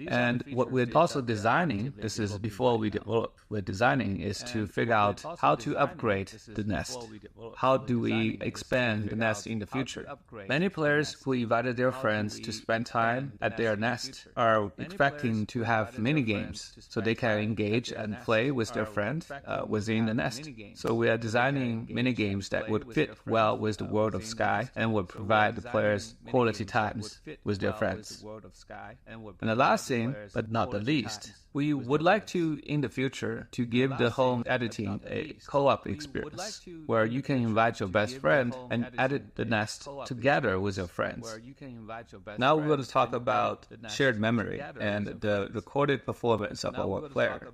And what we're also designing, this is before we develop, we're designing is to figure out how to upgrade the nest. How do we expand the nest in the future? Many players who invited their friends to spend time at their nest are expecting to have mini games so they can engage and play with their friend within the nest. So we are designing mini games that would fit well with the world of Sky and would provide the players quality times with their friends. And the last thing, but not the least, we would like to, in the future, to give the home editing a co-op experience, where you can invite your best friend and edit the nest together with your friends. Now we're going to talk about shared memory and the recorded performance of our player.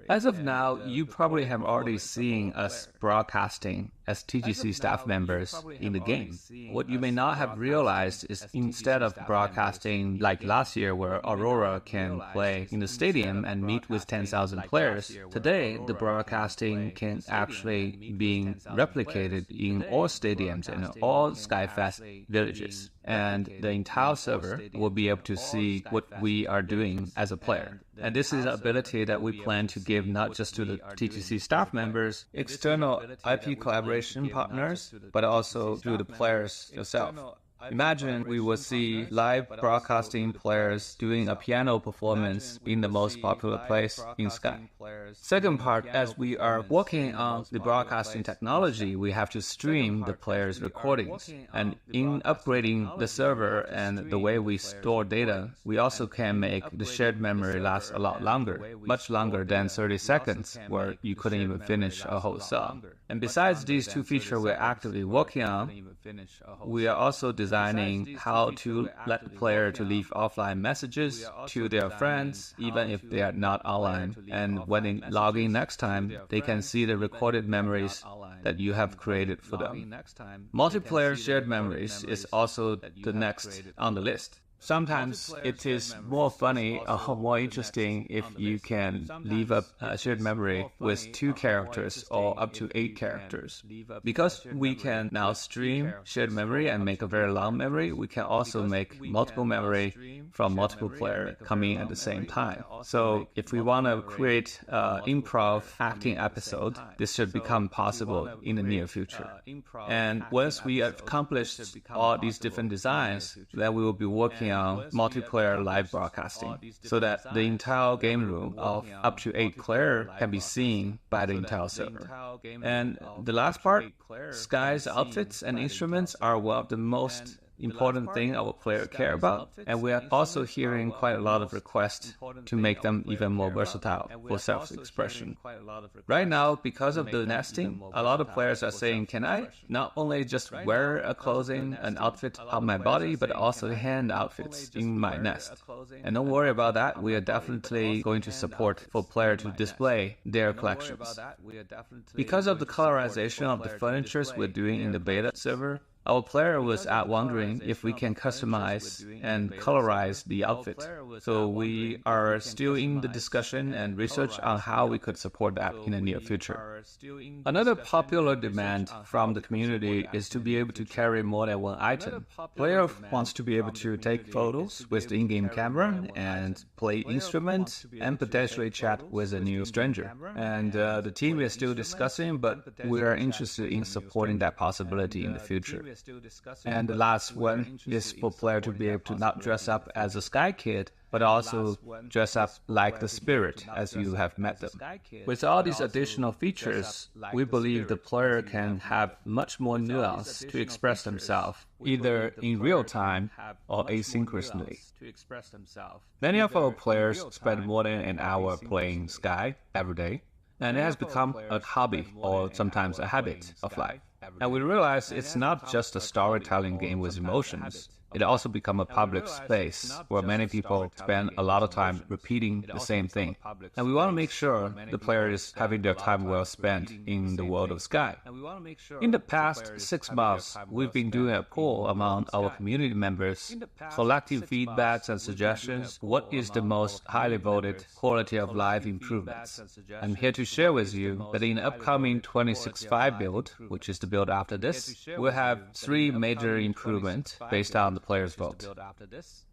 As of now, you probably have already seen us broadcasting as TGC staff members in the game. What you may not have realized is instead of broadcasting like last year where AURORA can play in the stadium and meet with 10,000 players, today the broadcasting can actually be replicated in all stadiums and all SkyFest villages. And the entire server will be able to see what we are doing as a player. And this is an ability that we plan to give not just to the TGC staff members, external IP collaboration partners, but also to the players yourself. Imagine we will see live broadcasting players doing a piano performance in the most popular place in Sky. Second part, as we are working on the broadcasting technology, we have to stream the players' recordings. And in upgrading the server and the way we store data, we also can make the shared memory last a lot longer, much longer than 30 seconds, where you couldn't even finish a whole song. And besides these two features we're actively working on, we are also designing how to let the player to leave offline messages to their friends, even if they are not online. And when they log in next time, they can see the recorded memories that you have created for them. Multiplayer shared memories is also the next on the list. Sometimes it is more funny or more interesting if you can leave a shared memory with 2 characters or up to 8 characters. Because we can now stream shared memory and make a very long memory, we can also make multiple memory from multiple players coming at the same time. So if we want to create an improv acting episode, this should become possible in the near future. And once we have accomplished all these different designs, then we will be working on multiplayer live broadcasting so that the entire game room of up to 8 players can be seen by the entire server. And the last part, Sky's outfits and instruments are one of the most important thing our players care about, and we are also hearing quite a lot of requests to make them even more versatile for self-expression. Right now, because of the nesting, a lot of players are saying, can I not only just wear a clothing, an outfit on my body, but also hand outfits in my nest? And don't worry about that, we are definitely going to support for players to display their collections. Because of the colorization of the furnitures we're doing in the beta server, Our player was wondering if we can customize and colorize the outfit. So we are still in the discussion and research on how we could support that in the near future. Another popular demand from the community is to be able to carry more than one item. Player wants to be able to take photos with the in-game camera and play instrument and potentially chat with a new stranger. And the team is still discussing, but we are interested in supporting that possibility in the future. And the last one is for player to be able to not dress up as a Sky Kid, but also dress up like the spirit as you have met them. With all these additional features, we believe the player can have much more nuance to express themselves, either in real time or asynchronously. Many of our players spend more than an hour playing Sky every day, and it has become a hobby or sometimes a habit of life. And we realize it's not just a storytelling game with emotions. It also becomes a public space where many people spend a lot of time repeating the same thing. And we want to make sure the player is having their time well spent in the world of Sky. In the past 6 months, we've been doing a poll among our community members, collecting feedbacks and suggestions. What is the most highly voted quality of life improvements? I'm here to share with you that in the upcoming 26.5 build, which is the build after this, we'll have 3 major improvements based on the player's vote.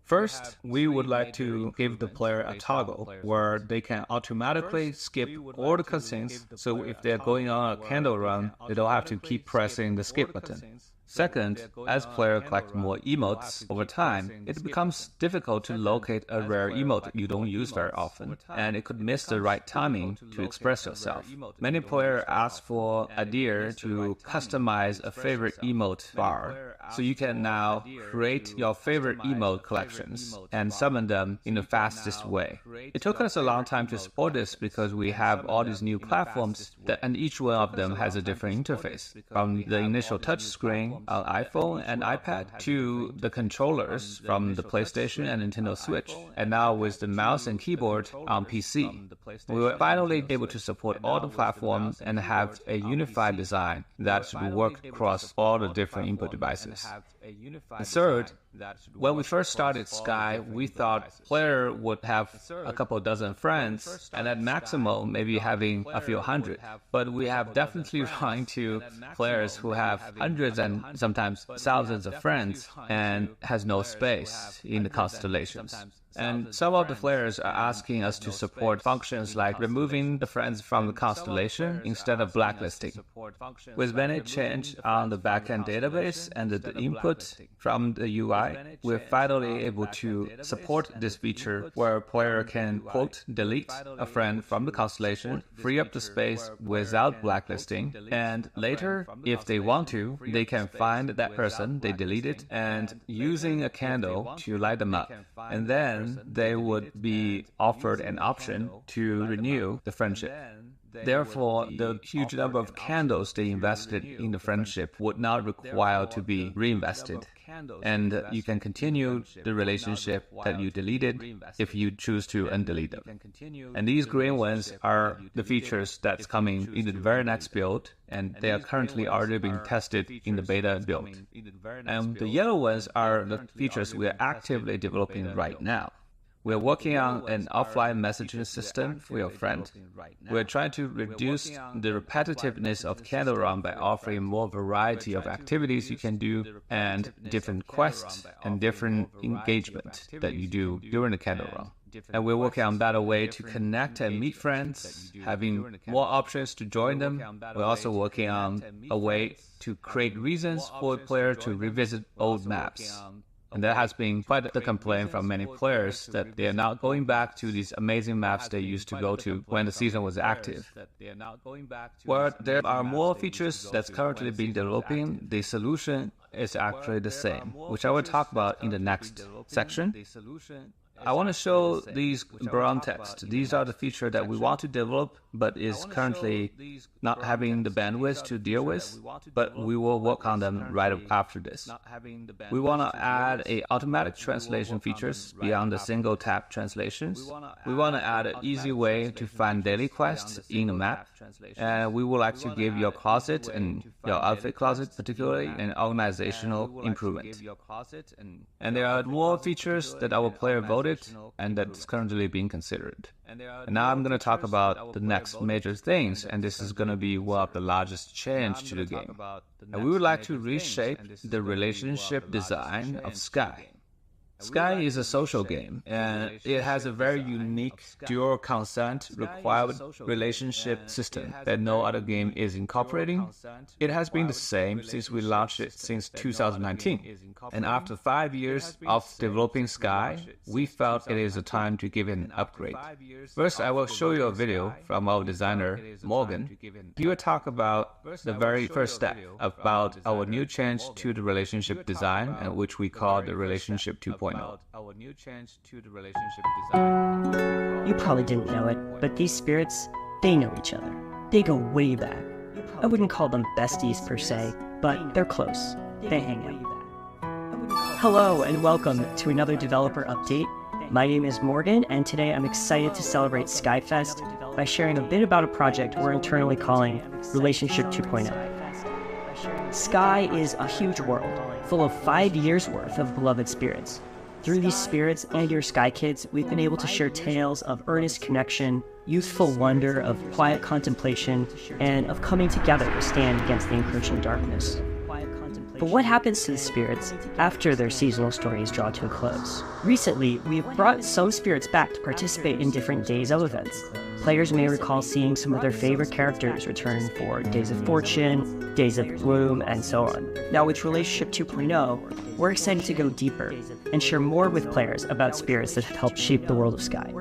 First, we would like to give the player a toggle where they can automatically skip all the cutscenes, so if they're going on a candle run, they don't have to keep pressing the skip button. Second, as players collect more emotes over time, it becomes difficult to locate a rare emote you don't use very often, and it could miss the right timing to express yourself. Many players ask for idea to customize a favorite emote bar, so you can now create your favorite emote collections and summon them in the fastest way. It took us a long time to support this because we have all these new platforms and each one of them has a different interface, from the initial touchscreen on iPhone and iPad to the controllers from the PlayStation and Nintendo Switch, and now with the mouse and keyboard on PC. We were finally able to support all the platforms and have a unified design that should work across all the different input devices. And third, when we first started Sky, we thought player would have a couple dozen friends, and at maximum maybe having a few hundred. But we have definitely run into players who have hundreds and sometimes thousands of friends and has no space in the constellations. And some of the players are asking us to support functions like removing the friends from the constellation instead of blacklisting. With many changes on the backend database and the input from the UI, we're finally able to support this feature where a player can, quote, delete a friend from the constellation, free up the space without blacklisting, and later, if they want to, they can find that person they deleted and using a candle to light them up. And then they would be offered an option to renew the friendship. Therefore, the huge number of candles they invested in the friendship would not require to be reinvested. And you can continue the relationship that you deleted if you choose to undelete them. And these green ones are the features that's coming in the very next build, and they are currently already being tested in the beta build. And the yellow ones are the features we are actively developing right now. We're working on an offline messaging system for your friend. We're trying to reduce the repetitiveness of Candle Run by offering more variety of activities you can do and different quests and different engagement that you do during the Candle Run. And we're working on better way to connect and meet friends, having more options to join them. We're also working on a way to create reasons for a player to revisit old maps. And there has been quite the complaint from many players that they are not going back to these amazing maps they used to go to when the season was active. Where there are more features that's currently being developing, the solution is actually the same, which I will talk about in the next section. I want to show these brown text. These are the features that we want to develop but is currently not having the bandwidth to deal with, but we will work on them right after this. We want to add a automatic translation features beyond the single tap translations. We want to add an easy way to find daily quests in the map, and we would like to give your closet and your outfit closet particularly an organizational improvement. And there are more features that our player voted and that's currently being considered. And now I'm going to talk about the next major things, and this is going to be one of the largest change to the game. And we would like to reshape the relationship design of Sky. Sky is a social game, and it has a very unique dual consent required relationship system that no other game is incorporating. It has been the same since we launched it since 2019. And after 5 years of developing Sky, we felt it is a time to give it an upgrade. First, I will show you a video from our designer, Morgan. He will talk about the very first step about our new change to the relationship design, which we call the Relationship 2.0. You probably didn't know it, but these spirits, they know each other. They go way back. I wouldn't call them besties per se, but they're close. They hang out. Hello and welcome to another developer update. My name is Morgan, and today I'm excited to celebrate SkyFest by sharing a bit about a project we're internally calling Relationship 2.0. Sky is a huge world, full of 5 years' worth of beloved spirits. Through these spirits and your Sky Kids, we've been able to share tales of earnest connection, youthful wonder, of quiet contemplation, and of coming together to stand against the encroaching darkness. But what happens to the spirits after their seasonal stories draw to a close? Recently, we've brought some spirits back to participate in different Days of events. Players may recall seeing some of their favorite characters return for Days of Fortune, Days of Bloom, and so on. Now with Relationship 2.0, we're excited to go deeper and share more with players about spirits that have helped shape the world of Sky.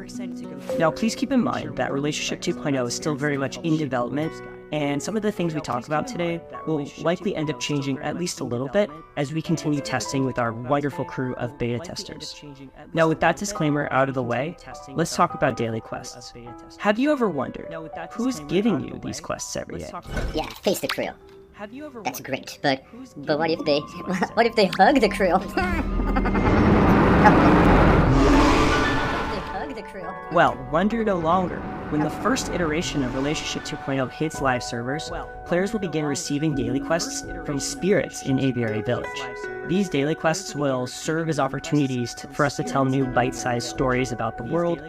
Now please keep in mind that Relationship 2.0 is still very much in development, and some of the things we talk about today will likely end up changing at least a little bit as we continue testing with our wonderful crew of beta testers. Now with that disclaimer out of the way, let's talk about daily quests. Have you ever wondered who's giving you these quests every day? Yeah, face the crew. That's great, but what if they hug the crew? Well, wonder no longer. When the first iteration of Relationship 2.0 hits live servers, players will begin receiving daily quests from spirits in Aviary Village. These daily quests will serve as opportunities for us to tell new bite-sized stories about the world,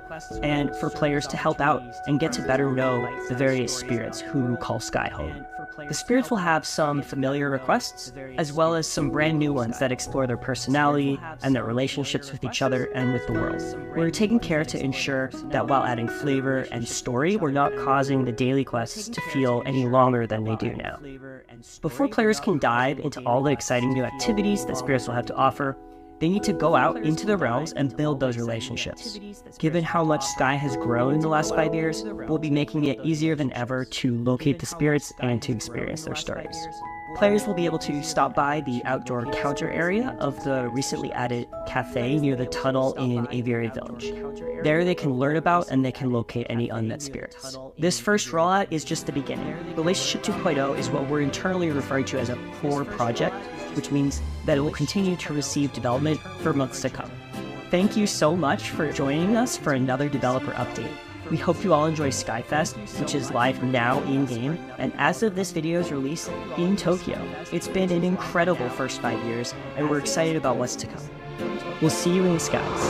and for players to help out and get to better know the various spirits who call Sky home. The spirits will have some familiar requests, as well as some brand new ones that explore their personality and their relationships with each other and with the world. We're taking care to ensure that while adding flavor and story, we're not causing the daily quests to feel any longer than they do now. Before players can dive into all the exciting new activities that spirits will have to offer, they need to go out into the realms and build those relationships. Given how much Sky has grown in the last 5 years, we'll be making it easier than ever to locate the spirits and to experience their stories. Players will be able to stop by the outdoor counter area of the recently added cafe near the tunnel in Aviary Village. There they can learn about and they can locate any unmet spirits. This first rollout is just the beginning. Relationship 2.0 is what we're internally referring to as a core project, which means that it will continue to receive development for months to come. Thank you so much for joining us for another developer update. We hope you all enjoy SkyFest, which is live now in-game, and as of this video's release, in Tokyo. It's been an incredible first 5 years, and we're excited about what's to come. We'll see you in the skies.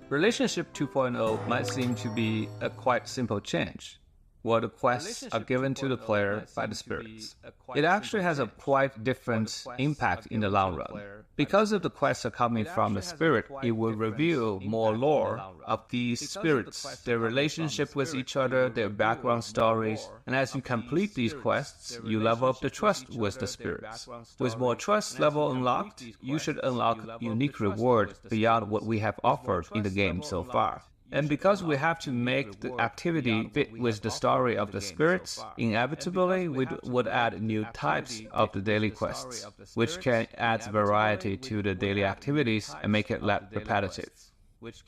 Relationship 2.0 might seem to be a quite simple change, where the quests are given to the player by the spirits. It actually has a quite different impact in the long run. Because if the quests are coming from the spirit, it will reveal more lore of these spirits, their relationship with each other, their background stories, and as you complete these quests, you level up the trust with the spirits. With more trust level unlocked, you should unlock unique reward beyond what we have offered in the game so far. And because we have to make the activity fit with the story of the spirits, inevitably we would add new types of the daily quests, which can add variety to the daily activities and make it less repetitive.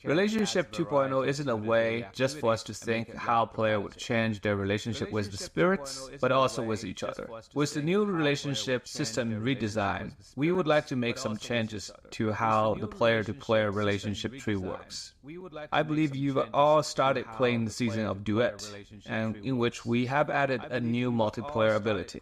Relationship 2.0 isn't a way just for us to think how player would change their relationship with the spirits, but also with each other. With the new relationship system redesign, we would like to make some changes to how the player-to-player relationship tree works. I believe you've all started playing the season of Duet, and in which we have added a new multiplayer ability.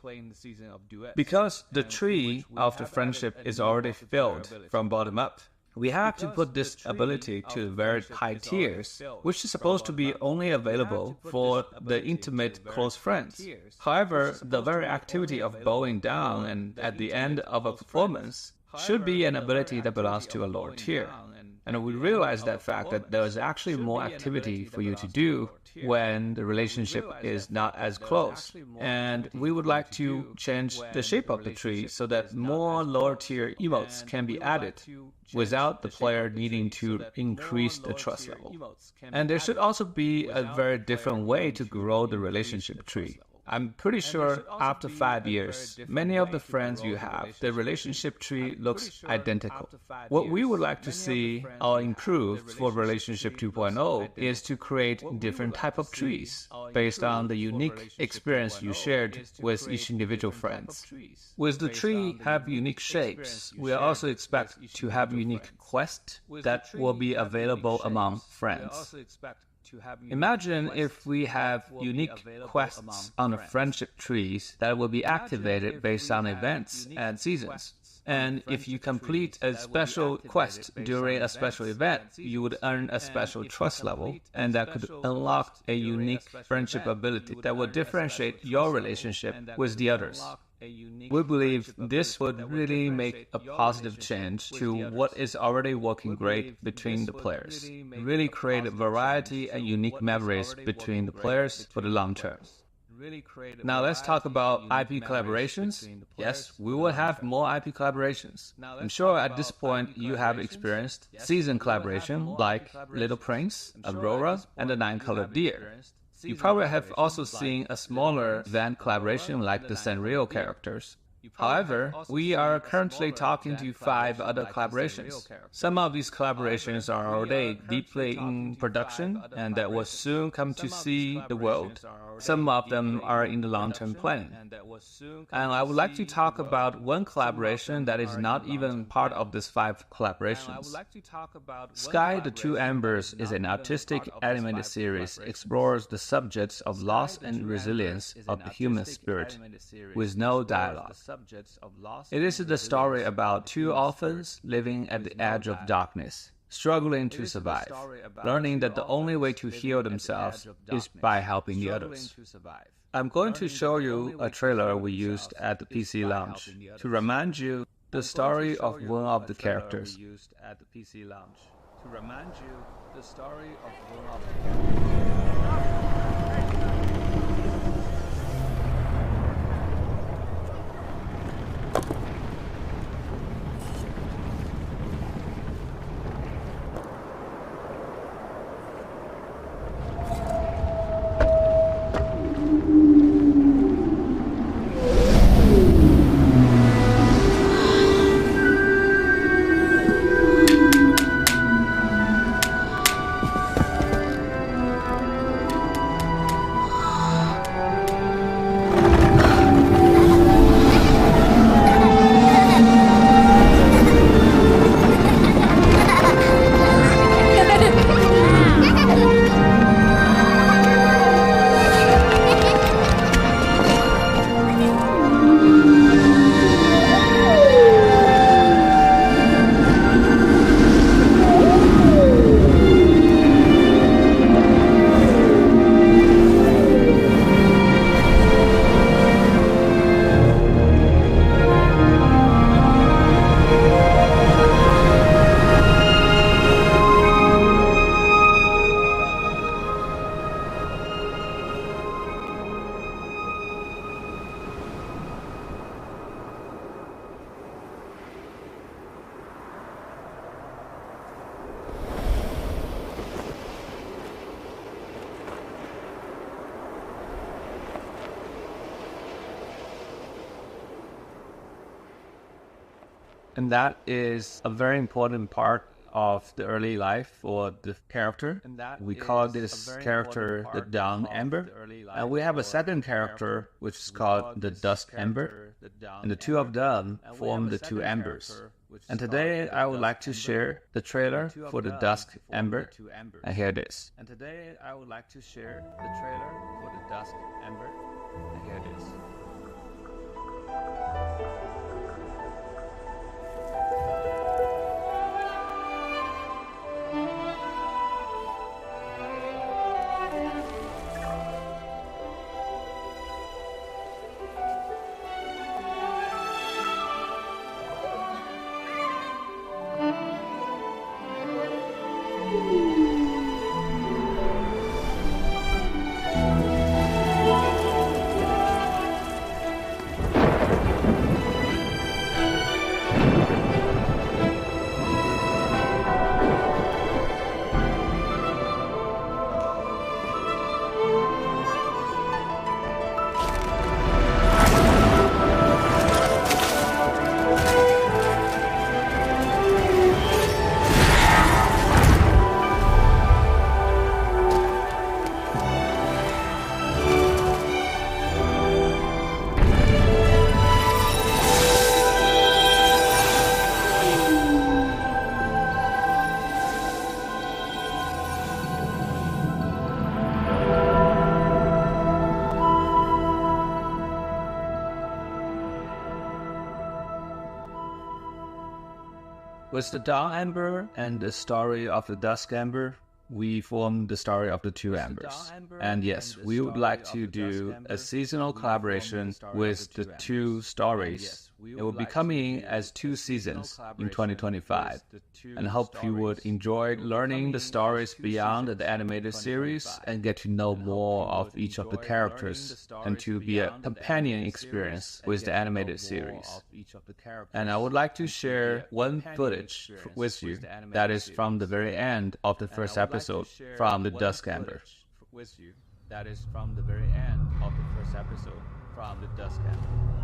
Because the tree of the friendship is already filled from bottom up, we have to put this ability to very high tiers, which is supposed to be only available for the intimate close friends. However, the very activity of bowing down and at the end of a performance should be an ability that belongs to a lower tier. And we realize that fact that there is actually more activity for you to do when the relationship is not as close. And we would like to change the shape of the tree so that more lower tier emotes can be added without the player needing to increase the trust level. And there should also be a very different way to grow the relationship tree. I'm pretty sure after 5 years, many of the friends you have, the relationship tree looks identical. What we would like to see or improve for relationship 2.0 is to create different type of trees based on the unique experience you shared with each individual friends. With the tree have unique shapes, we also expect to have unique quests that will be available among friends. Imagine if we have unique quests on the friendship trees that will be activated based on events and seasons. And if you complete a special quest during a special event, you would earn a special trust level, and that could unlock a unique friendship ability that will differentiate your relationship with the others. We believe this would really make a positive change to what is already working great between the players, really create a variety and unique memories between the players for the long term. Now let's talk about IP collaborations. Yes, we will have more IP collaborations. I'm sure at this point you have experienced season collaboration like Little Prince, Aurora, and the Nine-Colored Deer. You probably have also seen a smaller event collaboration like the Sanrio characters. However, we are currently talking to 5 other collaborations. Some of these collaborations are already deeply in production and that will soon come to see the world. Some of them are in the long-term planning. And I would like to talk about one collaboration that is not even part of these 5 collaborations. Sky the Two Embers is an artistic animated series explores the subjects of loss and resilience of the human spirit with no dialogue. It is the story about 2 orphans living at the edge of darkness, struggling to survive, learning that the only way to heal themselves is by helping the others. I'm going to show you a trailer we used at the PC launch to remind you the story of one of the characters. And that is a very important part of the early life or the character. We call this character the Dawn Ember. And we have a second character which is called the Dusk Ember. And the two of them form the two embers. And today I would like to share the trailer for the Dusk Ember. And here it is. And today I would like to share the trailer for the Dusk Ember. And here it is. With the Dawn Ember and the story of the Dusk Ember, we form the story of the two embers. And yes, we would like to do a seasonal collaboration with the two stories. It will be coming as 2 seasons in 2025. And hope you would enjoy learning the stories beyond the animated series and get to know more of each of the characters and to be a companion experience with the animated series. And I would like to share one footage with you that is from the very end of the first episode from the Dusk Ember. That is from the very end of the first episode from the Dusk Ember.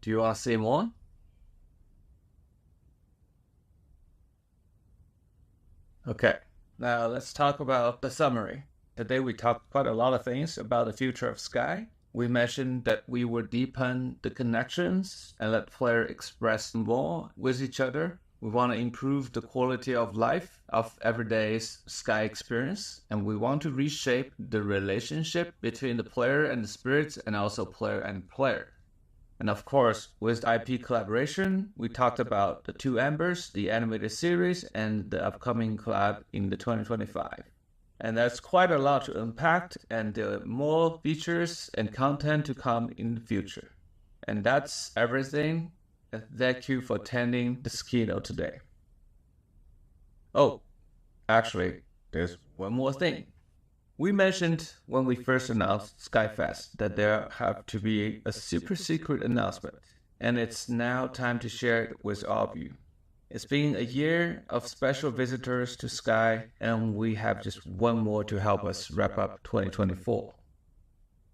Do you want to see more? Okay, now let's talk about the summary. Today we talked quite a lot of things about the future of Sky. We mentioned that we would deepen the connections and let players express more with each other. We want to improve the quality of life of everyday Sky experience, and we want to reshape the relationship between the player and the spirits, and also player and player. And of course, with IP collaboration, we talked about the Two Embers, the animated series, and the upcoming collab in the 2025. And that's quite a lot to unpack, and there are more features and content to come in the future. And that's everything. And thank you for attending this keynote today. Oh, actually, there's one more thing. We mentioned when we first announced SkyFest that there have to be a super secret announcement, and it's now time to share it with all of you. It's been a year of special visitors to Sky, and we have just one more to help us wrap up 2024.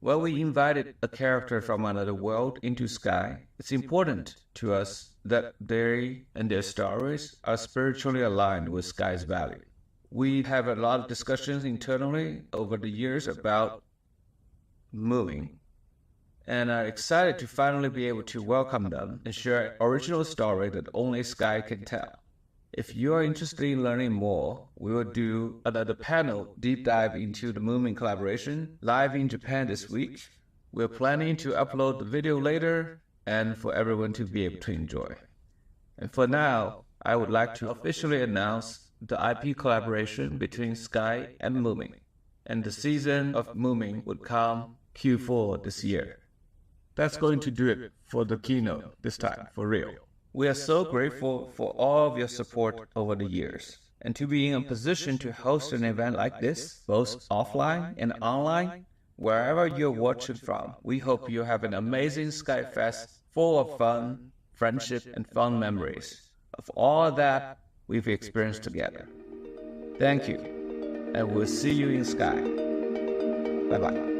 When we invited a character from another world into Sky, it's important to us that they and their stories are spiritually aligned with Sky's value. We have a lot of discussions internally over the years about moving, and are excited to finally be able to welcome them and share an original story that only Sky can tell. If you are interested in learning more, we will do another panel deep dive into the moving collaboration live in Japan this week. We're planning to upload the video later and for everyone to be able to enjoy. And for now, I would like to officially announce the IP collaboration between Sky and Moving, and the season of Moving would come Q4 this year. That's going to do it for the keynote this time, for real. We are so grateful for all of your support over the years, and to be in a position to host an event like this, both offline and online, wherever you're watching from. We hope you have an amazing SkyFest full of fun, friendship, and fun memories of all that we've experienced together. Thank you, and we'll see you in Sky. Bye-bye.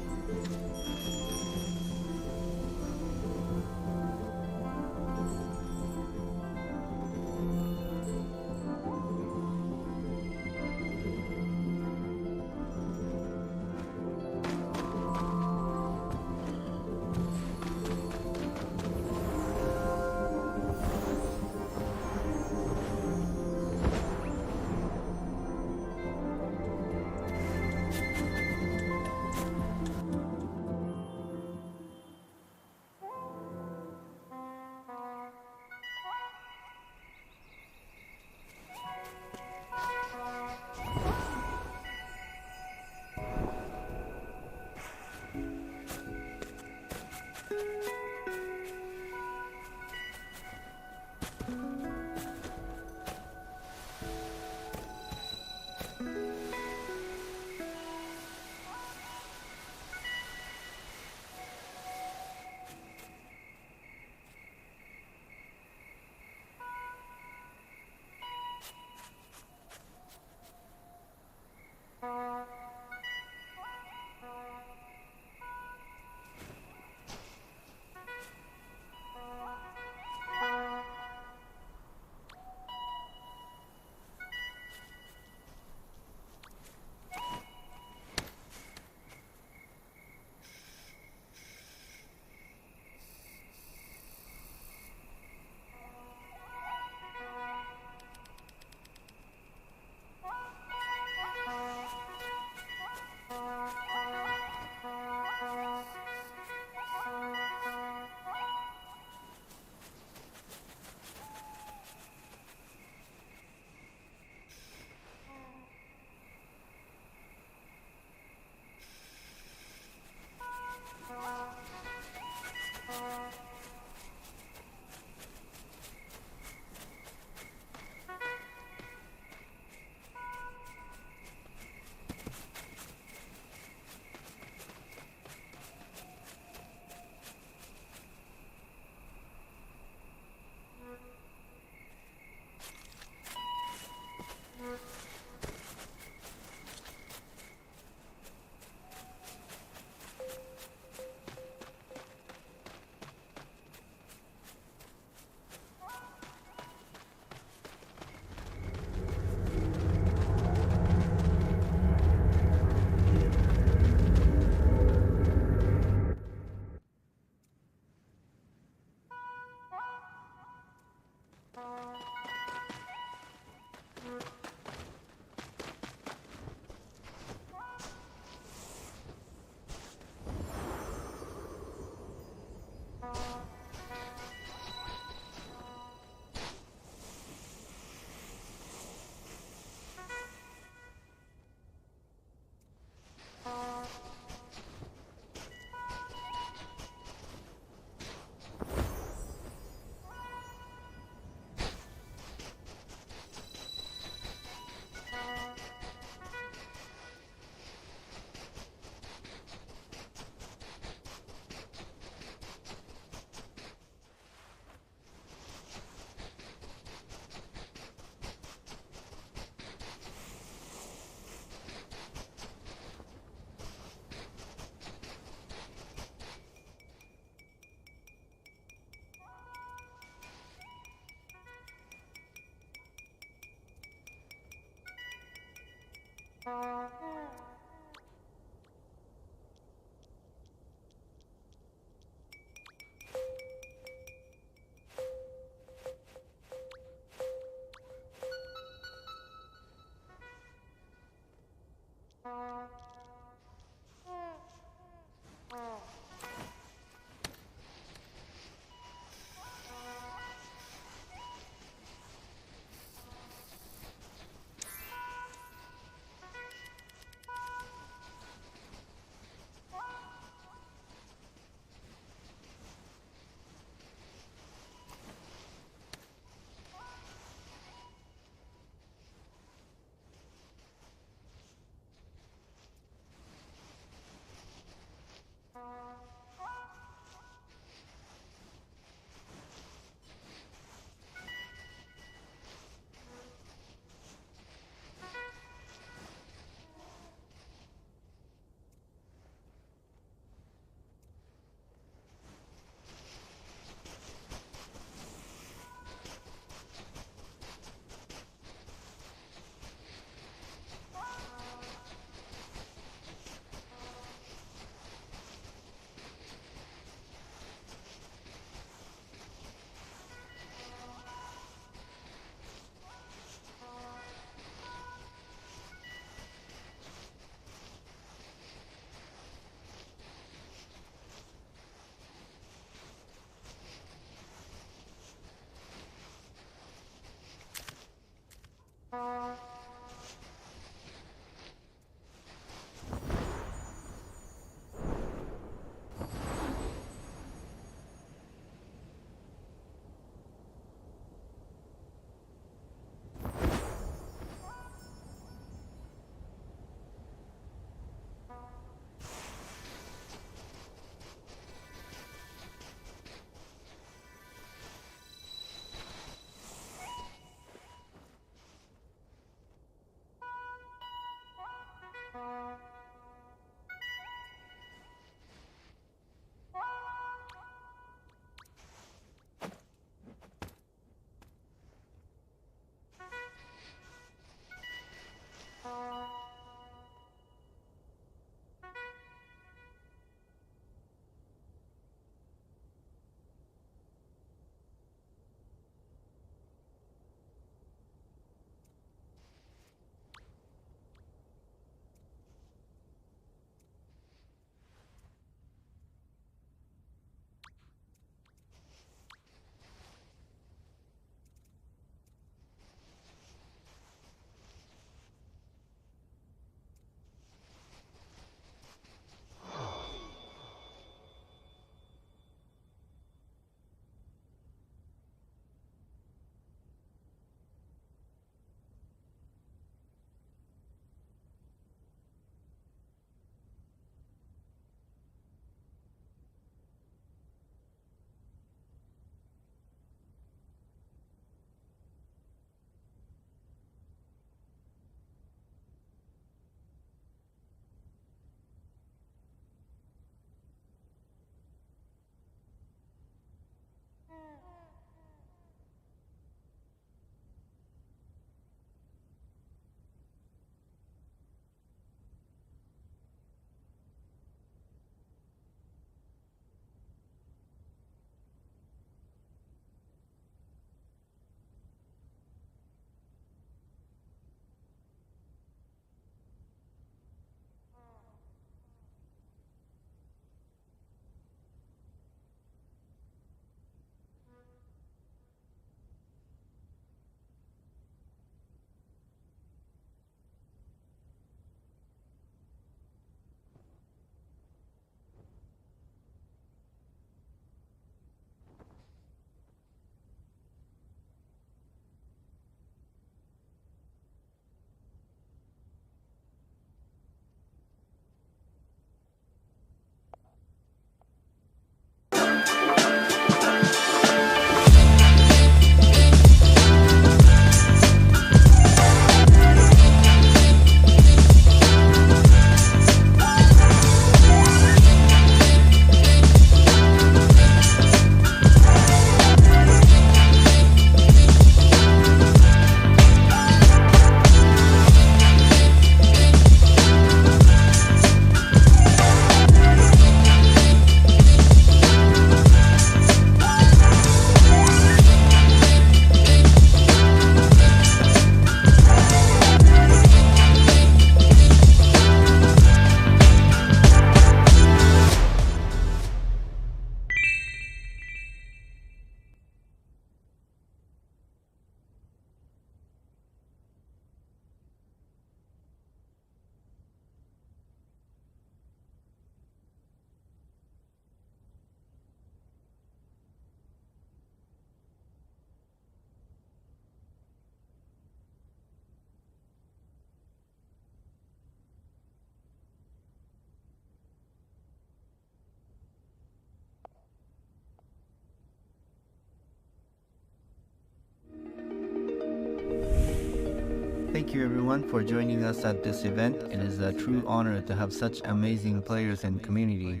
Thank you everyone for joining us at this event. It is a true honor to have such amazing players and community.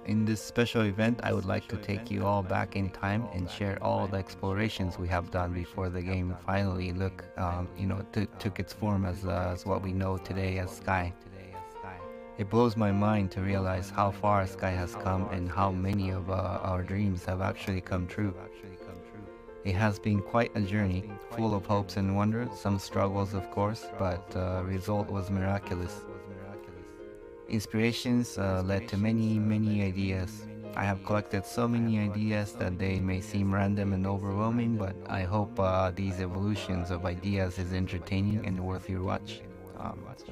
In this special event, I would like to take you all back in time and share all the explorations we have done before the game finally took its form as what we know today as Sky. It blows my mind to realize how far Sky has come and how many of our dreams have actually come true. It has been quite a journey, full of hopes and wonders, some struggles of course, but the result was miraculous. Inspirations led to many ideas. I have collected so many ideas that they may seem random and overwhelming, but I hope these evolutions of ideas is entertaining and worth your watch.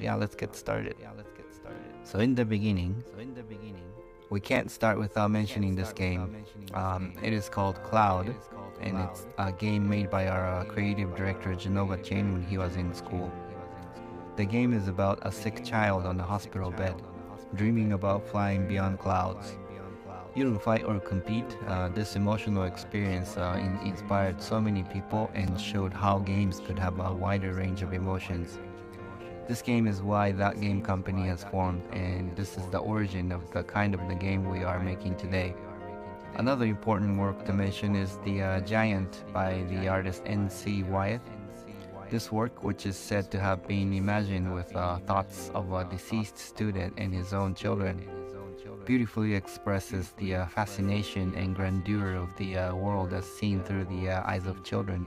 Let's get started. So in the beginning, we can't start without mentioning this game. It is called Cloud, and it's a game made by our creative director Jenova Chen when he was in school. The game is about a sick child on a hospital bed, dreaming about flying beyond clouds. You don't fight or compete. This emotional experience inspired so many people and showed how games could have a wider range of emotions. This game is why That Game Company has formed, and this is the origin of the kind of the game we are making today. Another important work to mention is The Giant by the artist N.C. Wyeth. This work, which is said to have been imagined with thoughts of a deceased student and his own children, beautifully expresses the fascination and grandeur of the world as seen through the eyes of children.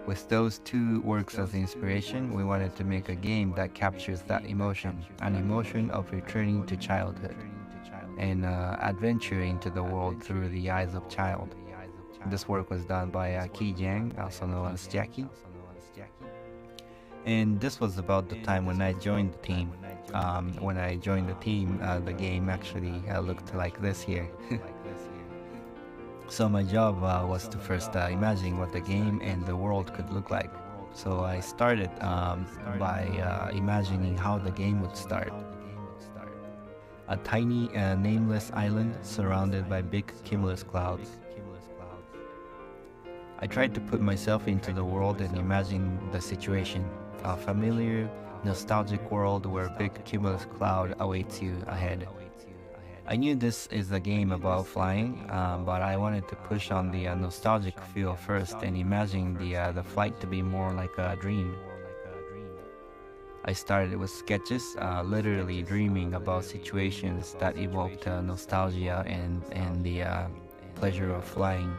With those two works as inspiration, we wanted to make a game that captures that emotion, an emotion of returning to childhood and adventure into the world through the eyes of child. This work was done by Ki Jiang, also known as Jackie. And this was about the time when I joined the team. When I joined the team, the game actually looked like this here. So my job was to first imagine what the game and the world could look like. So I started by imagining how the game would start. A tiny nameless island surrounded by big cumulus clouds. I tried to put myself into the world and imagine the situation. A familiar, nostalgic world where a big cumulus cloud awaits you ahead. I knew this is a game about flying, but I wanted to push on the nostalgic feel first and imagine the flight to be more like a dream. I started with sketches, literally dreaming about situations that evoked nostalgia and the pleasure of flying.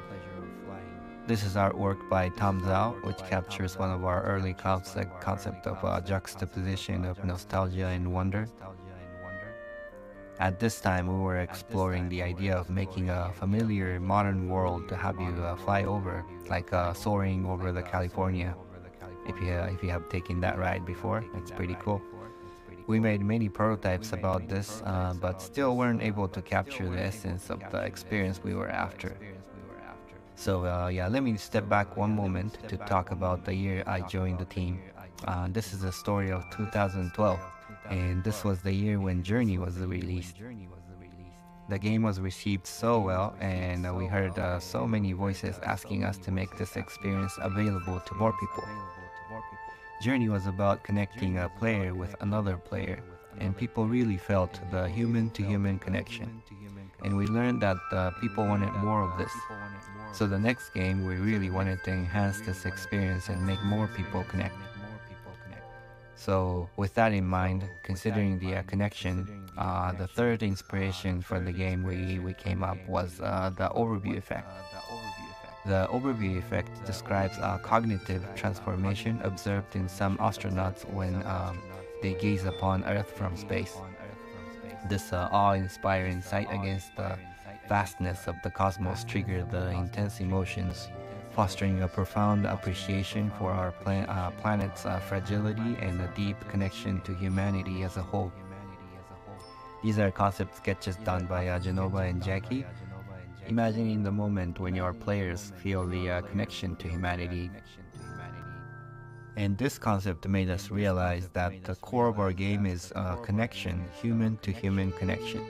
This is artwork by Tom Zhao, which captures one of our early concept of juxtaposition of nostalgia and wonder. At this time, we were exploring the idea of making a familiar modern world to have you fly over, like soaring over the California. If you have taken that ride before, it's pretty cool. We made many prototypes about this, but still weren't able to capture the essence of the experience we were after. So let me step back one moment to talk about the year I joined the team. This is a story of 2012, and this was the year when Journey was released. The game was received so well, and we heard so many voices asking us to make this experience available to more people. Journey was about connecting a player with another player, and people really felt the human-to-human connection. And we learned that people wanted more of this. So the next game, we really wanted to enhance this experience and make more people connect. So with that in mind, considering the connection, the third inspiration for the game we came up was the overview effect. The overview effect describes a cognitive transformation observed in some astronauts when they gaze upon Earth from space. This awe-inspiring sight against the vastness of the cosmos triggered the intense emotions, fostering a profound appreciation for our planet's fragility and a deep connection to humanity as a whole. These are concept sketches done by Jenova and Jackie, imagining the moment when your players feel the connection to humanity. And this concept made us realize that the core of our game is connection, human-to-human connection.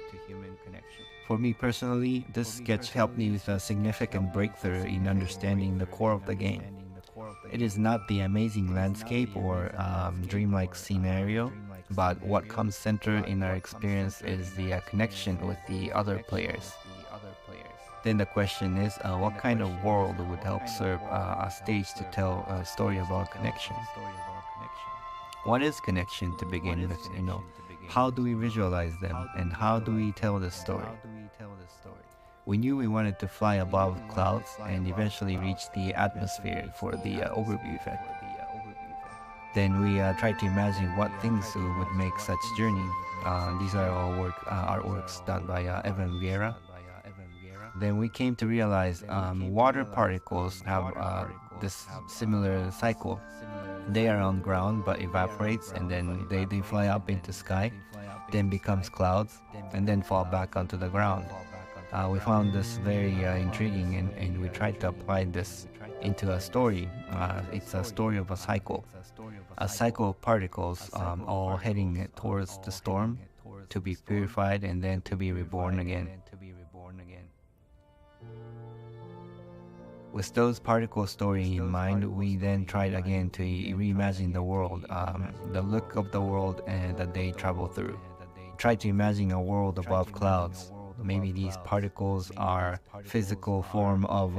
For me personally, this sketch helped me with a significant breakthrough in understanding the core of the game. It is not the amazing landscape or dreamlike scenario, but what comes center in our experience is the connection with the other players. Then the question is, what kind of world would help serve a stage to tell a story about connection? What is connection to begin with, you know? How do we visualize them, and how do we tell the story? We knew we wanted to fly above clouds and eventually reach the atmosphere for the overview effect. Then we tried to imagine what things would make such journey. These are all artworks done by Evan Vieira. Then we came to realize water particles have this similar cycle. They are on ground but evaporates, and then they fly up into sky, then becomes clouds, and then fall back onto the ground. We found this very intriguing, and we tried to apply this into a story. It's a story of a cycle of particles all heading towards the storm to be purified and then to be reborn again. With those particle story in mind, we then tried again to reimagine the world, the look of the world that they travel through. Try to imagine a world above clouds. Maybe these particles are physical form of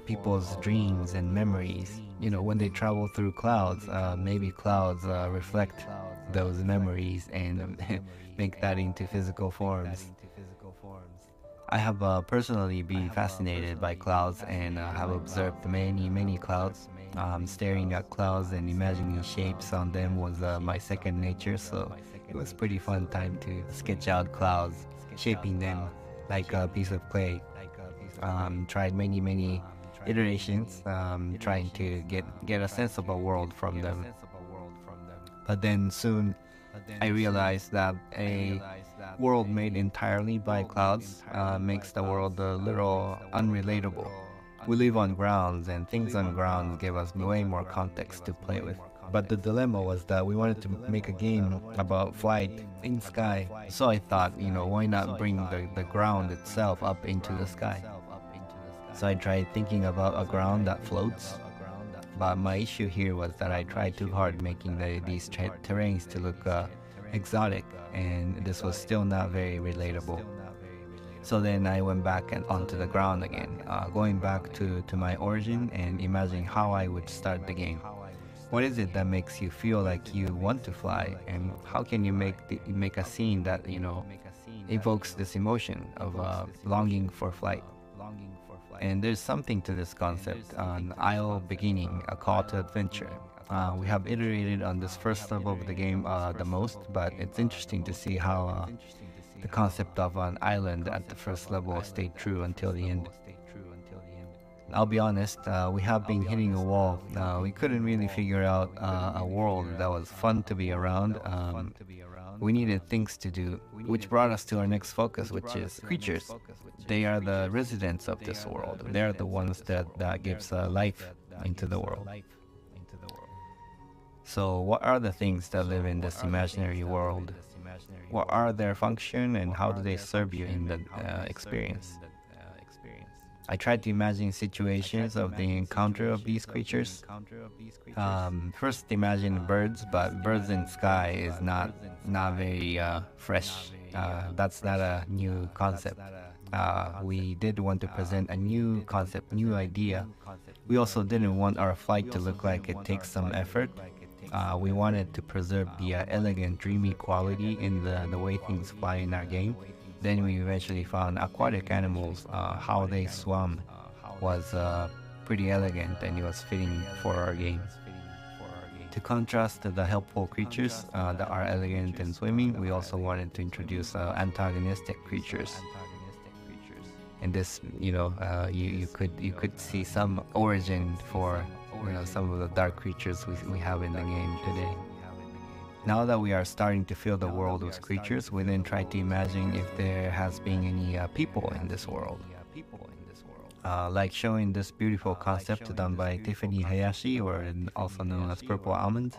people's dreams and memories. You know, when they travel through clouds, maybe clouds reflect those memories and make that into physical forms. I have personally been fascinated by clouds and have observed many clouds. Staring at clouds and imagining shapes on them was my second nature, so it was pretty fun time to sketch out clouds, shaping them like a piece of clay. Tried many iterations, trying to get a sense of a world from them. But then soon I realized that a world made entirely by clouds makes the world a little unrelatable. We live on grounds, and things on grounds give us way more context to play with. But the dilemma was that we wanted to make a game about flight in sky. So I thought, you know, why not bring the ground itself up into the sky? So I tried thinking about a ground that floats. But my issue here was that I tried too hard making these terrains to look exotic, and this was still not very relatable. So then I went back and onto the ground again, going back to my origin and imagining how I would start the game. What is it that makes you feel like you want to fly, and how can you make a scene that, you know, evokes this emotion of longing for flight? And there's something to this concept, an isle beginning, a call to adventure. We have iterated on this first level of the game the most, but it's interesting to see how the concept of an island at the first level stayed true until the end. I'll be honest, we have been hitting a wall. We couldn't really figure out a world that was fun to be around. We needed things to do, which brought us to our next focus, which is creatures. They are the residents of this world. They are the ones that gives life into the world. So what are the things that live in this imaginary world? What are their function, and how do they serve you in the experience? I tried to imagine situations of the encounter of these creatures. First imagine birds, but birds in sky is not very fresh. That's not a new concept. We did want to present a new concept, new idea. We also didn't want our flight to look like it takes some effort. We wanted to preserve the elegant, dreamy quality in the way things fly in our game. Then we eventually found aquatic animals. How they swam was pretty elegant, and it was fitting for our game. To contrast the helpful creatures that are elegant and swimming, we also wanted to introduce antagonistic creatures. And this, you know, you could see some origin for, you know, some of the dark creatures we have in the game today. Now that we are starting to fill the world with creatures, we then try to imagine if there has been any people in this world. Like showing this beautiful concept done by Tiffany Hayashi, or also known as Purple Almond.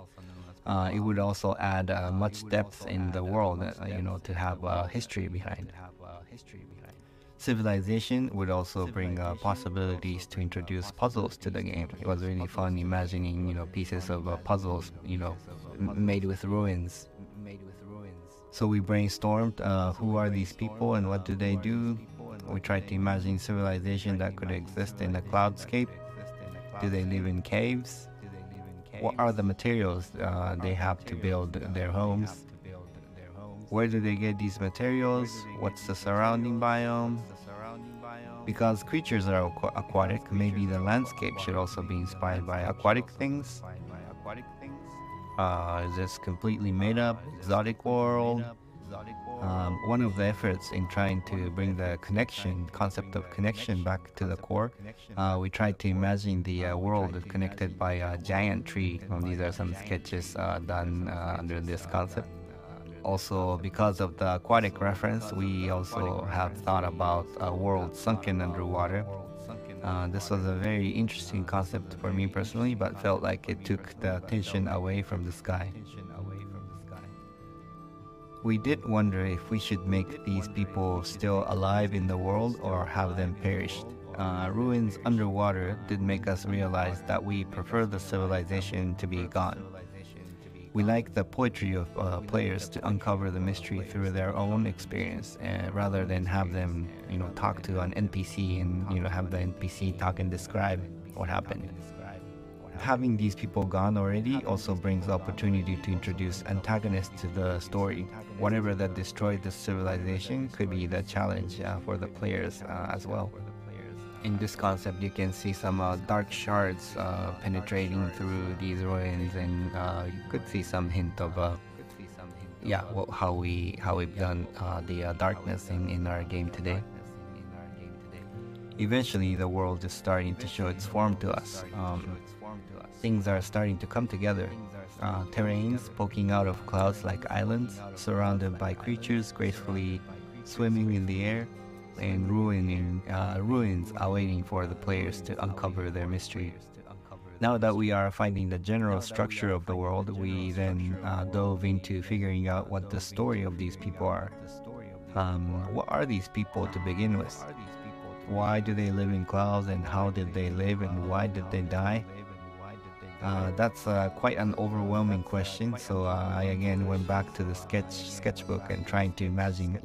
It would also add much depth in the world, you know, to have history behind. Civilization would also bring possibilities to introduce puzzles to the game. It was really fun imagining, pieces of puzzles, made with ruins. So we brainstormed who are these people and what do they do. We tried to imagine civilization that could exist in a cloudscape. Do they live in caves? What are the materials they have to build their homes? Where do they get these materials? What's the surrounding biome? Because creatures are aquatic, maybe the landscape should also be inspired by aquatic things. Is this completely made up, exotic world? One of the efforts in trying to bring the concept of connection back to the core, we tried to imagine the world connected by a giant tree. These are some sketches done under this concept. Also, because of the aquatic reference, we also have thought about a world sunken underwater. This was a very interesting concept for me personally, but felt like it took the attention away from the sky. We did wonder if we should make these people still alive in the world or have them perished. Ruins underwater did make us realize that we prefer the civilization to be gone. We like the poetry of players to uncover the mystery through their own experience, rather than have them, talk to an NPC and have the NPC talk and describe what happened. Having these people gone already also brings the opportunity to introduce antagonists to the story. Whatever that destroyed the civilization could be the challenge for the players as well. In this concept, you can see some dark shards penetrating through these ruins, and you could see some hint of how we've done the darkness in our game today. Eventually, the world is starting to show its form to us. Things are starting to come together. Terrains poking out of clouds like islands, surrounded by creatures gracefully swimming in the air, and ruins awaiting for the players to uncover their mystery. Now that we are finding the general structure of the world, we then dove into figuring out what the story of these people are. What are these people to begin with? Why do they live in clouds, and how did they live, and why did they die? That's quite an overwhelming question, so I again went back to the sketchbook and trying to imagine,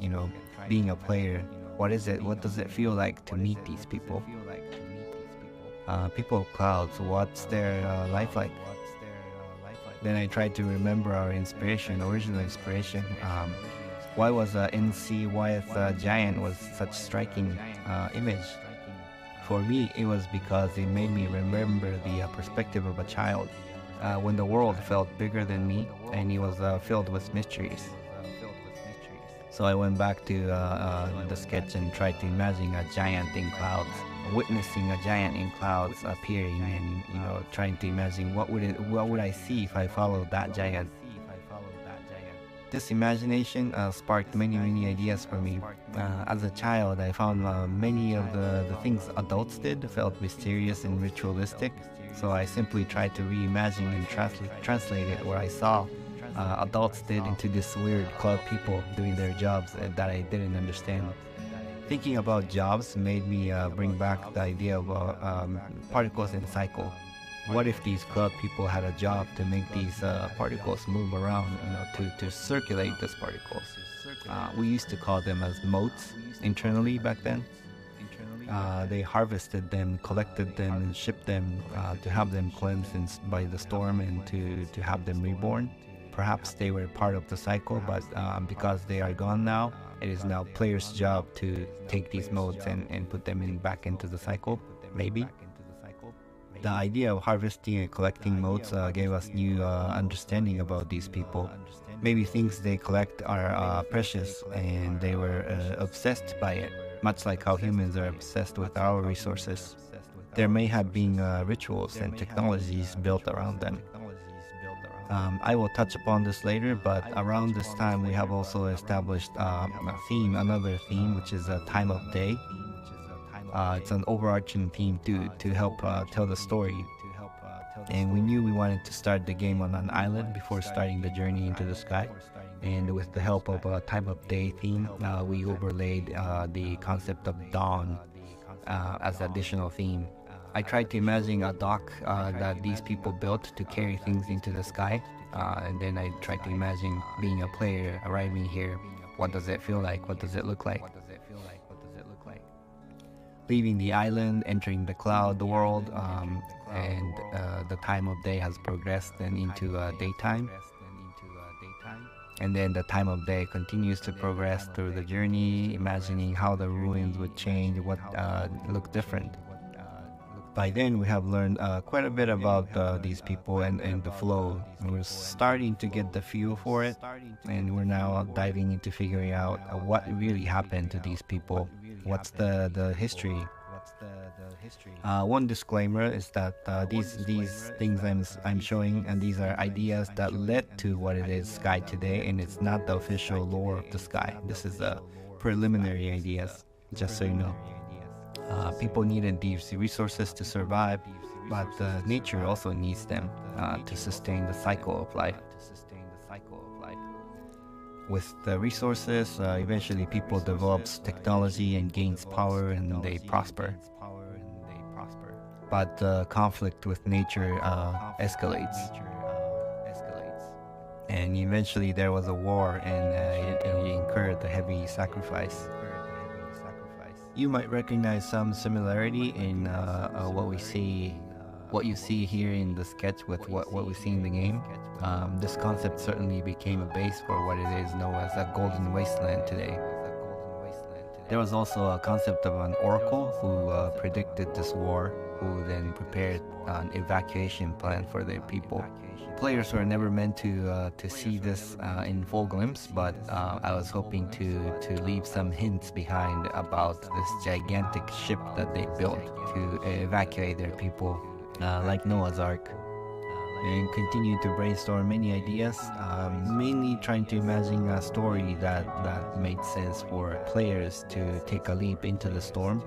being a player. What is it? What does it feel like to meet these people? People of clouds, what's their life like? Then I tried to remember our original inspiration. Why was NC giant was such striking image? For me, it was because it made me remember the perspective of a child, when the world felt bigger than me and it was filled with mysteries. So I went back to the sketch and tried to imagine a giant in clouds, witnessing a giant in clouds appearing, and trying to imagine what would I see if I followed that giant. This imagination sparked many ideas for me. As a child, I found many of the things adults did felt mysterious and ritualistic, so I simply tried to reimagine and translate it where I saw adults did into this weird cloud people doing their jobs that I didn't understand. Thinking about jobs made me bring back the idea of particles in cycle. What if these cloud people had a job to make these particles move around, to circulate these particles? We used to call them as motes internally back then. They harvested them, collected them, and shipped them to have them cleansed by the storm and to have them reborn. Perhaps they were part of the cycle, but because they are gone now, it is now players' job to take these modes and put them back into the cycle, maybe. The idea of harvesting and collecting modes gave us new understanding about these people. Maybe things they collect are precious and they were obsessed by it, much like how humans are obsessed with our resources. There may have been rituals and technologies built around them. I will touch upon this later, but around this time we have also established another theme, which is a time of day. It's an overarching theme to help tell the story. And we knew we wanted to start the game on an island before starting the journey into the sky. And with the help of a time of day theme, we overlaid the concept of dawn as additional theme. I tried to imagine a dock that these people built to carry things into the sky. And then I tried to imagine being a player arriving here. What does it feel like? What does it look like? Leaving the island, entering the cloud world, and the time of day has progressed then into daytime. And then the time of day continues to progress through the journey, imagining how the ruins would change, what look different. By then, we have learned quite a bit about these people and the flow. We're starting to get the feel for it, and we're now diving into figuring out what really happened to these people. What's the history? One disclaimer is that these things I'm showing, and these are ideas that led to what it is Sky today, and it's not the official lore of the Sky. This is preliminary ideas, just so you know. People needed these resources to survive, but nature also needs them to sustain the cycle of life. With the resources, eventually people develops technology and gains power, and they prosper. But conflict with nature escalates. And eventually there was a war, and it incurred a heavy sacrifice. You might recognize some similarity in what you see here in the sketch with what we see in the game. This concept certainly became a base for what it is known as a golden wasteland today. There was also a concept of an oracle who predicted this war, who then prepared an evacuation plan for their people. Players were never meant to see this in full glimpse, but I was hoping to leave some hints behind about this gigantic ship that they built to evacuate their people, like Noah's Ark. And continue to brainstorm many ideas, mainly trying to imagine a story that made sense for players to take a leap into the storm.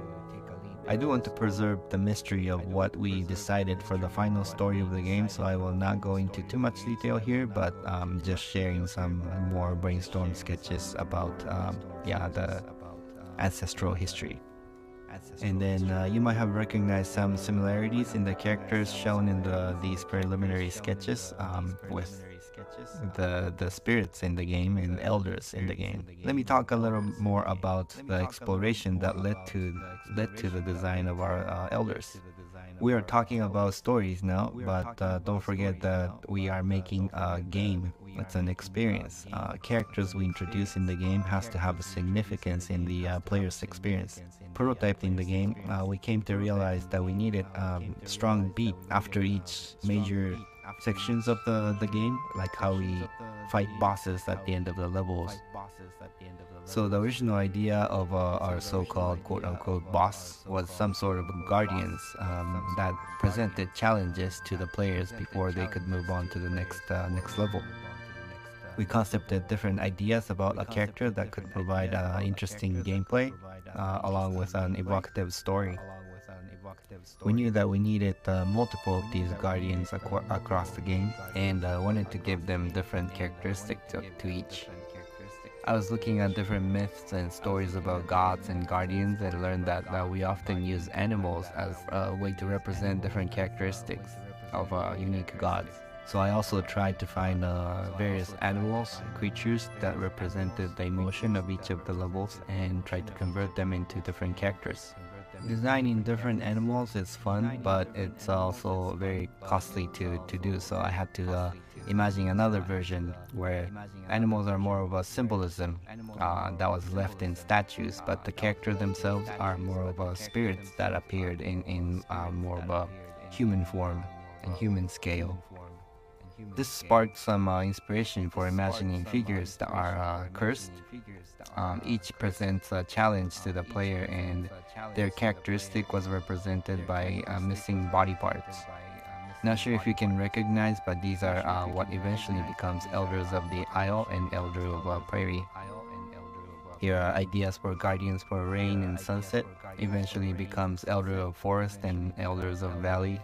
I do want to preserve the mystery of what we decided for the final story of the game, so I will not go into too much detail here, but just sharing some more brainstorm sketches about the ancestral history. And then you might have recognized some similarities in the characters shown in these preliminary sketches with the spirits in the game and elders in the game. Let me talk a little more about the exploration that led to the design of our elders. We are talking about stories now, but don't forget that we are making a game. It's an experience. Characters we introduce in the game has to have a significance in the player's experience. Prototyping the game, we came to realize that we needed a strong beat after each major sections of the game, like how we fight bosses at the end of the levels. So the original idea of our so-called quote-unquote boss was some sort of guardians that presented challenges to the players before they could move on to the next level. We concepted different ideas about a character that could provide interesting gameplay along with an evocative story. We knew that we needed multiple of these guardians across the game, and wanted to give them different characteristics to each. I was looking at different myths and stories about gods and guardians, and learned that we often use animals as a way to represent different characteristics of unique gods. So I also tried to find various animals, creatures that represented the emotion of each of the levels, and tried to convert them into different characters. Designing different animals is fun, but it's also very costly to do, so I had to imagine another version where animals are more of a symbolism that was left in statues, but the characters themselves are more of a spirits that appeared in more of a human form and human scale. This sparked some inspiration for imagining figures that are cursed. Each presents a challenge to the player, and their characteristic was represented by missing body parts. Not sure if you can recognize, but these are what eventually becomes Elders of the Isle and Elder of Prairie. Here are ideas for Guardians for Rain and Sunset, eventually becomes Elder of Forest and Elders of Valley.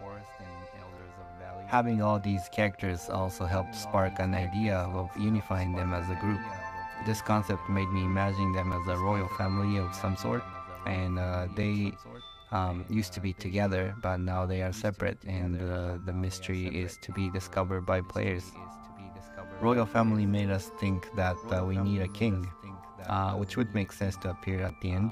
Having all these characters also helped spark an idea of unifying them as a group. This concept made me imagine them as a royal family of some sort, and they used to be together, but now they are separate, and the mystery is to be discovered by players. Royal family made us think that we need a king, which would make sense to appear at the end.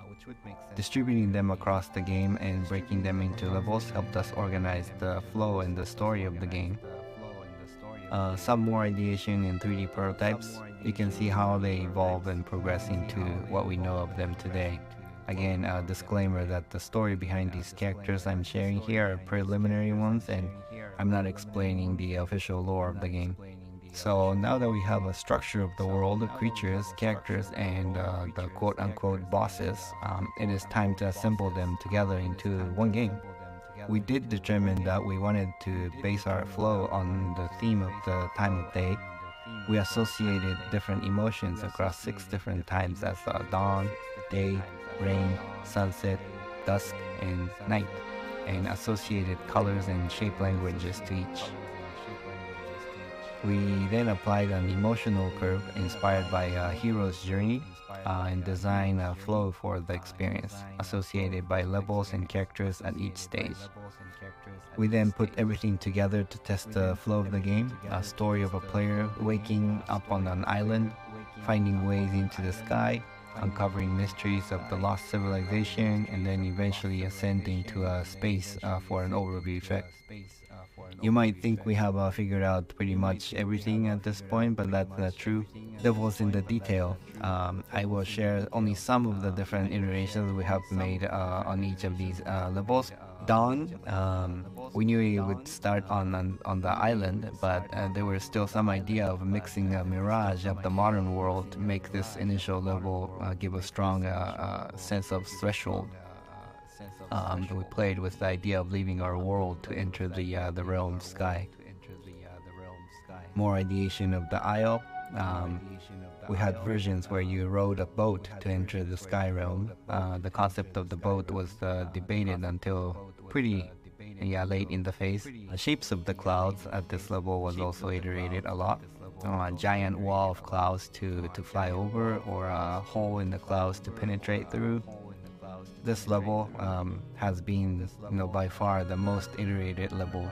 Distributing them across the game and breaking them into levels helped us organize the flow and the story of the game. Some more ideation in 3D prototypes. You can see how they evolve and progress into what we know of them today. Again, a disclaimer that the story behind these characters I'm sharing here are preliminary ones, and I'm not explaining the official lore of the game. So now that we have a structure of the world, creatures, characters, and the quote-unquote bosses, it is time to assemble them together into one game. We did determine that we wanted to base our flow on the theme of the time of day. We associated different emotions across 6 different times as dawn, day, rain, sunset, dusk, and night, and associated colors and shape languages to each. We then applied an emotional curve inspired by a hero's journey and designed a flow for the experience, associated by levels and characters at each stage. We then put everything together to test the flow of the game, a story of a player waking up on an island, finding ways into the sky, uncovering mysteries of the lost civilization, and then eventually ascending to space for an overview effect. You might think we have figured out pretty much everything at this point, but that's not true. Devil's in the detail. I will share only some of the different iterations we have made on each of these levels. Dawn, we knew it would start on the island, but there was still some idea of mixing a mirage of the modern world to make this initial level give a strong sense of threshold. We played with the idea of leaving our world to enter the realm sky. More ideation of the isle. We had versions where you rowed a boat to enter the sky realm. The concept of the boat was debated until pretty late in the phase. The shapes of the clouds at this level was also iterated a lot. A giant wall of clouds to fly over, or a hole in the clouds to penetrate through. This level has been, by far the most iterated level.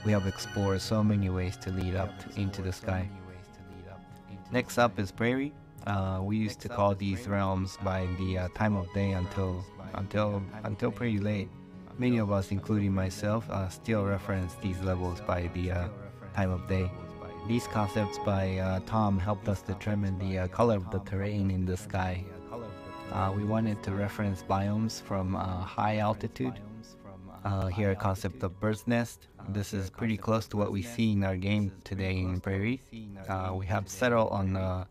We have explored so many ways to lead up into the sky. Next up is Prairie. We used to call these realms by the time of day until pretty late. Many of us, including myself, still reference these levels by the time of day. These concepts by Tom helped us determine the color of the terrain in the sky. We wanted to reference biomes from high altitude. Here a concept of bird's nest. This is pretty close to what we see in our game today in Prairie. We have settled on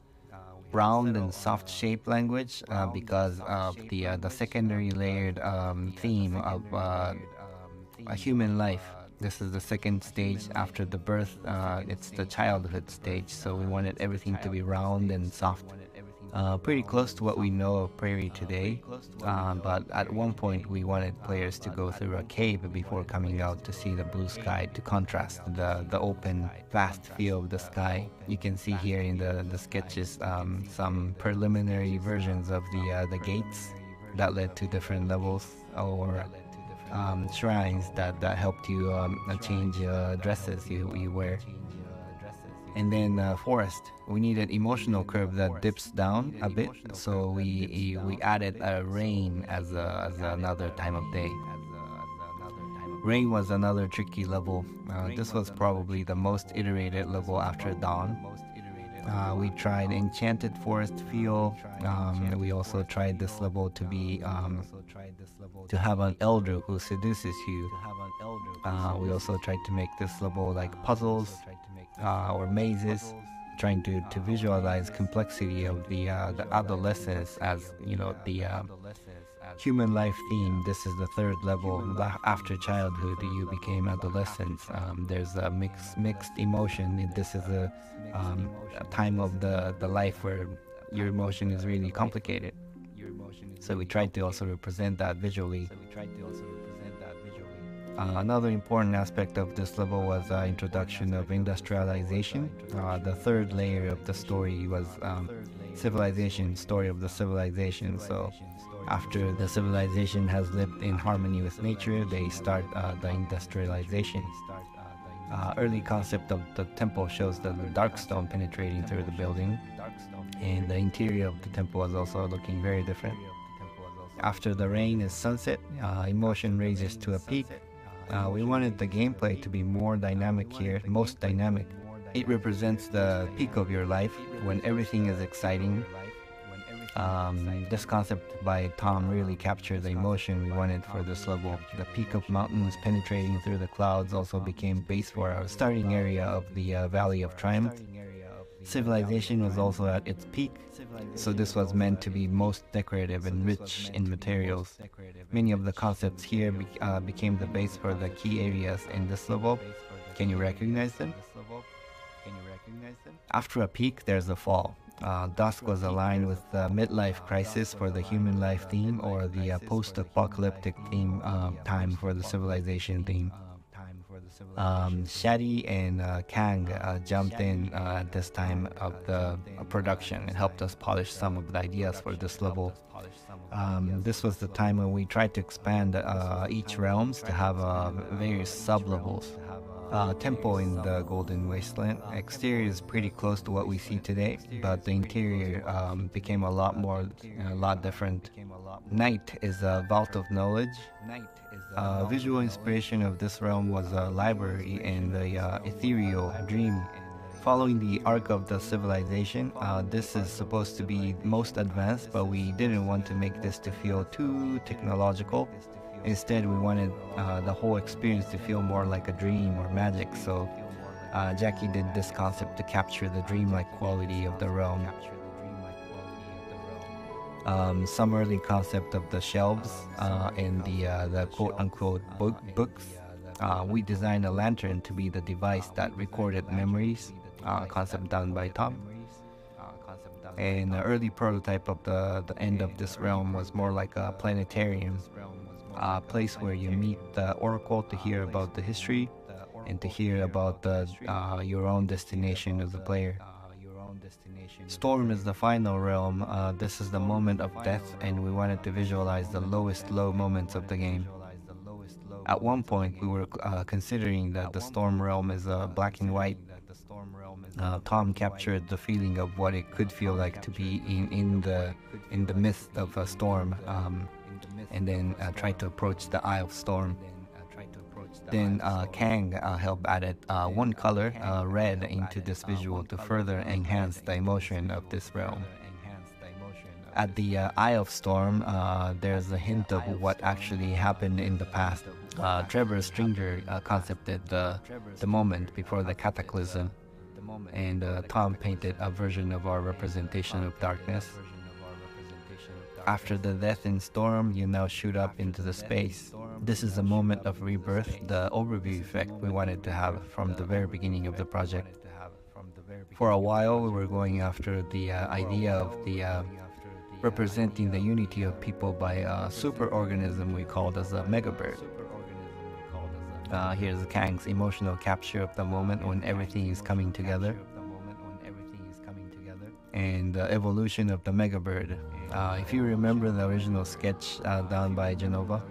round and soft shape language because of the secondary layered theme of a human life. This is the second stage after the birth. It's the childhood stage, so we wanted everything to be round and soft. Pretty close to what we know of Prairie today, but at one point we wanted players to go through a cave before coming out to see the blue sky to contrast the open, vast feel of the sky. You can see here in the sketches some preliminary versions of the gates that led to different levels, or shrines that helped you change dresses you wear. And then forest. We needed emotional curve that dips down a bit, so we added rain as another time of day. Rain was another tricky level. This was probably the most iterated level after dawn. We tried enchanted forest feel. We also tried this level to be to have an elder who seduces you. We also tried to make this level like puzzles or mazes, trying to visualize complexity of the adolescence as the human life theme. This is the third level. After childhood, you became adolescence. There's a mixed emotion. This is a time of the life where your emotion is really complicated. So we tried to also represent that visually. Another important aspect of this level was introduction of industrialization. The third layer of the story was civilization, story of the civilization. So after the civilization has lived in harmony with nature, they start the industrialization. Early concept of the temple shows the dark stone penetrating through the building, and the interior of the temple was also looking very different. After the rain is sunset, emotion raises to a peak. We wanted the gameplay to be more dynamic here, most dynamic. It represents the peak of your life when everything is exciting. This concept by Tom really captured the emotion we wanted for this level. The peak of mountains penetrating through the clouds also became base for our starting area of the Valley of Triumph. Civilization was also at its peak, so this was meant to be most decorative and rich in materials. Many of the concepts here became the base for the key areas in this level. Can you recognize them? After a peak, there's a fall. Dusk was aligned with the midlife crisis for the human life theme, or the post-apocalyptic theme time for the civilization theme. Shadi and Kang jumped in at this time of the production and helped us polish some of the ideas for this level. This was the time when we tried to expand each realms to have various sub-levels. Temple in the Golden Wasteland. Exterior is pretty close to what we see today, but the interior became a lot different. Night is a vault of knowledge. Visual inspiration of this realm was a library and the ethereal dream. Following the arc of the civilization, this is supposed to be most advanced, but we didn't want to make this to feel too technological. Instead, we wanted the whole experience to feel more like a dream or magic, so Jackie did this concept to capture the dreamlike quality of the realm. Some early concept of the shelves and the quote-unquote books. We designed a lantern to be the device that recorded memories, concept done by Tom. And the early prototype of the end of this realm was more like a planetarium. A place where you meet the oracle to hear about the history and to hear about your own destination as a player. Storm is the final realm. This is the moment of death, and we wanted to visualize the lowest low moments of the game. At one point, we were considering that the storm realm is black and white. Tom captured the feeling of what it could feel like to be in the midst of a storm. And then try to approach the Eye of Storm. Then Kang helped added one color, red, into this visual to further enhance the emotion of this realm. At the Eye of Storm, there's a hint of what actually happened in the past. Trevor Stringer concepted the moment before the cataclysm, and Tom painted a version of our representation of darkness. After the death in Storm, you now shoot up into the space. This is a moment of rebirth, the overview effect we wanted to have from the very beginning of the project. For a while, we were going after the idea of the representing the unity of people by a superorganism we called as a megabird. Here's Kang's emotional capture of the moment when everything is coming together, and the evolution of the megabird. If you remember the original sketch done by Jenova,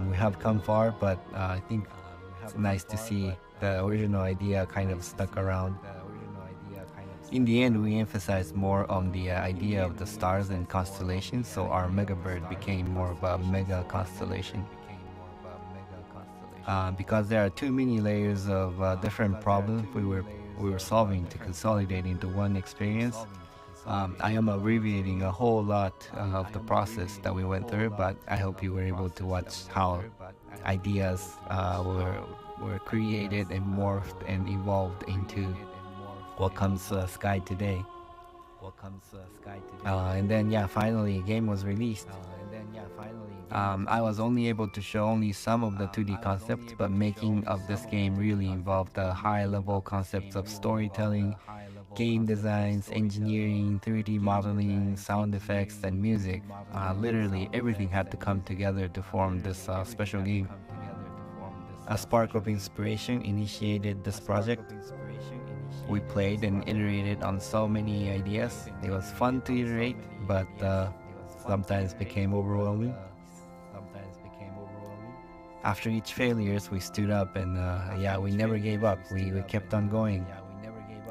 we have come far, but I think it's nice to see the original idea kind of stuck around. In the end, we emphasized more on the idea of the stars and constellations, so our megabird became more of a mega constellation. Because there are too many layers of different problems we were solving to consolidate into one experience. I am abbreviating a whole lot of the process that we went through, but I hope you were able to watch how ideas were created and morphed and evolved into what comes Sky today. And then finally, game was released. I was only able to show only some of the 2D concepts, but making of this game really involved the high-level concepts of storytelling, game designs, engineering, 3D modeling, sound effects, and music. Literally everything had to come together to form this special game. a spark of inspiration initiated this project. We played and iterated on so many ideas. It was fun to iterate, but sometimes became overwhelming. After each failures, we stood up and we never gave up. We kept on going.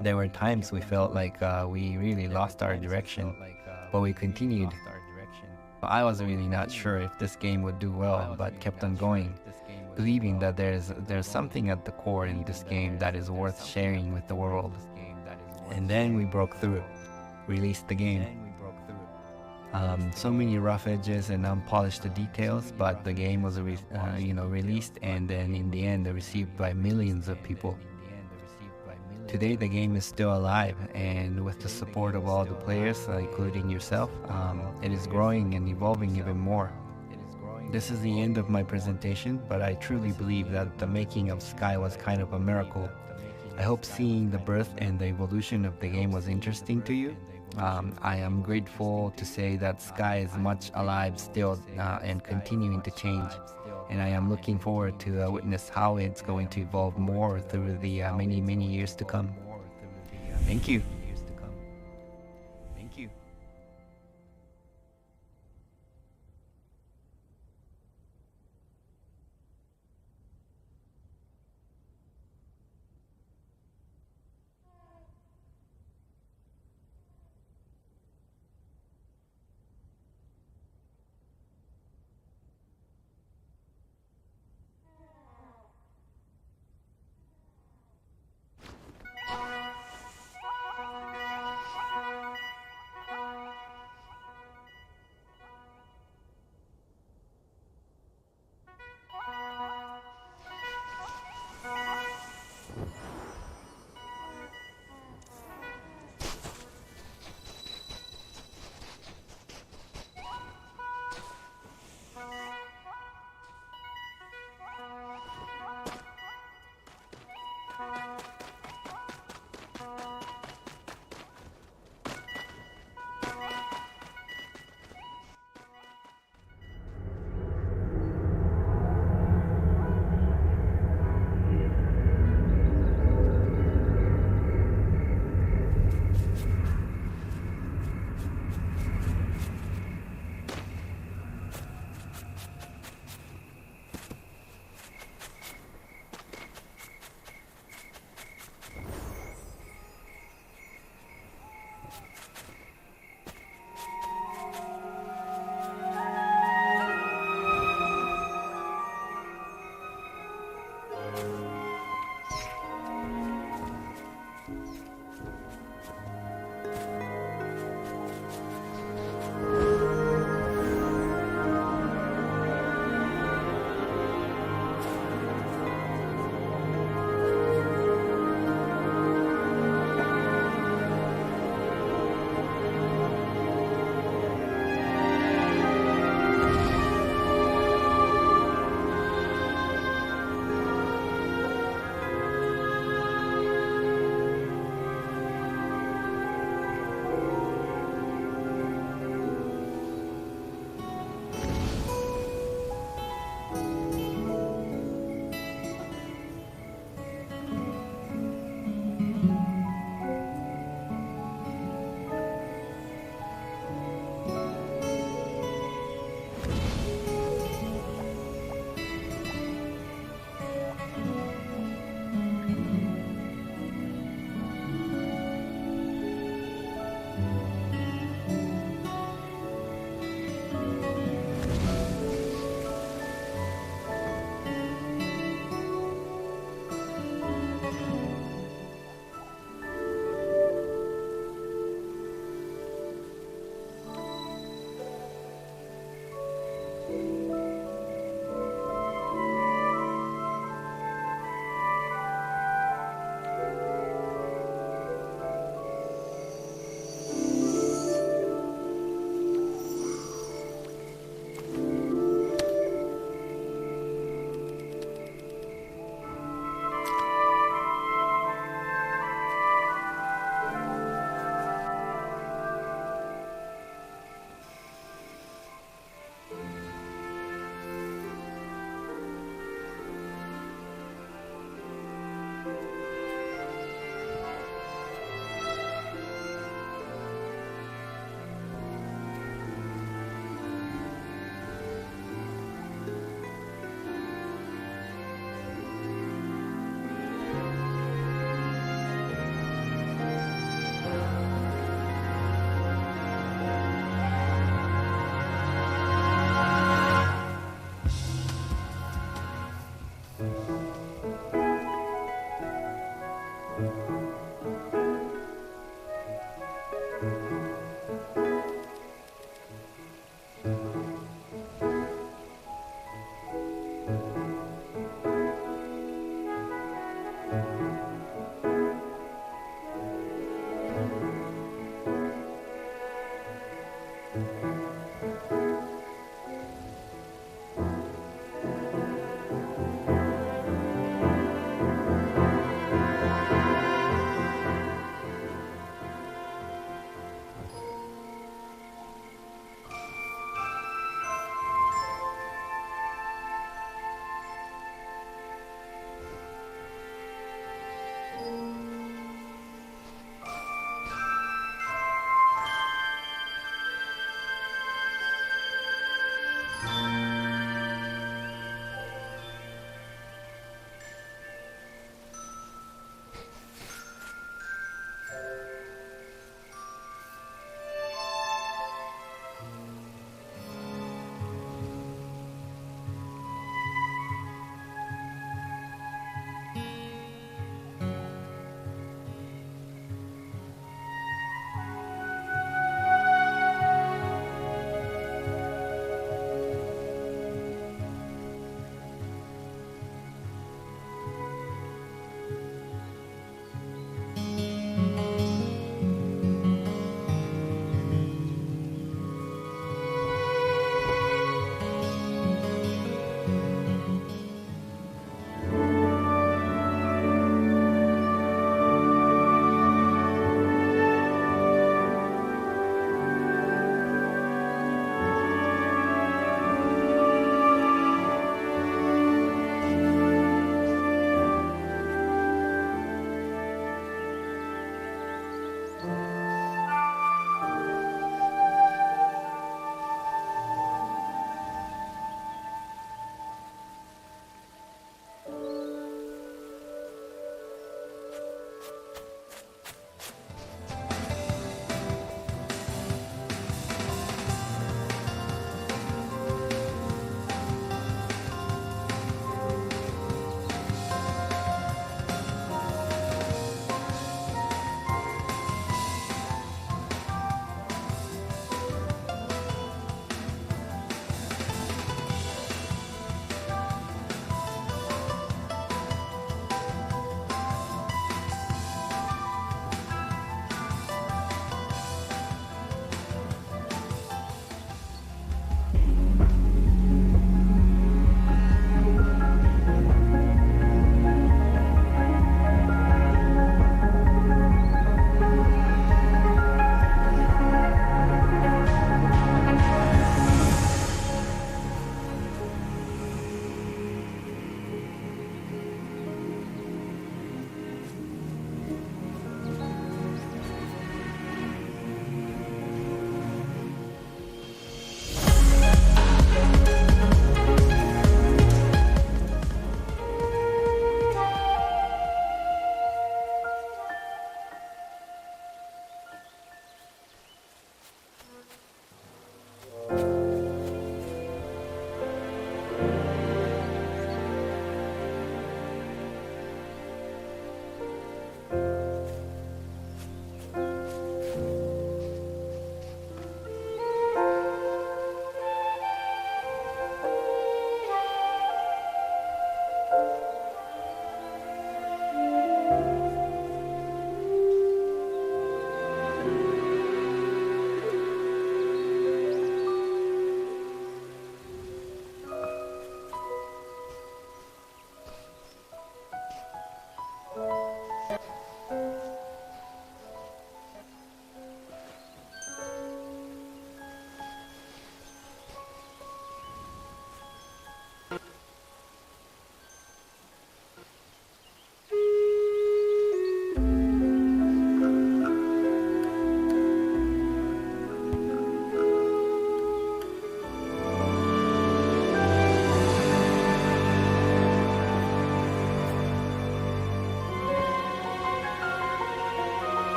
There were times we felt like we really lost our direction, but we continued. I was really not sure if this game would do well, but kept on going, believing that there's something at the core in this game that is worth sharing with the world. And then we broke through, released the game. So many rough edges and unpolished details, but the game was released, and then in the end received by millions of people. Today the game is still alive, and with the support of all the players, including yourself, it is growing and evolving even more. This is the end of my presentation, but I truly believe that the making of Sky was kind of a miracle. I hope seeing the birth and the evolution of the game was interesting to you. I am grateful to say that Sky is much alive still and continuing to change. And I am looking forward to witness how it's going to evolve more through the many years to come. Thank you.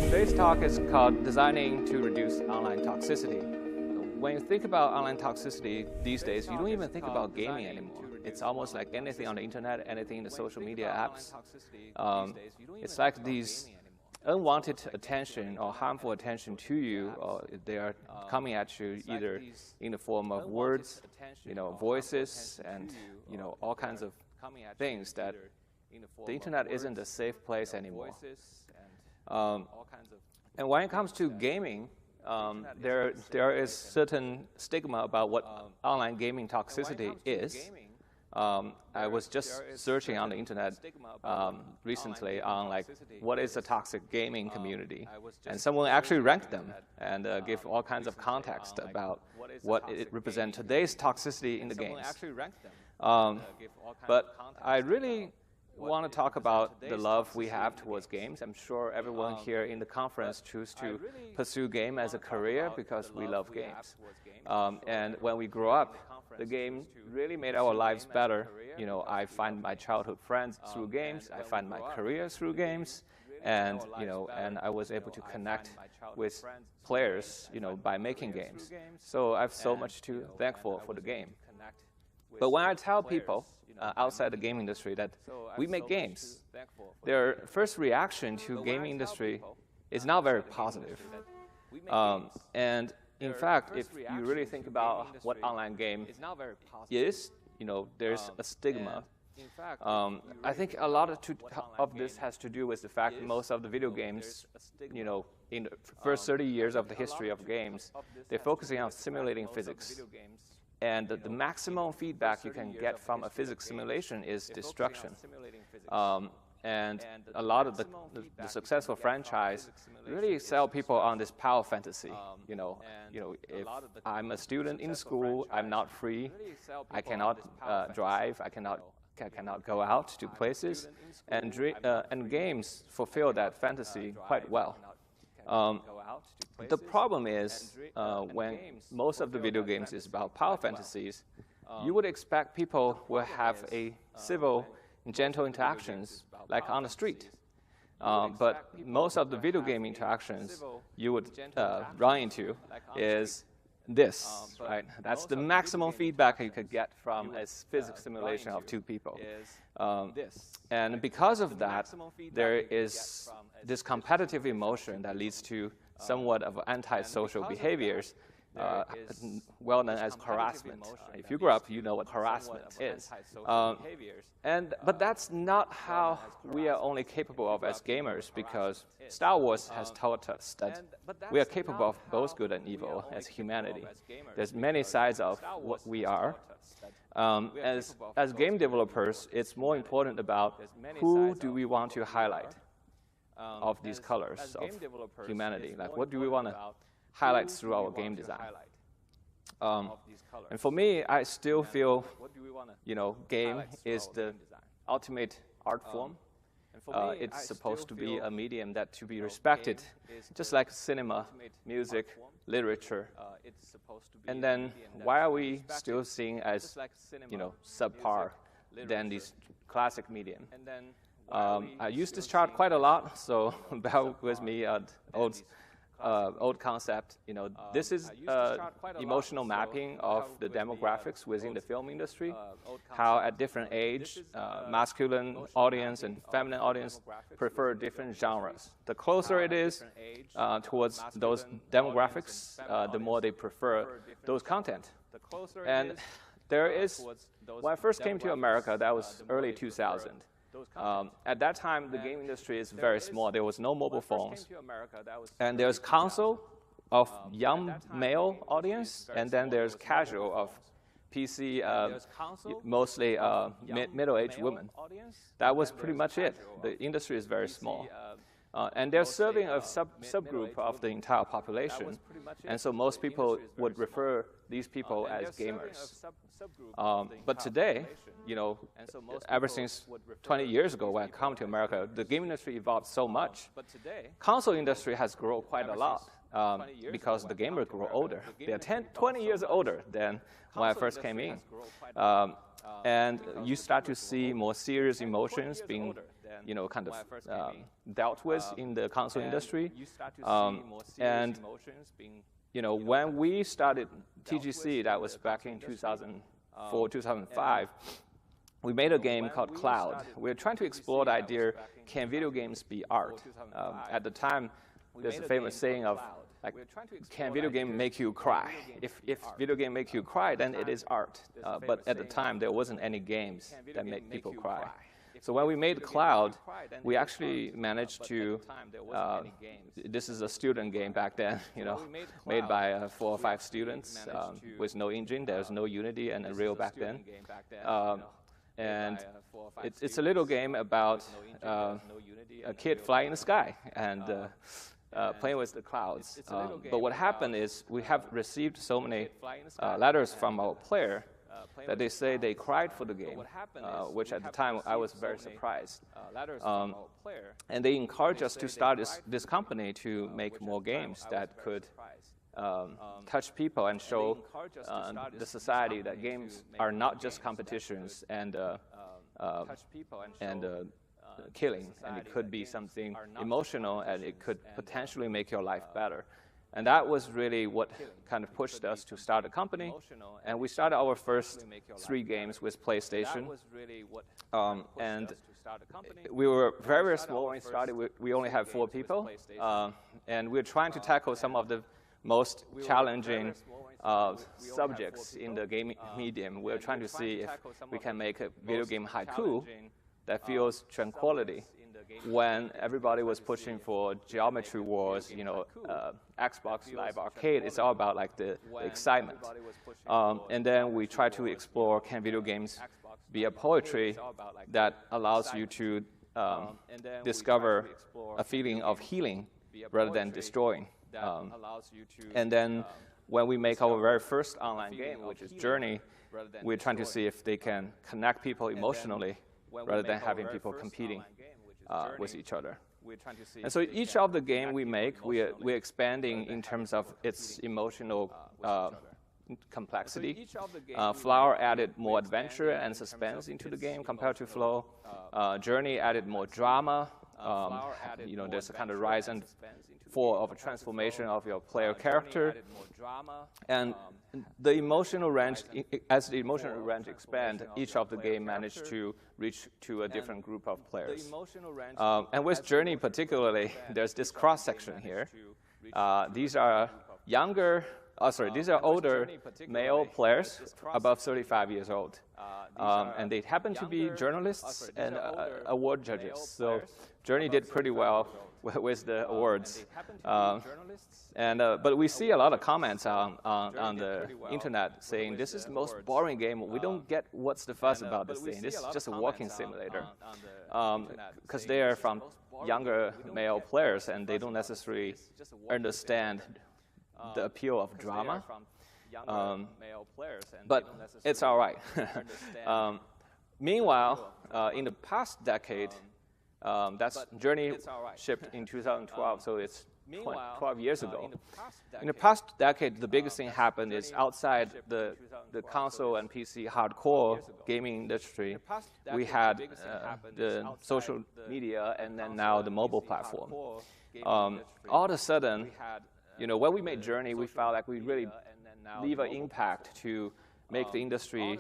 Today's talk is called Designing to Reduce Online Toxicity. When you think about online toxicity these days, you don't even think about gaming anymore. It's almost like anything on the internet, anything in the social media apps. It's like these unwanted attention or harmful attention to you, they are coming at you either in the form of words, voices, and all kinds of things that the internet isn't a safe place anymore. And when it comes to gaming, there is certain stigma about what online gaming toxicity is. I was just searching on the internet recently on what is a toxic gaming community, and someone actually ranked them and gave all kinds of context about what it represents today's toxicity in the games. But I really want to talk about the love we have towards games. I'm sure everyone here in the conference choose to pursue game as a career because we love games. And when we grow up, the game really made our lives better. I find my childhood friends through games. I find my career through games, and and I was able to connect with players, by making games. So I have so much to thankful for the game. But when I tell people outside the game industry that we make games, their first reaction to gaming industry is not very positive. And in fact, if you really think about what online game is, there's a stigma. I think a lot of this has to do with the fact that most of the video games, in the first 30 years of the history of games, they're focusing on simulating physics. And the maximum feedback you can get from a physics simulation is destruction. And a lot of the successful franchise really sell people on this power fantasy. If I'm a student in school, I'm not free. I cannot drive. I cannot go out to places. And games fulfill that fantasy quite well. The problem is when most of the video games is about power fantasies, you would expect people will have a civil and gentle interactions like on the street. But most of the video game interactions you would run into is this, right? That's the maximum feedback you could get from a physics simulation of two people. And because of that, there is this competitive emotion that leads to somewhat of antisocial behaviors, well known as harassment. If you grew up, you know what harassment is. But that's not how we are only capable of as gamers, because Star Wars has taught us that we are capable of both good and evil as humanity. There's many sides of what we are. As game developers, it's more important about who do we want to highlight of these colors of humanity. Like, what do we want to highlight through our game design? And for me, I still feel, game is the ultimate art form. It's supposed to be a medium that to be respected, just like cinema, music, literature. And then why are we still seeing as, subpar than this classic medium? I use this chart quite a lot, so bear with me, old concept. This is emotional mapping of the demographics within the film industry, how at different age, masculine audience and feminine audience prefer different genres. The closer it is towards those demographics, the more they prefer those content. And there is, when I first came to America, that was early 2000. At that time, the game industry is very small. There was no mobile phones. And there's console of young male audience, and then there's casual of PC, mostly middle-aged women. That was pretty much it. The industry is very small. And they're serving a subgroup of the entire population. And so most people would refer these people as gamers. But today, ever since 20 years ago when I come to America, the game industry evolved so much. Console industry has grown quite a lot because the gamers grow older. They are 20 years older than when I first came in. And you start to see more serious emotions being kind of dealt with in the console industry. And when we started TGC, that was back in 2004, 2005, we made a game called Cloud. We were trying to explore the idea, can video games be art? At the time, there's a famous saying of, like, can video game make you cry? If video game make you cry, then it is art. But at the time, there wasn't any games that make people cry. So when we made Cloud, we actually managed to, this is a student game back then, made by 4 or 5 students with no engine. There's no Unity and Unreal back then. And it's a little game about a kid flying in the sky and playing with the clouds. But what happened is we have received so many letters from our player that they say they cried for the game, which at the time I was very surprised. And they encouraged us to start this company to make more games that could touch people and show the society that games are not just competitions and killing, and it could be something emotional, and it could potentially make your life better. And that was really what kind of pushed us to start a company. And we started our first 3 games with PlayStation. And we were very, very small when we started. We only had 4 people. And we were trying to tackle some of the most challenging subjects in the game medium. We were trying to see if we can make a video game haiku that feels tranquility when everybody was pushing for geometry wars, Xbox Live Arcade. It's all about like the excitement. And then we try to explore, can video games be a poetry that allows you to discover a feeling of healing rather than destroying. And then when we make our very first online game, which is Journey, we're trying to see if they can connect people emotionally rather than having people competing with each other. And so each of the game we make, we're expanding in terms of its emotional complexity. Flower added more adventure and suspense into the game compared to Flow. Journey added more drama. There's a kind of rise and fall of a transformation of your player character. And the emotional range, as the emotional range expand, each of the game managed to reach to a different group of players. And with Journey particularly, there's this cross-section here. These are older male players, above 35 years old. And they happen to be journalists and award judges. So Journey did pretty well with the awards. But we see a lot of comments on the internet saying, this is the most boring game. We don't get what's the fuss about this thing. This is just a walking simulator. Because they are from younger male players, and they don't necessarily understand the appeal of drama. But it's all right. Meanwhile, in the past decade, that's Journey shipped in 2012, so it's 12 years ago. In the past decade, the biggest thing happened is outside the console and PC hardcore gaming industry, we had the social media and then now the mobile platform. All of a sudden, when we made Journey, we felt like we really leave an impact to make the industry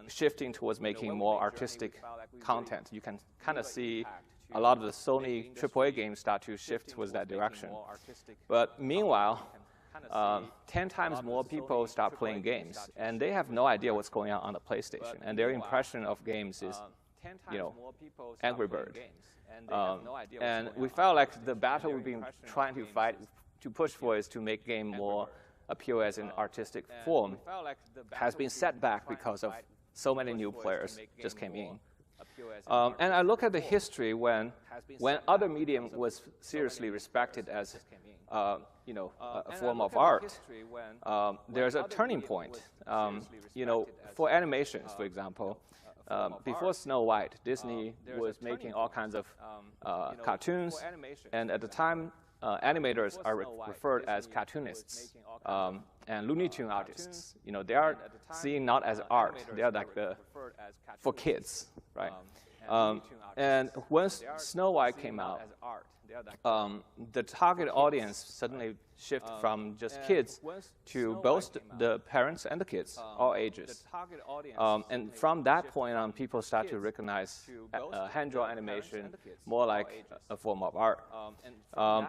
shifting towards making more artistic content. You can kind of see a lot of the Sony AAA games start to shift towards that direction. But meanwhile, 10 times more people start playing games, and they have no idea what's going on the PlayStation. And their impression of games is, Angry Bird. And we felt like the battle we've been trying to fight, to push for, is to make game more appeal as an artistic form, has been set back because of so many new players just came in. And I look at the history when other medium was seriously respected as a form of art. There's a turning point. For animations, for example, before Snow White, Disney was making all kinds of cartoons, and at the time, animators are referred as cartoonists and Looney Tune artists. They are seen not as art; they are like for kids, right? And once Snow White came out, the target audience suddenly shifted from just kids to both the parents and the kids, all ages. And from that point on, people start to recognize hand-drawn animation more like a form of art.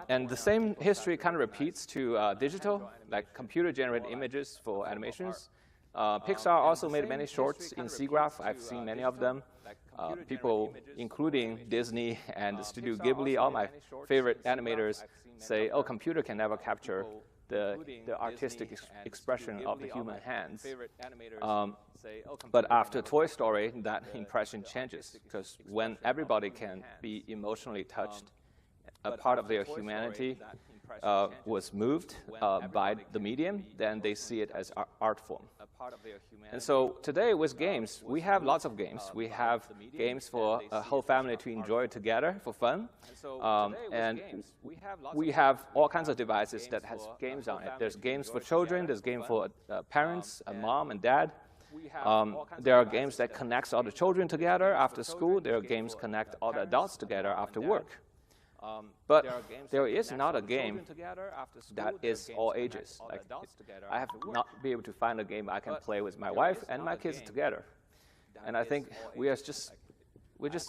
And the same history kind of repeats to digital, like computer-generated images for animations. Pixar also made many shorts in SIGGRAPH. I've seen many of them. People, including Disney and Studio Ghibli, all my favorite animators, say, oh, computer can never capture the artistic expression of the human hands. But after Toy Story, that impression changes, because when everybody can be emotionally touched, a part of their humanity was moved by the medium, then they see it as art form. And so today with games, we have lots of games. We have games for a whole family to enjoy together for fun. And we have all kinds of devices that has games on it. There's games for children. There's games for parents, mom and dad. There are games that connects all the children together after school. There are games connect all the adults together after work. But there is not a game that is all ages. Like, I have not been able to find a game I can play with my wife and my kids together. And I think we're just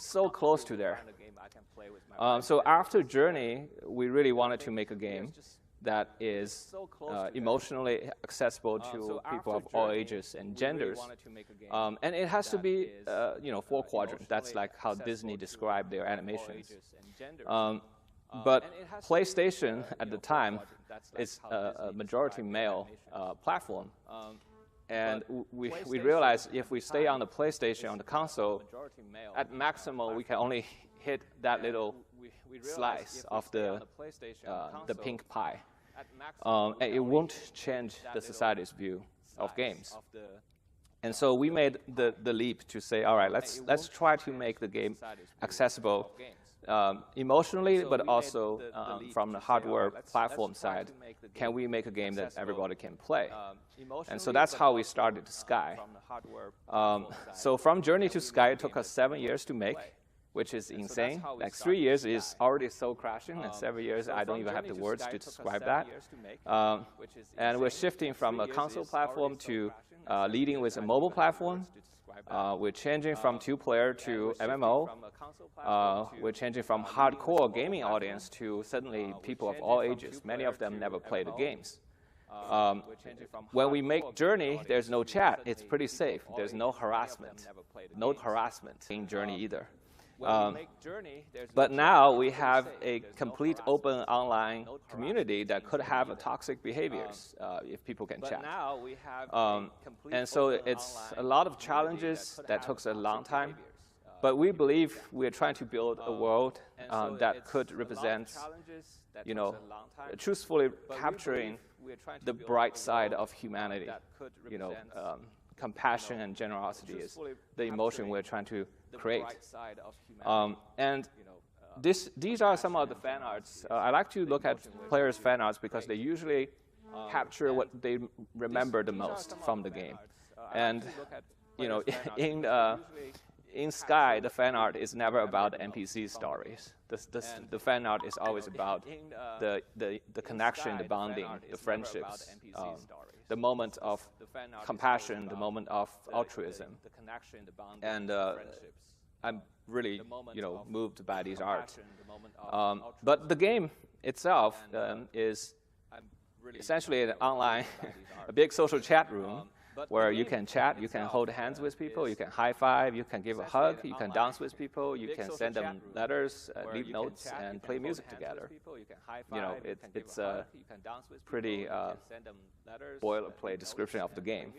so close to there. So after Journey, we really wanted to make a game that is emotionally accessible to people of all ages and genders. And it has to be, 4 quadrant. That's like how Disney described their animations. But PlayStation at the time is a majority male platform. And we realized if we stay on the PlayStation, on the console, at maximum we can only hit that little slice of the pink pie. And it won't change the society's view of games. And so we made the leap to say, all right, let's try to make the game accessible emotionally, but also from the hardware platform side. Can we make a game that everybody can play? And so that's how we started Sky. So from Journey to Sky, it took us 7 years to make, which is insane. Like 3 years is already so crashing, and 7 years, I don't even have the words to describe that. And we're shifting from a console platform to leading with a mobile platform. We're changing from 2-player to MMO. We're changing from hardcore gaming audience to suddenly people of all ages. Many of them never played the games. When we make Journey, there's no chat. It's pretty safe. There's no harassment. No harassment in Journey either. But now we have a complete open online community that could have a toxic behaviors if people can chat. And so it's a lot of challenges that took a long time. But we believe we're trying to build a world that could represent, truthfully capturing the bright side of humanity. Compassion and generosity is the emotion we're trying to create. And these are some of the fan arts. I like to look at players' fan arts because they usually capture what they remember the most from the game. And in Sky, the fan art is never about the NPC stories. The fan art is always about the connection, the bonding, the friendships, the moment of compassion, the moment of altruism. And I'm really, moved by these art. But the game itself is essentially an online, a big social chat room where you can chat, you can hold hands with people, you can high five, you can give a hug, you can dance with people, you can send them letters, leave notes, and play music together. It's a pretty boilerplate description of the game.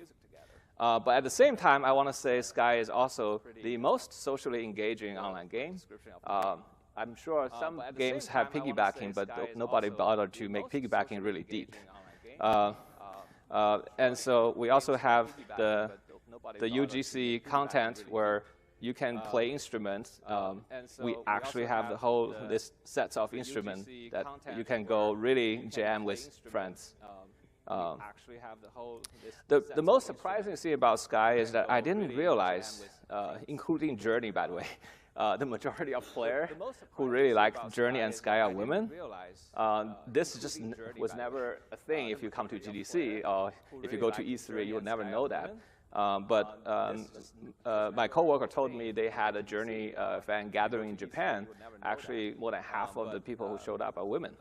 But at the same time, I want to say Sky is also the most socially engaging online game. I'm sure some games have piggybacking, but nobody bothered to make piggybacking really deep. And so we also have the UGC content where you can play instruments. We actually have the whole list sets of instruments that you can go really jam with friends. The most surprising thing about Sky is that I didn't realize, including Journey, by the way, the majority of players who really like Journey and Sky are women. This just was never a thing if you come to GDC or if you go to E3, you would never know that. But my coworker told me they had a Journey fan gathering in Japan. Actually, more than half of the people who showed up are women.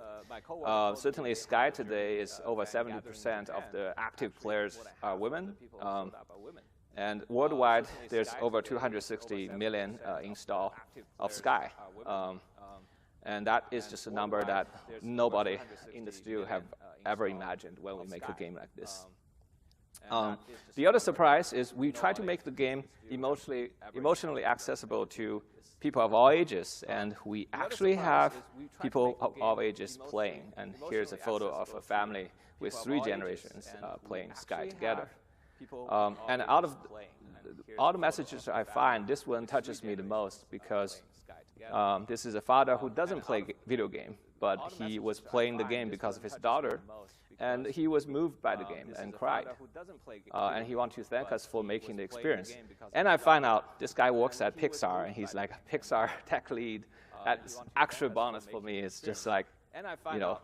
Certainly, Sky today is over 70% of the active players are women. And worldwide, there's over 260 million install of Sky. And that is just a number that nobody in the studio have ever imagined when we make a game like this. The other surprise is we try to make the game emotionally accessible to people of all ages, and we actually have people of all ages playing. And here's a photo of a family with 3 generations playing Sky together. And out of all the messages I find, this one touches me the most because this is a father who doesn't play video game, but he was playing the game because of his daughter, and he was moved by the game and cried. And he wanted to thank us for making the experience. And I find out this guy works at Pixar, and he's like a Pixar tech lead. That's extra bonus for me. It's just like, you know,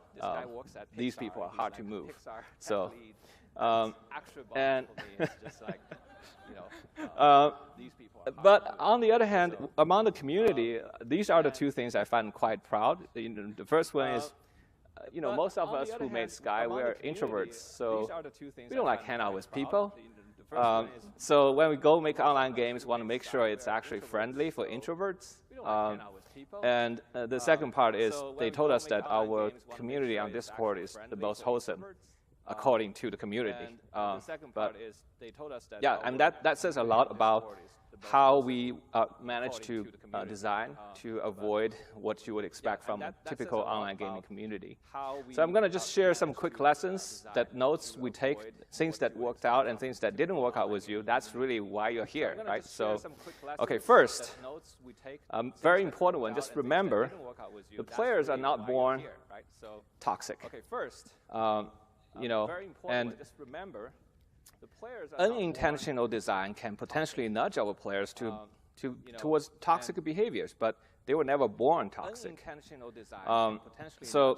these people are hard to move. So, but on the other hand, among the community, these are the 2 things I find quite proud. The first one is, you know, most of us who made Sky, we're introverts, so we don't like hang out with people. So when we go make online games, we want to make sure it's actually friendly for introverts. And the second part is they told us that our community on Discord is the most wholesome, according to the community. But yeah, and that says a lot about how we managed to design to avoid what you would expect from a typical online gaming community. So I'm going to just share some quick lessons, that notes we take, things that worked out and things that didn't work out with you. That's really why you're here, right? So, okay, first, very important one, just remember, the players are not born toxic. You know, and unintentional design can potentially nudge our players towards toxic behaviors, but they were never born toxic. So,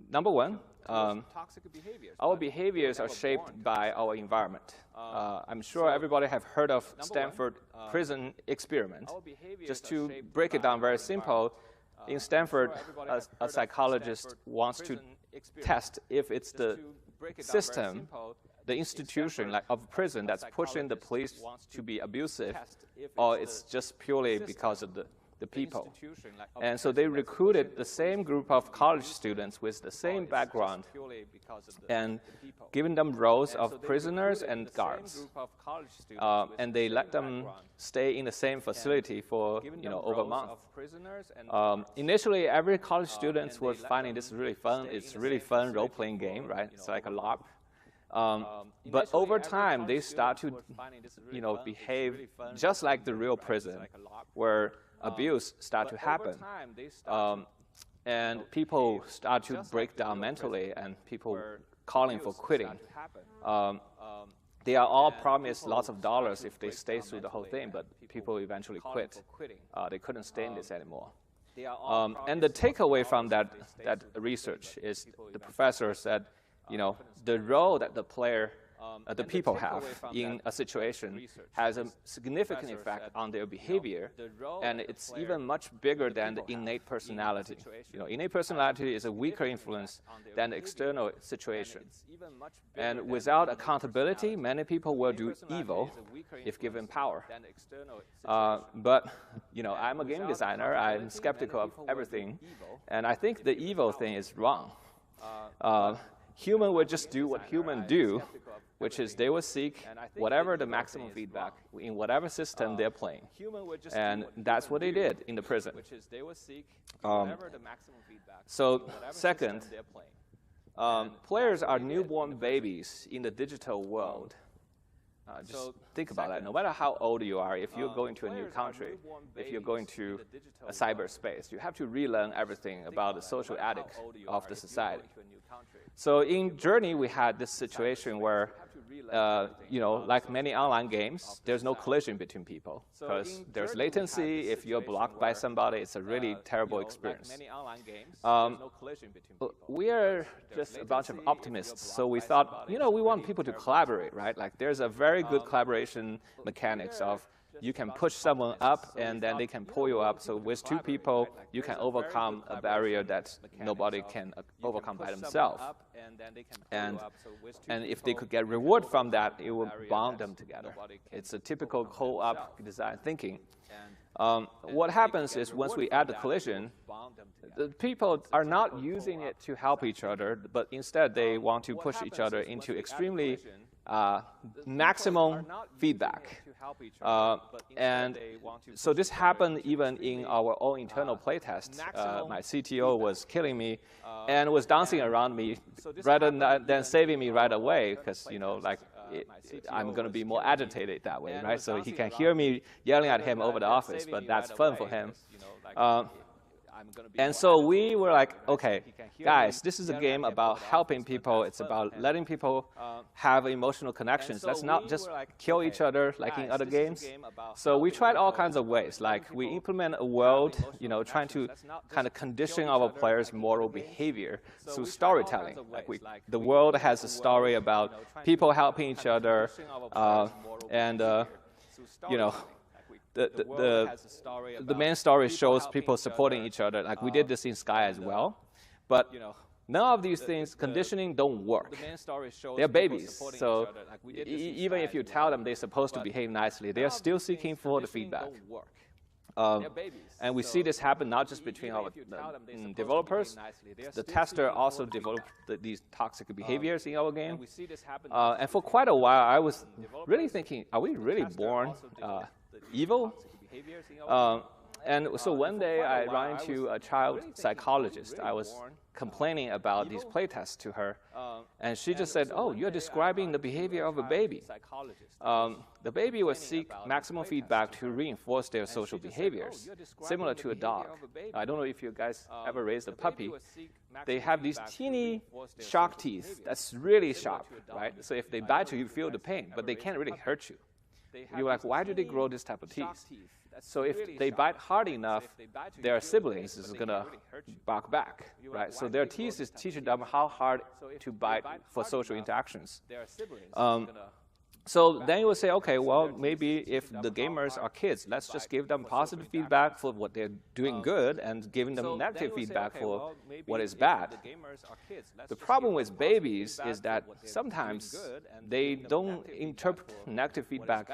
number one, our behaviors are shaped by our environment. I'm sure everybody have heard of Stanford prison experiment. Just to break it down very simple, in Stanford, a psychologist wants to test if it's the system, the institution like of prison that's pushing the police to be abusive, or it's just purely because of the people. And so they recruited the same group of college students with the same background and given them roles of prisoners and guards. And they let them stay in the same facility for over a month. Initially, every college student was finding this really fun. It's a really fun role-playing game, right? It's like a LARP. But over time, they start to behave just like the real prison, where abuse start to happen. And people start to break down mentally, and people calling for quitting. They are all promised lots of dollars if they stay through the whole thing, but people eventually quit. They couldn't stay in this anymore. And the takeaway from that research is the professor said, the role that the people have in a situation has a significant effect on their behavior, and it's even much bigger than the innate personality. Innate personality is a weaker influence than the external situation. And without accountability, many people will do evil if given power. But, I'm a game designer. I'm skeptical of everything, and I think the evil thing is wrong. Human will just do what humans do, which is they will seek whatever the maximum feedback in whatever system they're playing. And that's what they did in the prison. So second, players are newborn babies in the digital world. Just think about that. No matter how old you are, if you're going to a new country, if you're going to a cyberspace, you have to relearn everything about the social ethics of the society. So in Journey, we had this situation where, like many online games, there's no collision between people because there's latency. If you're blocked by somebody, it's a really terrible experience. We are just a bunch of optimists, so we thought, we want people to collaborate, right? Like there's a very good collaboration mechanics of you can push someone up and then they can pull you up. So with two people, you can overcome a barrier that nobody can overcome by themselves. And if they could get reward from that, it would bond them together. It's a typical co-op design thinking. What happens is once we add the collision, the people are not using it to help each other, but instead they want to push each other into extremely maximum feedback. And so this happened even in our own internal playtest. My CTO was killing me and was dancing around me rather than saving me right away because, I'm going to be more agitated that way, right? So he can hear me yelling at him over the office, but that's fun for him. And so we were like, okay, guys, this is a game about helping people. It's about letting people have emotional connections. Let's not just kill each other like in other games. So we tried all kinds of ways. Like we implement a world, trying to kind of condition our players' moral behavior through storytelling. Like the world has a story about people helping each other, the main story shows people supporting each other. Like we did this in Sky as well, but none of these things, conditioning, don't work. They're babies, so even if you tell them they're supposed to behave nicely, they're still seeking for the feedback. And we see this happen not just between our developers. The tester also developed these toxic behaviors in our game. And for quite a while, I was really thinking, are we really born evil? And so one day I ran into a child psychologist. I was complaining about these playtests to her, and she just said, "Oh, you're describing the behavior of a baby. The baby will seek maximum feedback to reinforce their social behaviors, similar to a dog. I don't know if you guys ever raised a puppy. They have these teeny shark teeth that's really sharp, right? So if they bite you, you feel the pain, but they can't really hurt you. You're like, why do they grow this type of teeth? So if they bite hard enough, their siblings is going to bark back, right? So their teeth is teaching them how hard to bite for social interactions. So then you would say, okay, well, maybe if the gamers are kids, let's just give them positive feedback for what they're doing good and giving them negative feedback for what is bad. The problem with babies is that sometimes they don't interpret negative feedback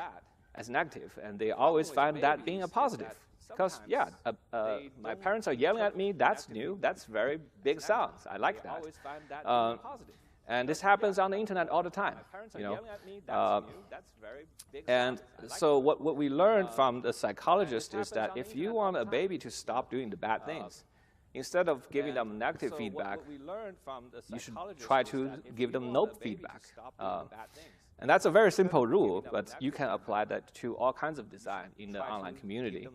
as negative, and they always find that being a positive. Because, yeah, my parents are yelling at me, that's new, that's very big sounds, I like that. And this happens on the internet all the time, And so what we learned from the psychologist is that if you want a baby to stop doing the bad things, instead of giving them negative feedback, you should try to give them no feedback. And that's a very simple rule, but you can apply that to all kinds of design in the online community.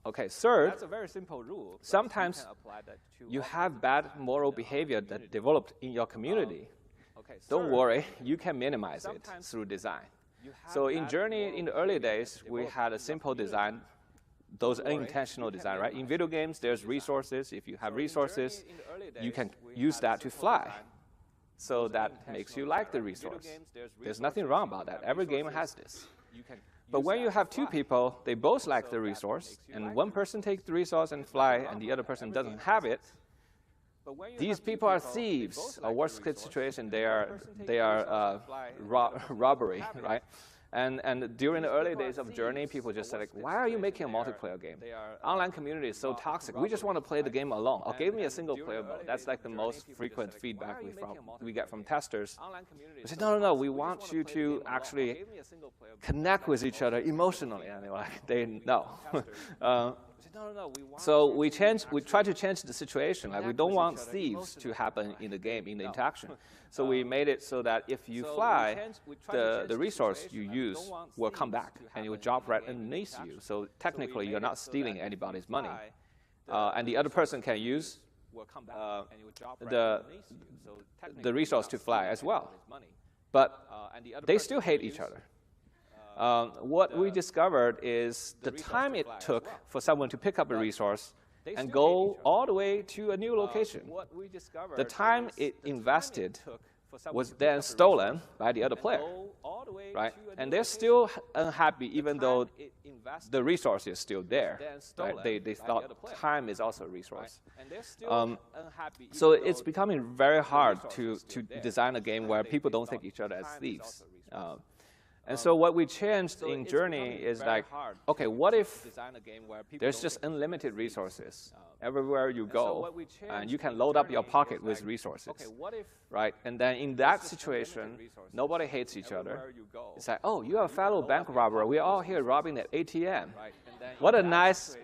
Okay, third, that's a very simple rule. Sometimes you have bad moral behavior that developed in your community. Don't worry, you can minimize it through design. So in Journey, in the early days, we had a simple design, those unintentional design, right? In video games, there's resources. If you have resources, you can use that to fly. So that makes you like the resource. There's nothing wrong about that. Every game has this. But when you have two people, they both like the resource, and one person takes the resource and fly, and the other person doesn't have it, these people are thieves. A worst case situation, they are robbery, right? And during the early days of Journey, people just said, like, why are you making a multiplayer game? Online community is so toxic. We just want to play the game alone. Or give me a single player mode. That's like the most frequent feedback we get from testers. We said, no, we want you to actually connect with each other emotionally. And they're like, no. So we try to change the situation. Like we don't want thieves to happen in the game, in the interaction. So we made it so that if you fly, the resource you use will come back and it will drop right underneath you. So technically, you're not stealing anybody's money. And the other person can use the resource to fly as well. But they still hate each other. What we discovered is the time it took for someone to pick up a resource and go all the way to a new location. The time it invested was then stolen by the other player, right? And they're still unhappy even though the resource is still there, right? They thought time is also a resource. So it's becoming very hard to design a game where people don't think each other as thieves. And so what we changed in Journey is like, okay, what if there's just unlimited resources everywhere you go, and you can load up your pocket with resources, right? And then in that situation, nobody hates each other. It's like, oh, you are a fellow bank robber. We're all here robbing that ATM. What a nice,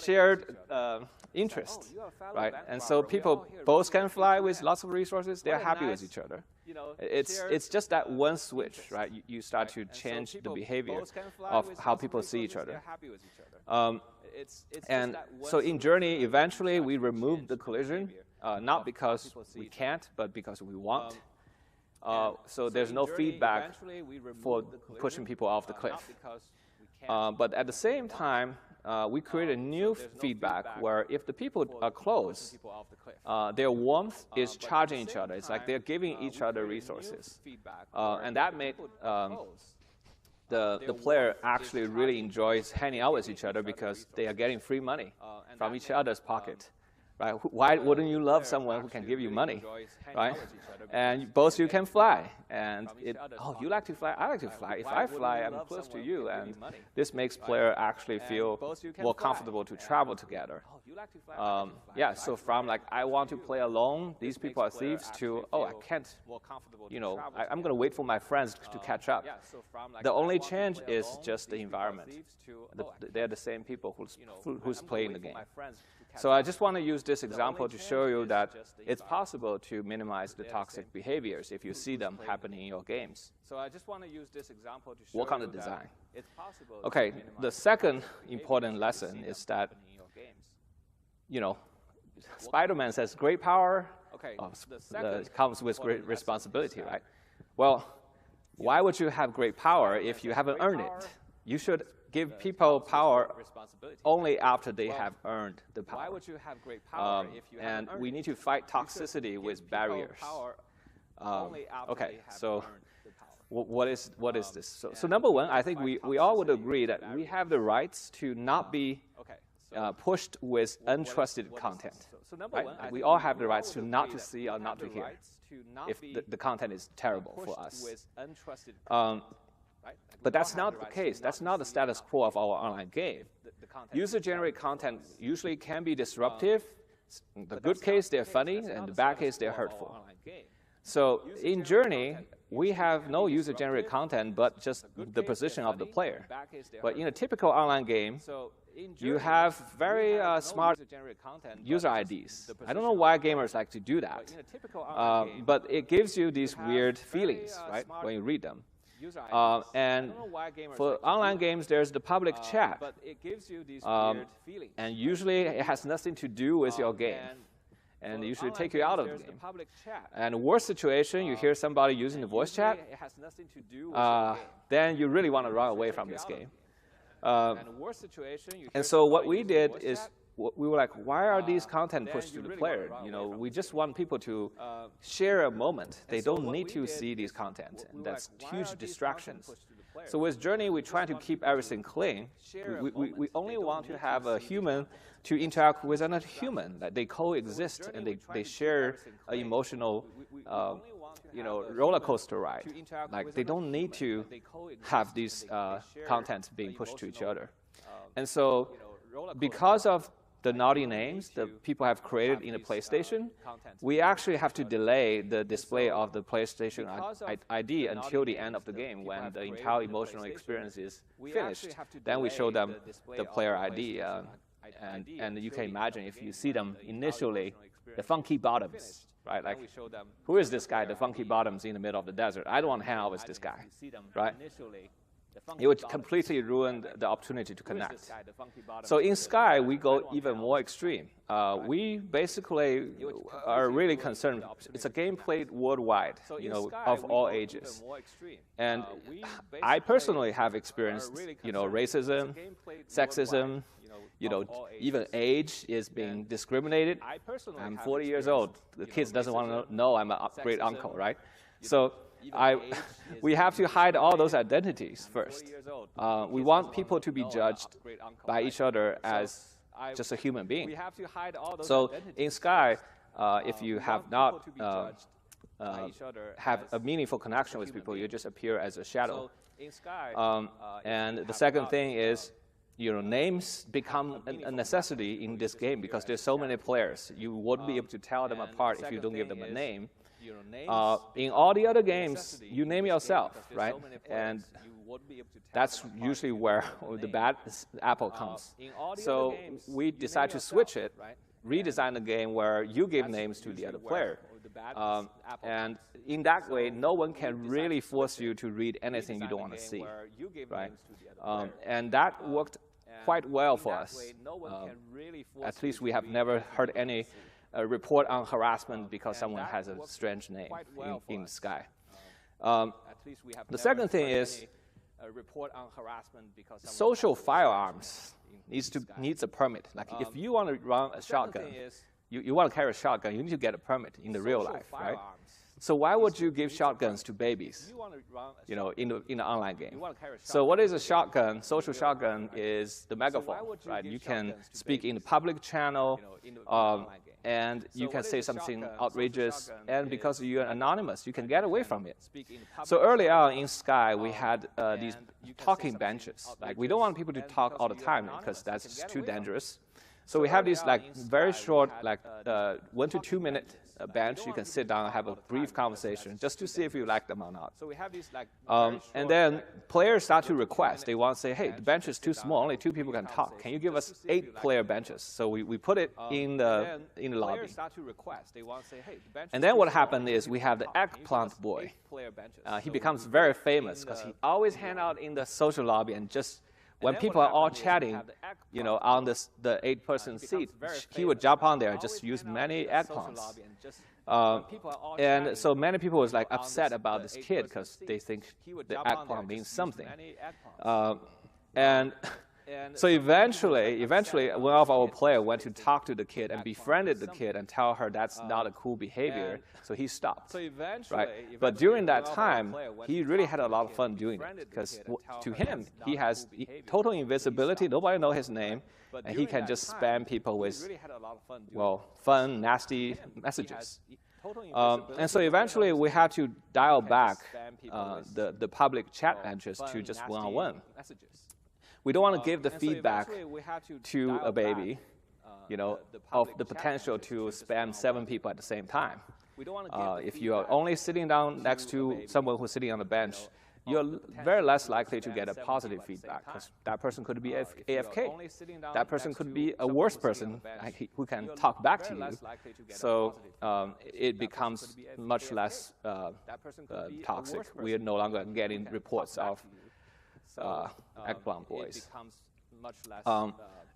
shared interest, right? And so people both can fly with lots of resources. They're happy with each other. It's just that one switch, right? You start to change the behavior of how people see each other. And so in Journey, eventually we removed the collision, not because we can't, but because we want. So there's no feedback for pushing people off the cliff. But at the same time, we create a new feedback where if the people are close, their warmth is charging each other. It's like they're giving each other resources. And that made the player actually really enjoys hanging out with each other because they are getting free money from each other's pocket. Right? Why wouldn't you love someone who can give you money, right? And both you can fly. And oh, you like to fly? I like to fly. If I fly, I'm close to you. And this makes player actually feel more comfortable to travel together. Yeah, so from like, I want to play alone, these people are thieves, to, oh, I can't, I'm going to wait for my friends to catch up. The only change is just the environment. They're the same people who's playing the game. So I just want to use this example to show you that it's possible to minimize the toxic behaviors if you see them happening in your games. So I just want to use this example to show work on the design. Okay, the second important lesson is that, Spider-Man says great power comes with great responsibility, right? Well, why would you have great power if you haven't earned it? You should give people power only after they have earned the power. Why would you have great power if you and we need to fight toxicity with barriers. Okay, so what is this? So number one, I think we all would agree that we have the rights to not be pushed with untrusted content. Right? We all have the rights to not to see or not to hear if the content is terrible for us. But that's not the case. That's not the status quo of our online game. User-generated content usually can be disruptive. In the good case, they're funny, and the bad case, they're hurtful. So in Journey, we have no user-generated content, but just the position of the player. But in a typical online game, you have very smart user IDs. I don't know why gamers like to do that, but it gives you these weird feelings, right, when you read them. And for online games, there's the public chat. And usually it has nothing to do with your game. And usually take you out of the game. And worst situation, you hear somebody using the voice chat, then you really want to run away from this game. And so what we did is, we were like, why are these content pushed to the player? We just want people to share a moment. They don't need to see these content. And that's huge distractions. So with Journey, we try to keep everything clean. We only want to have a human to interact with another human. That they coexist and they share an emotional roller coaster ride. Like, they don't need to have these contents being pushed to each other. And so because of the naughty names that people have created in the PlayStation, we actually have to delay the display of the PlayStation ID until the end of the game, when the entire emotional experience is finished. Then we show them the player ID, and you can imagine if you see them initially, the funky bottoms, right? Like, who is this guy, the funky bottoms in the middle of the desert? I don't want to hang out with this guy, right? it would completely ruin the opportunity to connect. So in Sky, we go even more extreme. We basically are really concerned. It's a game played worldwide, of all ages. And I personally have experienced, racism, sexism, even age is being discriminated. I'm 40 years old. The kids doesn't want to know I'm a great uncle, right? So we have to hide all those identities first. We want people to be judged by each other as just a human being. So in Sky, if you have not have a meaningful connection with people, you just appear as a shadow. And the second thing is, names become a necessity in this game because there's so many players. You won't be able to tell them apart if you don't give them a name. In all the other games, you name yourself, right? And that's usually where the bad apple comes. So we decide to switch it, redesign the game where you give names to the other player. And in that way, no one can really force you to read anything you don't want to see, right? And that worked quite well for us. At least we have never heard any report on harassment because someone has a strange name in Sky. The second thing is social firearms needs a permit. Like if you want to run a shotgun, you want to carry a shotgun, you need to get a permit in the real life, right? So why would you give shotguns to babies, in the online game? So what is a shotgun? Social shotgun is the megaphone, right? You can speak in the public channel, and you can say something outrageous, and because you're anonymous, you can get away from it. So early on in Sky, we had these talking benches. Like we don't want people to talk all the time because that's just too dangerous. So we have these very short, 1 to 2 minute bench. You can sit down and have a brief conversation just to see if you like them or not. So we have these and then players start to request. They want to say, hey, the bench is too small. Only 2 people can talk. Can you give us 8-player benches? So we put it in the lobby. And then what happened is we have the eggplant boy. He becomes very famous because he always hang out in the social lobby and just when people are all chatting, on the 8-person seat, he would jump on there and just use many eggplants. And so many people was upset about this kid because they think the eggplant means something. And so eventually, one of our players went to talk to the kid and befriended the kid and tell her that's not a cool behavior. So he stopped, right? But during that time, he really had a lot of fun doing it because to him, he has total invisibility. Nobody knows his name, and he can just spam people with, fun, nasty messages. And so eventually, we had to dial back the public chat benches to just one-on-one. We don't want to give the feedback to a baby, of the potential to spam 7 people at the same time. If you are only sitting down next to someone who's sitting on the bench, you're very less likely to get a positive feedback because that person could be AFK. That person could be a worse person who can talk back to you. So it becomes much less toxic. We are no longer getting reports of eggplant boys.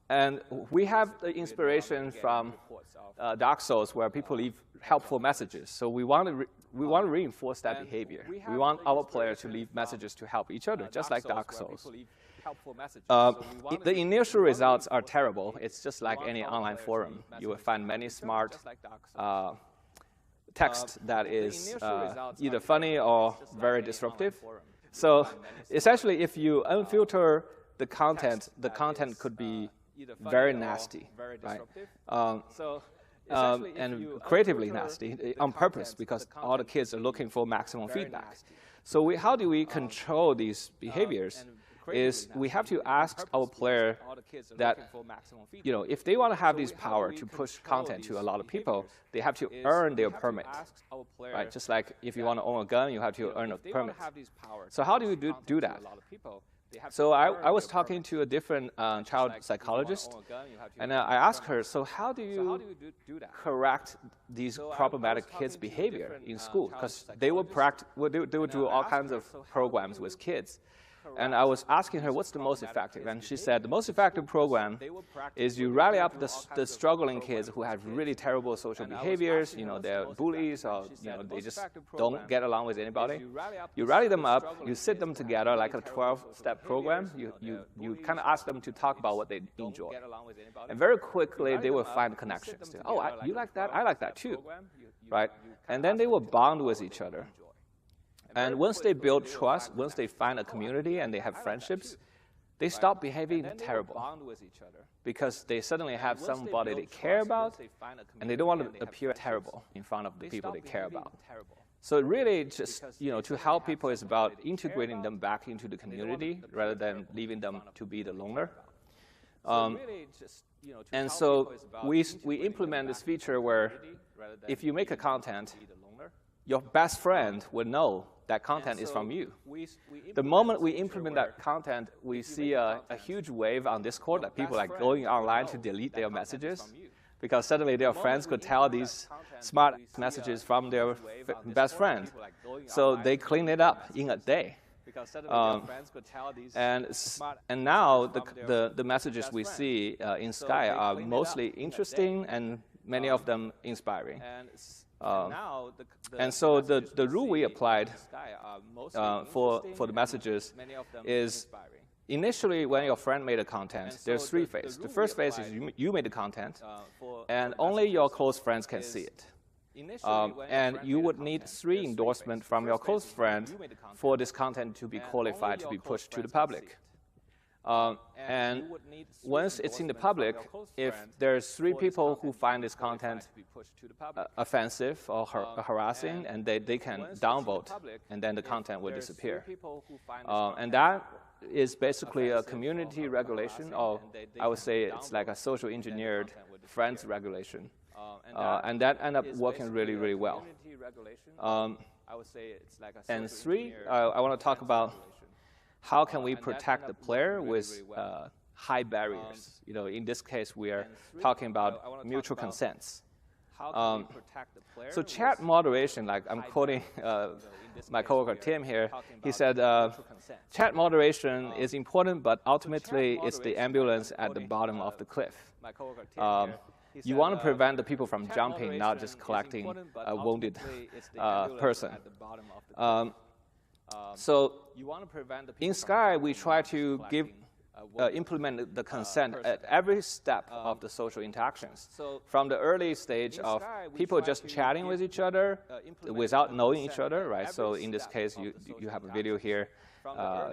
And we have the inspiration from Dark Souls where people leave helpful messages. So we want to reinforce that behavior. We want our players to leave messages to help each other, just like Dark Souls. The initial results are terrible. It's just like any online forum. You will find many smart text that is either funny or very disruptive. So essentially, if you unfilter the content could be very nasty, right? And creatively nasty on purpose because all the kids are looking for maximum feedback. So how do we control these behaviors? Is we have to ask our player that, if they want to have this power to push content to a lot of people, they have to earn their permit, right? Just like if you want to own a gun, you have to earn a permit. So how do we do that? So I was talking to a different child psychologist, and I asked her, so how do you correct these problematic kids' behavior in school? Because they would do all kinds of programs with kids. And I was asking her, what's the most effective? And she said, the most effective program is you rally up the struggling kids who have really terrible social behaviors, they're bullies, or they just don't get along with anybody. You rally them up, you sit them together like a 12-step program. You kind of ask them to talk about what they enjoy. And very quickly, they will find connections. Oh, you like that? I like that too, right? And then they will bond with each other. And once they build trust, once they find a community and they have friendships, they stop behaving terrible because they suddenly have somebody they care about, and they don't want to appear terrible in front of the people they care about. So really just, to help people is about integrating them back into the community rather than leaving them to be the loner. And so we implement this feature where if you make a content, your best friend will know that content is from you. The moment we implement that content, we see a huge wave on Discord that people are going online to delete their messages because suddenly their friends could tell these smart messages from their best friend. So they clean it up in a day. And now the messages we see in Sky are mostly interesting and many of them inspiring. And so the rule we applied for the messages is initially when your friend made a content, there's three phases. The first phase is you made the content, and only your close friends can see it. And you would need 3 endorsements from your close friend for this content to be qualified to be pushed to the public. And once it's in the public, if there's 3 people who find this content offensive or harassing, and they can downvote, and then the content will disappear. And that is basically a community regulation, or I would say it's like a social engineered friends regulation. And that ended up working really, really well. And 3, I want to talk about how can we protect the player with high barriers? In this case, we are talking about mutual consents. So chat moderation, like I'm quoting my coworker Tim here, he said, chat moderation is important, but ultimately it's the ambulance at the bottom of the cliff. You want to prevent the people from jumping, not just collecting a wounded person. So in Sky, we try to implement the consent at every step of the social interactions. From the early stage of people just chatting with each other without knowing each other, right? So in this case, you have a video here.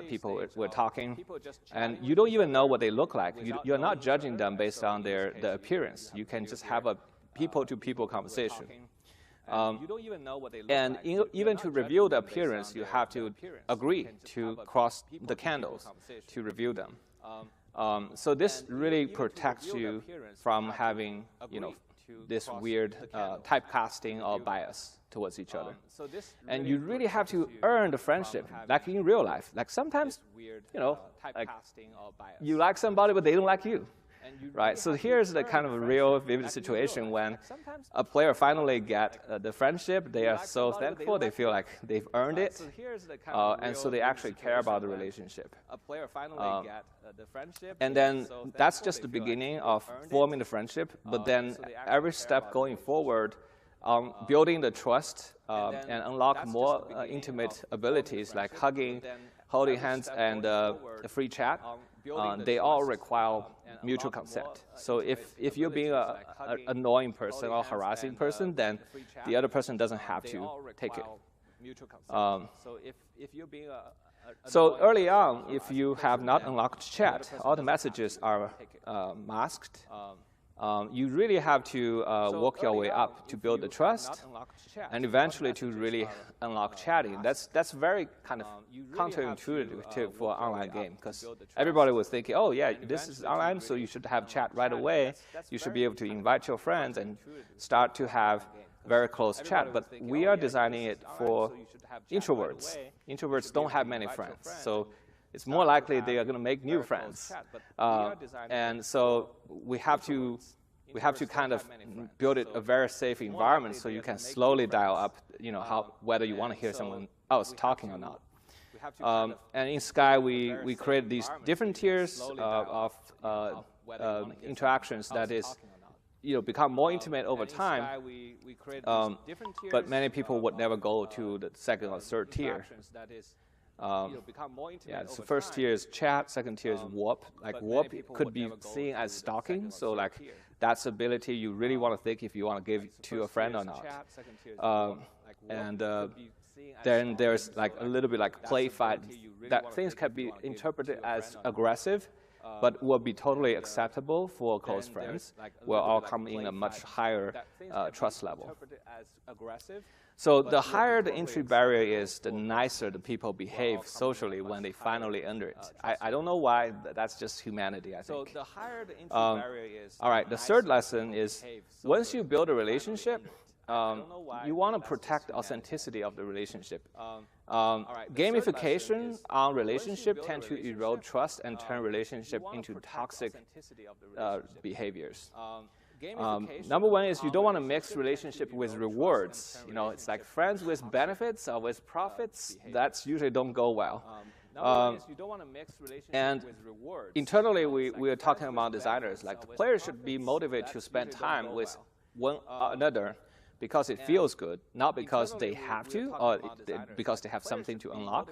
People were talking, and you don't even know what they look like. You're not judging them based on their appearance. You can just have a people-to-people conversation. And even to review the appearance, you have to agree to cross the candles to review them. So this really protects you from having, this weird typecasting or bias towards each other. And you really have to earn the friendship, like in real life. Like sometimes, like you like somebody, but they don't like you. Right, so here's the kind of a real vivid situation when a player finally get the friendship. They are so thankful. They feel like they've earned it, and so they actually care about the relationship. And then that's just the beginning of forming the friendship. But then every step going forward, building the trust and unlock more intimate abilities like hugging, holding hands, and free chat. They all require mutual consent. So if you're being an annoying person or harassing person, then the other person doesn't have to take it. So early on, if you have not unlocked chat, all the messages are masked. You really have to work your way up to build the trust, and eventually to really unlock chatting. That's very kind of counterintuitive for an online game, because everybody was thinking, oh yeah, this is online, so you should have chat right away. You should be able to invite your friends and start to have very close chat. But we are designing it for introverts. Introverts don't have many friends, so it's more likely they are going to make new friends. And so we have to kind of build it a very safe environment so you can slowly dial up, whether you want to hear someone else talking or not. And in Sky, we create these different tiers of interactions that is, become more intimate over time. But many people would never go to the second or third tier. Yeah, so first tier is chat, second tier is warp. Like warp could be seen as stalking, so like that's ability you really want to think if you want to give to a friend or not. Then there's like a little bit like play fight, that things can be interpreted as aggressive, but will be totally acceptable for close friends. Will all come in a much higher trust level. So the higher the entry barrier is, the nicer the people behave socially when they finally enter it. I don't know why, that's just humanity, I think. So the higher the entry barrier is, all right, the third lesson is, once you build a relationship, you want to protect the authenticity of the relationship. Gamification on relationship tend to erode trust and turn relationship into toxic behaviors. Number one is you don't want to mix relationship with rewards. It's like friends with benefits or with profits. That's usually don't go well. And internally, we are talking about designers. Like the players should be motivated to spend time with one another because it feels good, not because they have to or because they have something to unlock.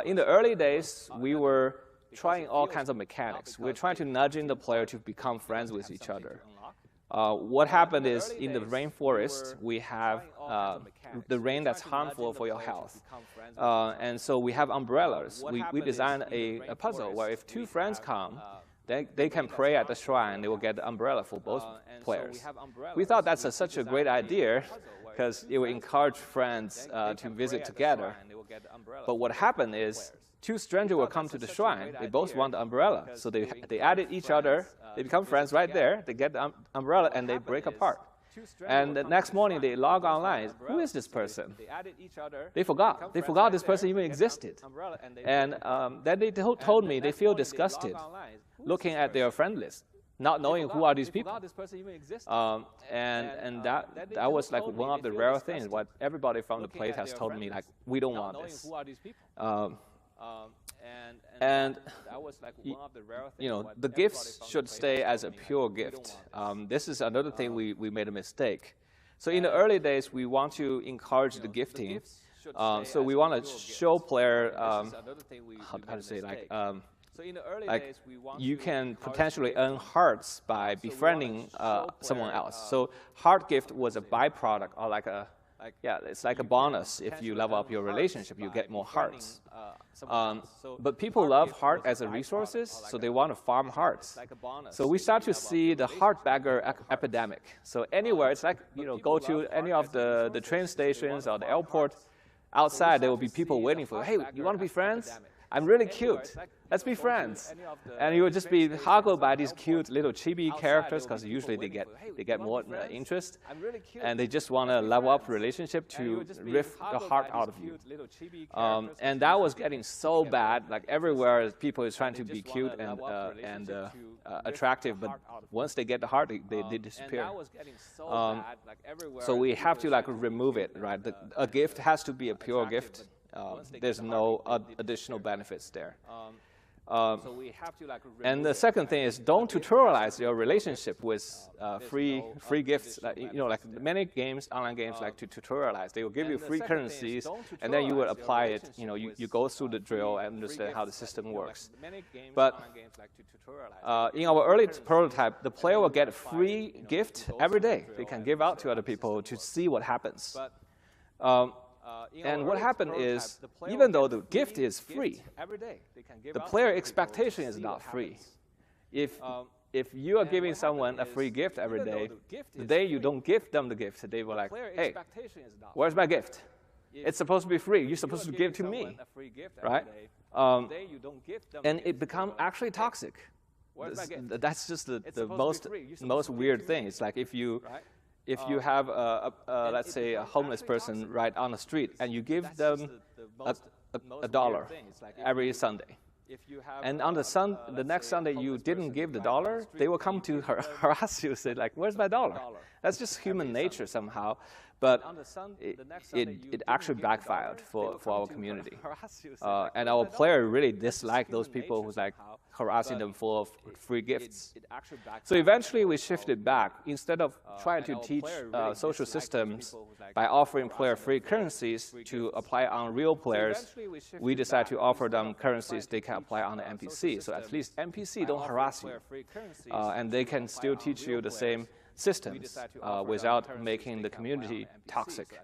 In the early days, we were trying all kinds of mechanics. We're trying to nudging the player to become friends with each other. What happened is, in the rainforest, we have the rain that's harmful for your health. And so we have umbrellas. We designed a puzzle where if two friends come, they can pray at the shrine. They will get the umbrella for both players. We thought that's such a great idea because it will encourage friends to visit together. But what happened is, two strangers will come to the shrine. They both want the umbrella. So they added each other. They become friends right there. They get the umbrella, and they break apart. And the next morning, they log online. Who is this person? They forgot. They forgot this person even existed. And then they told me they feel disgusted looking at their friend list, not knowing who are these people. And that was like one of the rare things. What everybody from the place has told me, like, we don't want this. And the gifts should stay as a pure gift. This is another thing we made a mistake. So in the early days, we want to encourage the gifting. So we want to show player how to say, like you can potentially earn hearts by befriending someone else. So heart gift was a byproduct, or like it's like a bonus. If you level up your relationship, you get more hearts. But people love heart as a resources, so they want to farm hearts. So we start to see the heart bagger epidemic. So anywhere, it's like, go to any of the train stations or the airport, outside there will be people waiting for, hey, you want to be friends? I'm really cute. Let's be friends. And you will just be hoggled by these cute little chibi characters because usually they get more interest. And they just want to level up relationship to riff the heart out of you. And that was getting so bad. Like everywhere, people is trying to be cute and attractive. But once they get the heart, they disappear. So we have to remove it, right? A gift has to be a pure gift. There's no additional benefits there. And the second thing is, don't tutorialize your relationship with free gifts. Like many games, online games, like to tutorialize. They will give you free currencies, and then you will apply it. You go through the drill and understand how the system works. But in our early prototype, the player will get a free gift every day. They can give out to other people to see what happens. And what happened is, even though the gift is free, the player expectation is not free. If you are giving someone a free gift every day, the day you don't give them the gift, they were like, hey, where's my gift? It's supposed to be free. You're supposed to give to me, right? And it becomes actually toxic. That's just the most weird thing. It's like if you have, let's say, a homeless person right on the street, and you give them $1 every Sunday, and on the next Sunday you didn't give the $1, they will come to harass you, say like, "Where's my $1?" That's just human nature somehow. But it actually backfired for our community. And our player really disliked those people who's like harassing them for free gifts. So eventually we shifted back. Instead of trying to teach social systems by offering player free currencies to apply on real players, we decided to offer them currencies they can apply on the NPC. So at least NPC don't harass you. And they can still teach you the same systems without making the community toxic.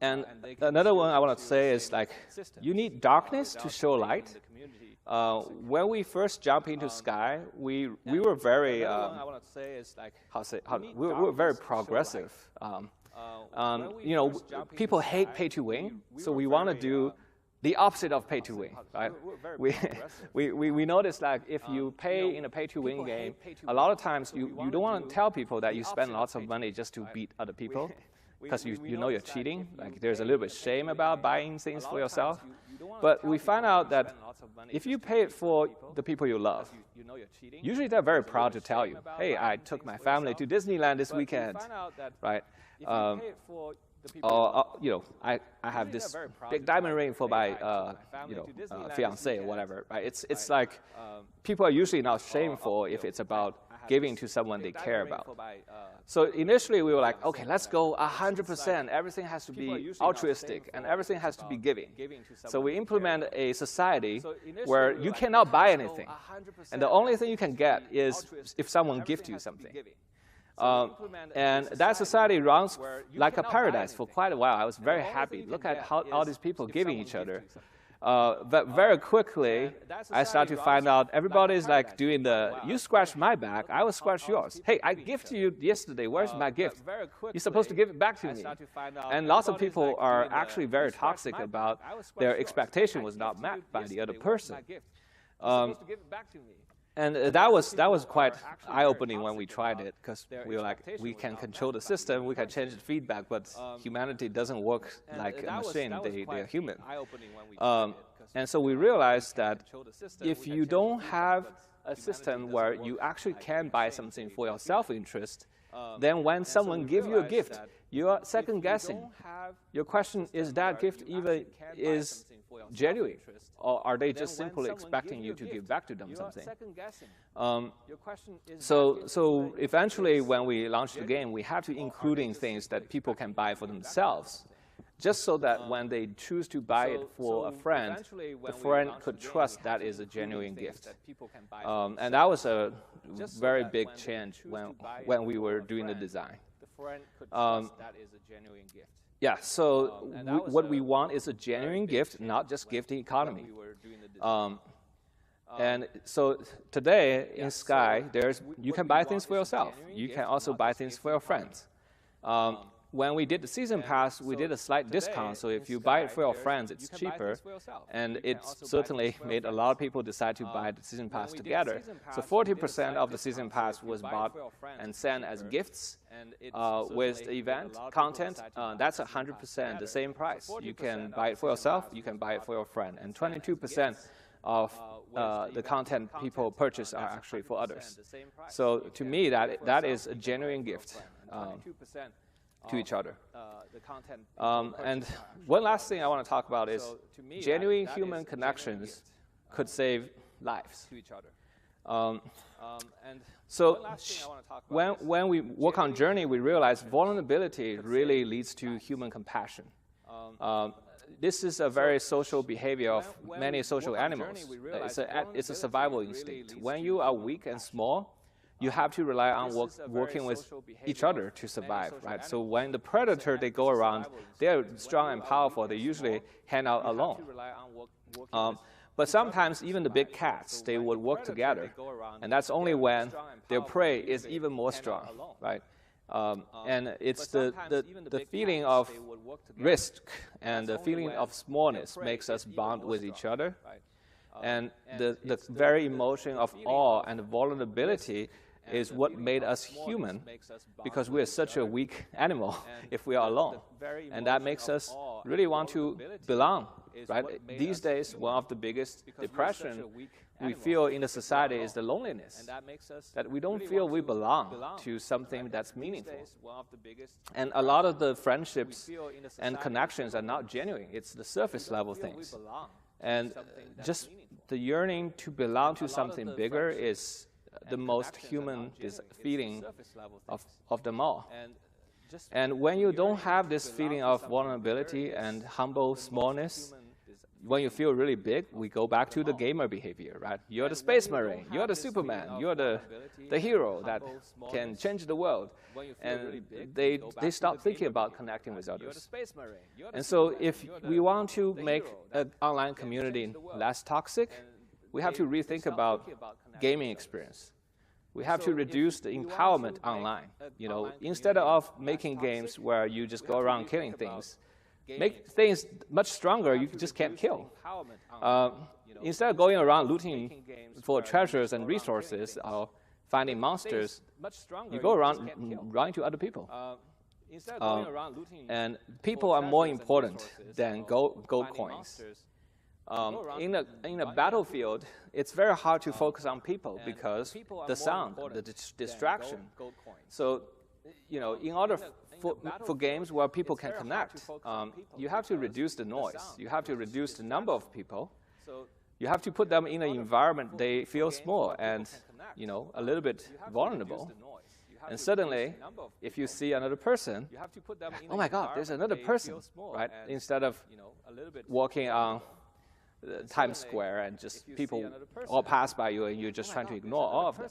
And another one I want to say is like, you need darkness to show light. When we first jumped into Sky, we were very, we were very progressive. You know, people hate pay to win, so we want to do the opposite of pay to win, right? We noticed like if you pay in a pay to win game, a lot of times you don't want to tell people that you spend lots of money just to beat other people, because you know you're cheating. Like there's a little bit of shame about buying things for yourself. But we find out that if you pay it for the people you love, usually they're very proud to tell you, hey, I took my family to Disneyland this weekend, right? Or you know, I have this big diamond ring for my you know, fiancé or whatever, right? It's like people are usually not shameful if it's about giving to someone they care about. So initially we were like, okay, let's go 100%. Everything has to be altruistic and everything has to be giving. So we implement a society where you cannot buy anything, and the only thing you can get is if someone gives you something. And that society runs like a paradise for quite a while. I was very happy. Look at how all these people giving each other. But very quickly, I started to find out everybody's like doing the, you scratch my back, I will scratch yours. Hey, I gifted you yesterday, where's my gift? You're supposed to give it back to me. And lots of people are actually very toxic about their expectation was not met by the other person. And that was quite eye-opening when we tried it, because we were like, we can control the system, we can change the feedback, but humanity doesn't work like a machine, they're human. And so we realized that if you don't have a system where you actually can buy something for your self-interest, then when someone gives you a gift, you are second-guessing. Your question is that gift even is genuine, or are they just simply expecting you to give back to them something? So eventually, when we launched the game, we had to include things that people can buy for themselves, just so that when they choose to buy it for a friend, the friend could trust that is a genuine gift. And that was a very big change when we were doing the design. Yeah, so what we want is a genuine gift, not just gifting economy. And so today in Sky, you can buy things for yourself. You can also buy things for your friends. When we did the season pass, we did a slight discount. So if you buy it for your friends, it's cheaper. And it certainly made a lot of people decide to buy the season pass together. So 40% of the season pass was bought and sent as gifts. With the event content, that's 100% the same price. You can buy it for yourself, you can buy it for your friend. And 22% of the content people purchase are actually for others. So to me, that is a genuine gift. To each other. And one last thing I want to talk about is genuine human connections could save lives. So when we work on Journey, we realize vulnerability really leads to human compassion. This is a very social behavior of many social animals. It's a survival instinct. When you are weak and small, you have to rely on working with each other to survive, right? So when the predator, they go around, they're strong and powerful. They usually hang out alone. But sometimes even the big cats, they would work together. And that's only when their prey is even more strong, right? And it's the feeling of risk and the feeling of smallness makes us bond with each other. And the very emotion of awe and vulnerability is what made us human, because we are such a weak animal if we are alone. And that makes us really want to belong right? These days, one of the biggest depression we feel in the society is the loneliness, that we don't feel we belong to something that's meaningful. And a lot of the friendships and connections are not genuine. It's the surface level things. And just the yearning to belong to something bigger is the most human feeling of them all. And when you don't have this feeling of vulnerability and humble smallness, when you feel really big, we go back to the gamer behavior, right? You're the space marine, you're the Superman, you're the hero that can change the world. And they stop thinking about connecting with others. And so if we want to make an online community less toxic, we have to rethink about gaming experience. We have to reduce the empowerment online. You know, instead of making games where you just go around killing things, make things much stronger you just can't kill. Instead of going around looting for treasures and resources or finding monsters, you go around running to other people. And people are more important than gold coins. In a battlefield, it's very hard to focus on people because the sound, the distraction. So, you know, in order for games where people can connect, you have to reduce the noise. You have to reduce the number of people. You have to put them in an environment they feel small and, you know, a little bit vulnerable. And suddenly, if you see another person, oh my God, there's another person, right? Instead of walking on Times Square and just people all pass by you and you're just trying to ignore all of them.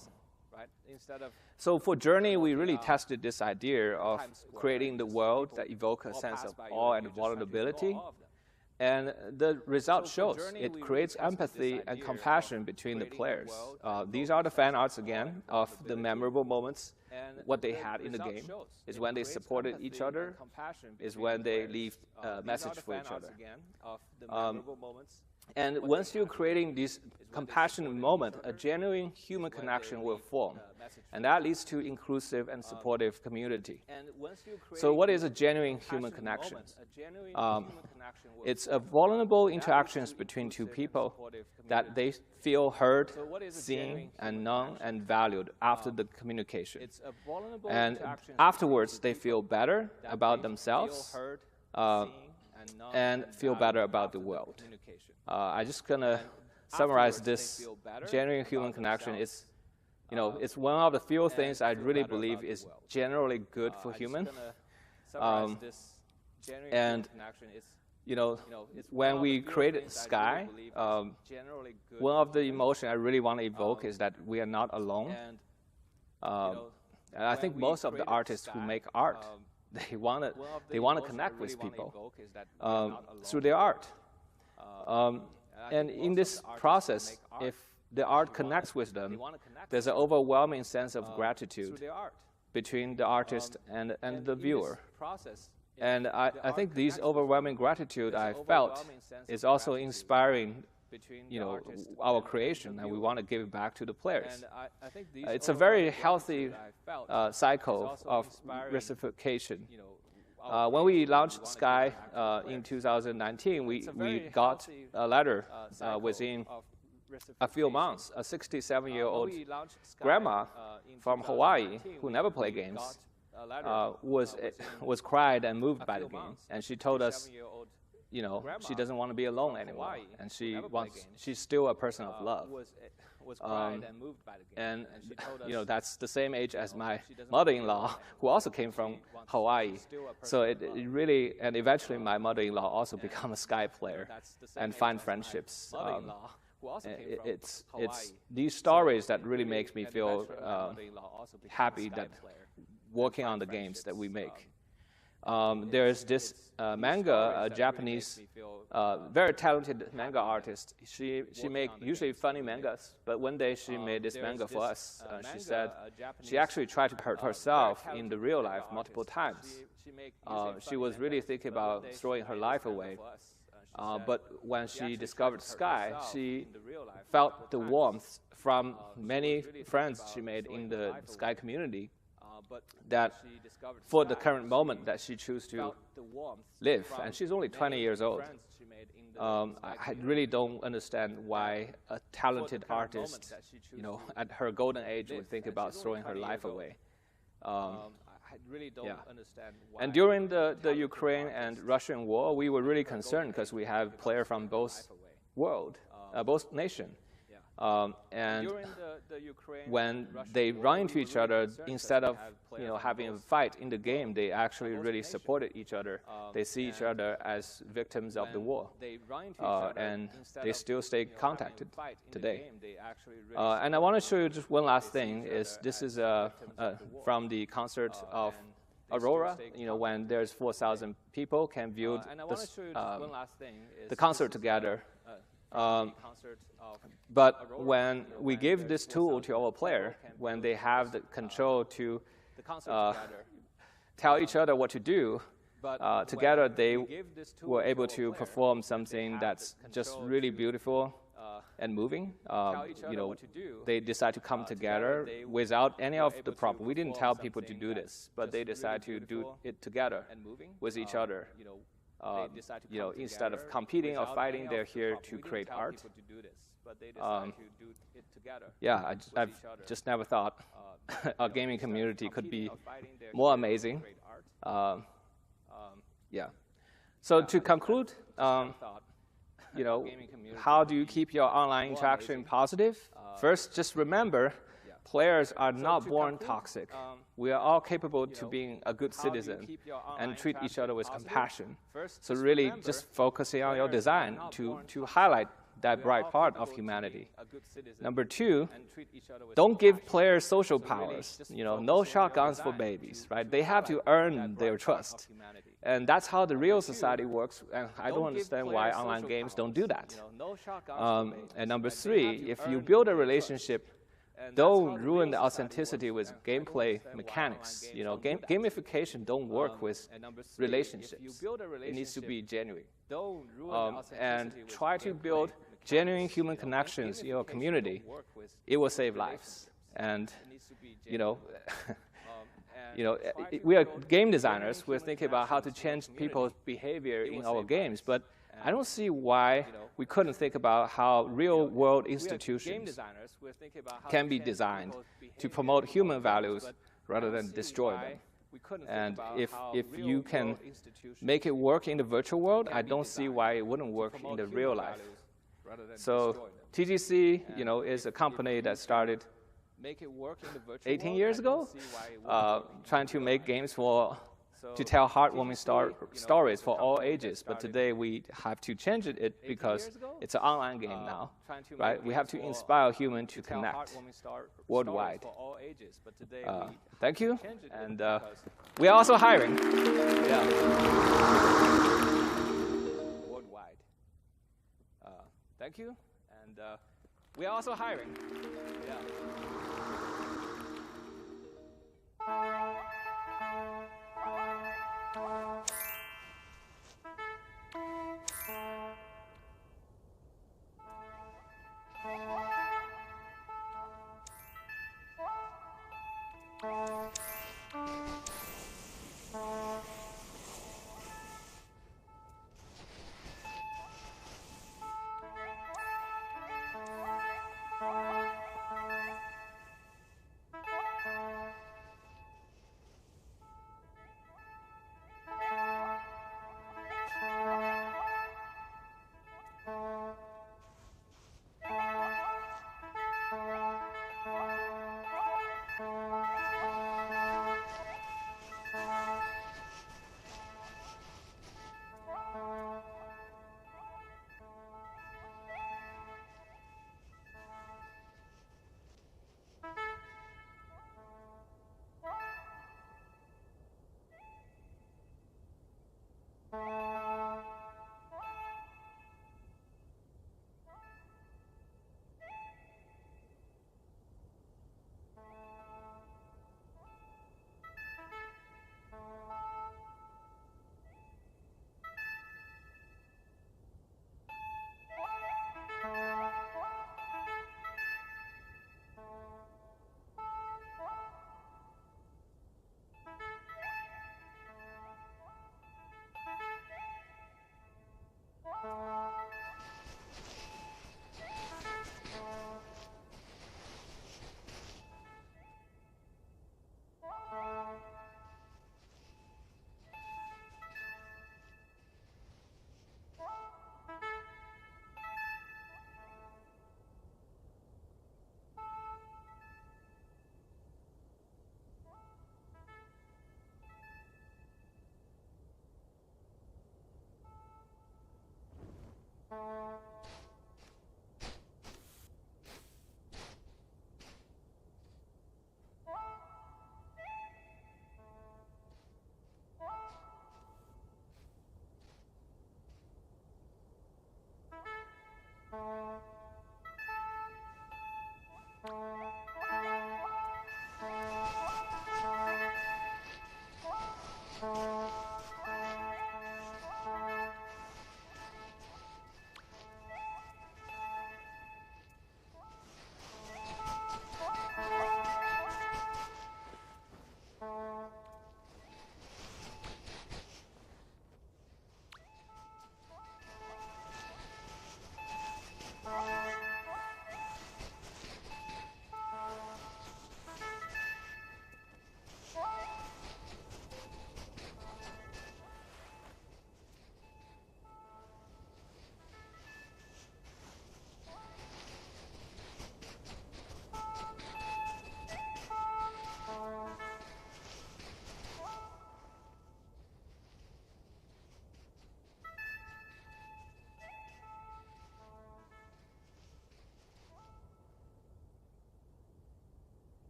So for Journey, we really tested this idea of creating the world that evokes a sense of awe and vulnerability. And the result shows. It creates empathy and compassion between the players. These are the fan arts again of the memorable moments. What they had in the game is when they supported each other, is when they leave a message for each other. And once you're creating this compassionate moment, a genuine human connection will form. And that leads to inclusive and supportive community. So what is a genuine human connection? It's a vulnerable interactions between two people that they feel heard, seen, and known and valued after the communication. And afterwards, they feel better about themselves and feel better about the world. I'm just going to summarize this genuine human connection. It's, you know, it's one of the few things I really believe is generally good for human. And, you know, when we created Sky, one of the emotions I really want to evoke is that we are not alone. And I think most of the artists who make art, they want to connect with people through their art. And in this process, if the art connects with them, there's an overwhelming sense of gratitude between the artist and the viewer. And I think this overwhelming gratitude I felt is also inspiring, you know, our creation, and we want to give it back to the players. It's a very healthy cycle of reciprocation. When we launched Sky in 2019, we got a letter within a few months. A 67-year-old grandma from Hawaii who never played games was cried and moved by the game, and she told us, you know, she doesn't want to be alone anymore, and she's still a person of love. And you know, that's the same age as my mother-in-law, who also came from Hawaii. So it really, and eventually my mother-in-law also become a Sky player and find friendships. It's these stories that really makes me feel happy that working on the games that we make. There's this manga, a Japanese, very talented manga artist. She makes usually funny mangas, but one day she made this manga for us. She said she actually tried to hurt herself in the real life multiple times. She was really thinking about throwing her life away. But when she discovered Sky, she felt the warmth from many friends she made in the Sky community, that for the current moment that she chose to live, and she's only 20 years old. I really don't understand why a talented artist, at her golden age would think about throwing her life away. Yeah. And during the Ukraine and Russian war, we were really concerned because we have players from both both nations. And when they run into each other, instead of having a fight in the game, they actually really supported each other. They see each other as victims of the war, and they still stay contacted today. And I want to show you just one last thing. This is from the concert of AURORA. When there's 4,000 people can view the concert together. But when we give this tool to our player, when they have the control to tell each other what to do, together they were able to perform something that's just really beautiful and moving. They decide to come together without any of the problem. We didn't tell people to do this, but they decided to do it together with each other. Instead of competing or fighting, they're here to create art. I've just never thought a gaming community could be more amazing. So to conclude, how do you keep your online interaction positive? First, just remember, players are not born toxic. We are all capable to being a good citizen and treat each other with compassion. So really just focusing on your design to highlight that bright part of humanity. Number two, don't give players social powers. No shotguns for babies, right? They have to earn their trust. And that's how the real society works, and I don't understand why online games don't do that. And number three, if you build a relationship, don't ruin the authenticity with gameplay mechanics. Gamification don't work with relationships. It needs to be genuine. And try to build genuine human connections in your community. It will save lives. And we are game designers. We're thinking about how to change people's behavior in our games, but I don't see why we couldn't think about how real-world institutions can be designed to promote human values rather than destroy them. And if you can make it work in the virtual world, I don't see why it wouldn't work in the real life. So TGC, is a company that started 18 years ago, trying to make games to tell heartwarming stories for all ages. But today we have to change it because it's an online game now, right? We have to inspire humans to connect worldwide. Thank you, and we are also hiring. Worldwide. Thank you, and we are also hiring.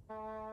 Thank you.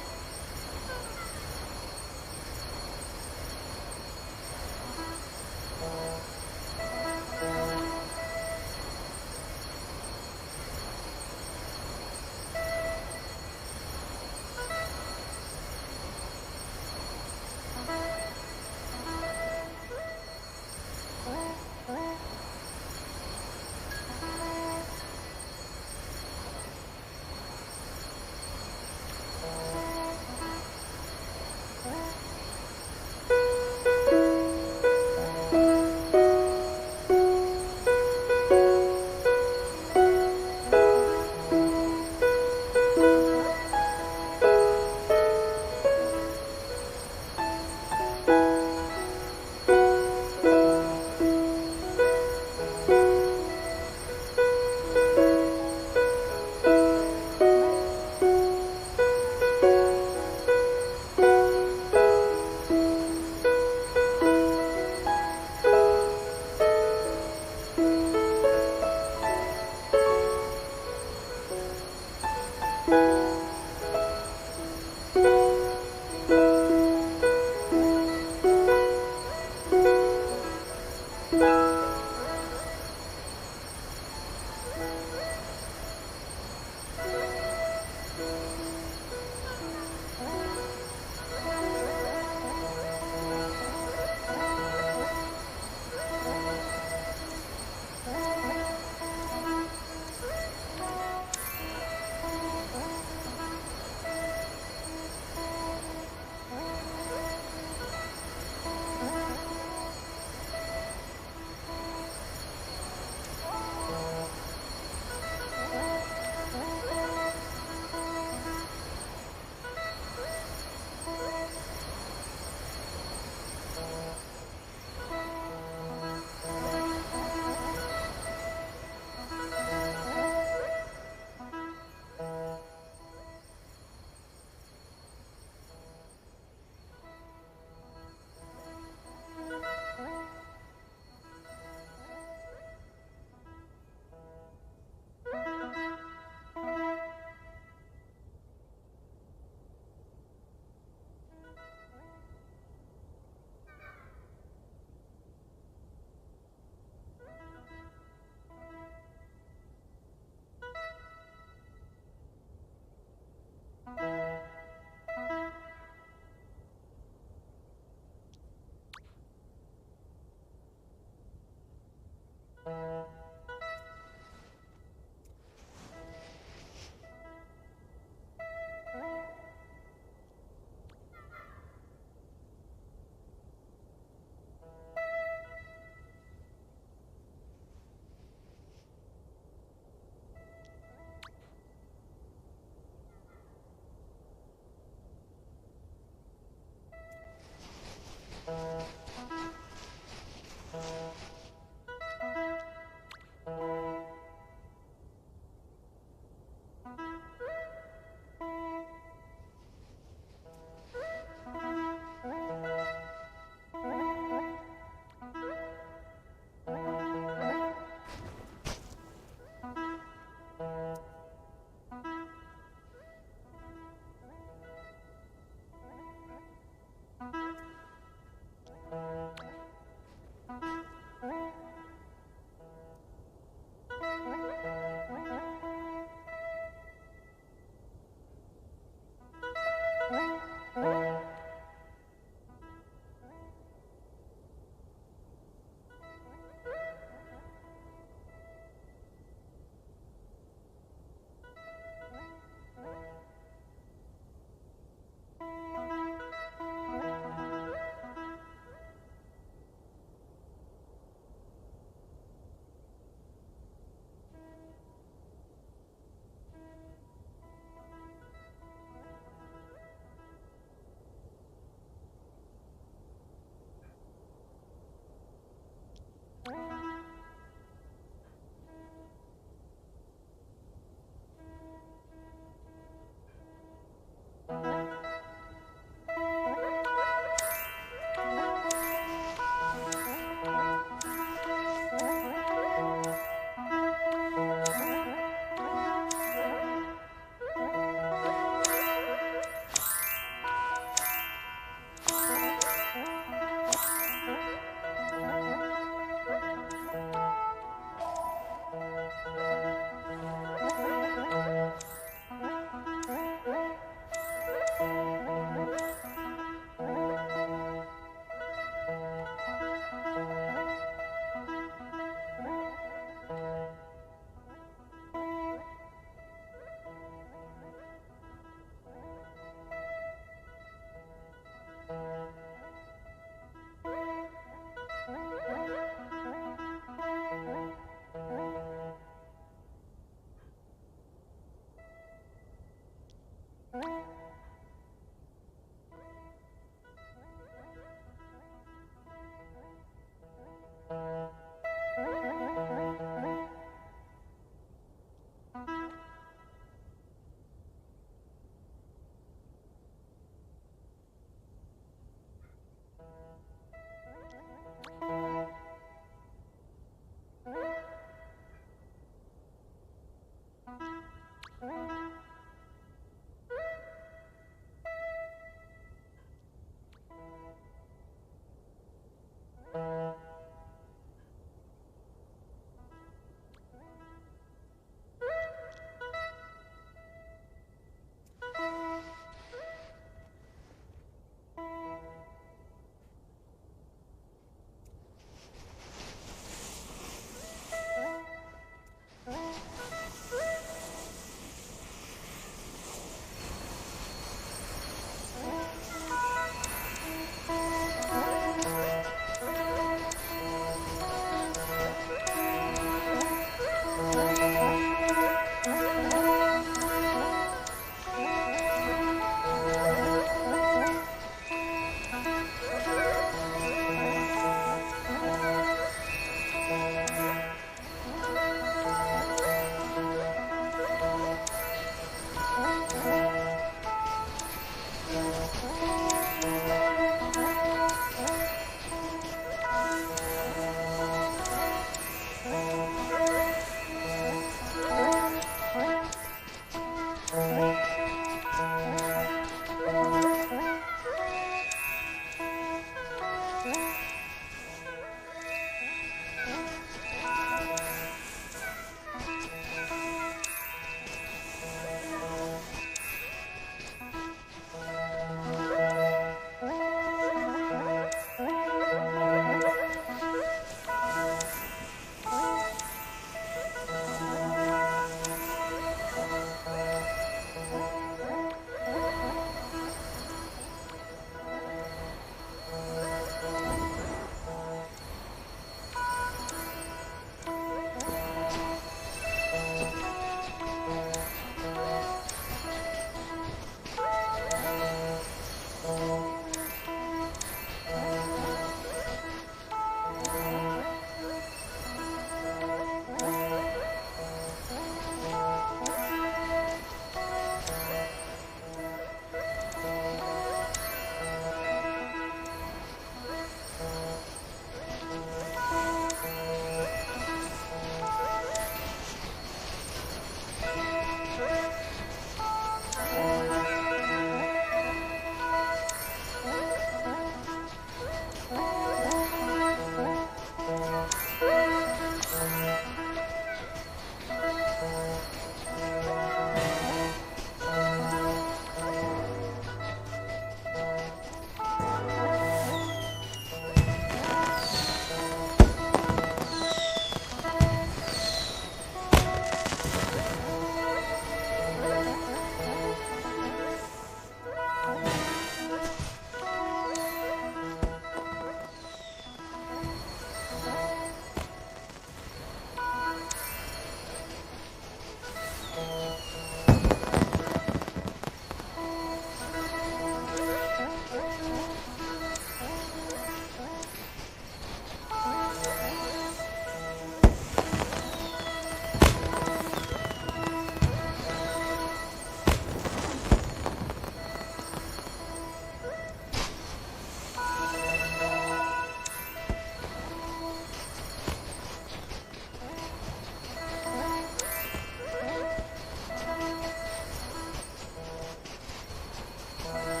Bye.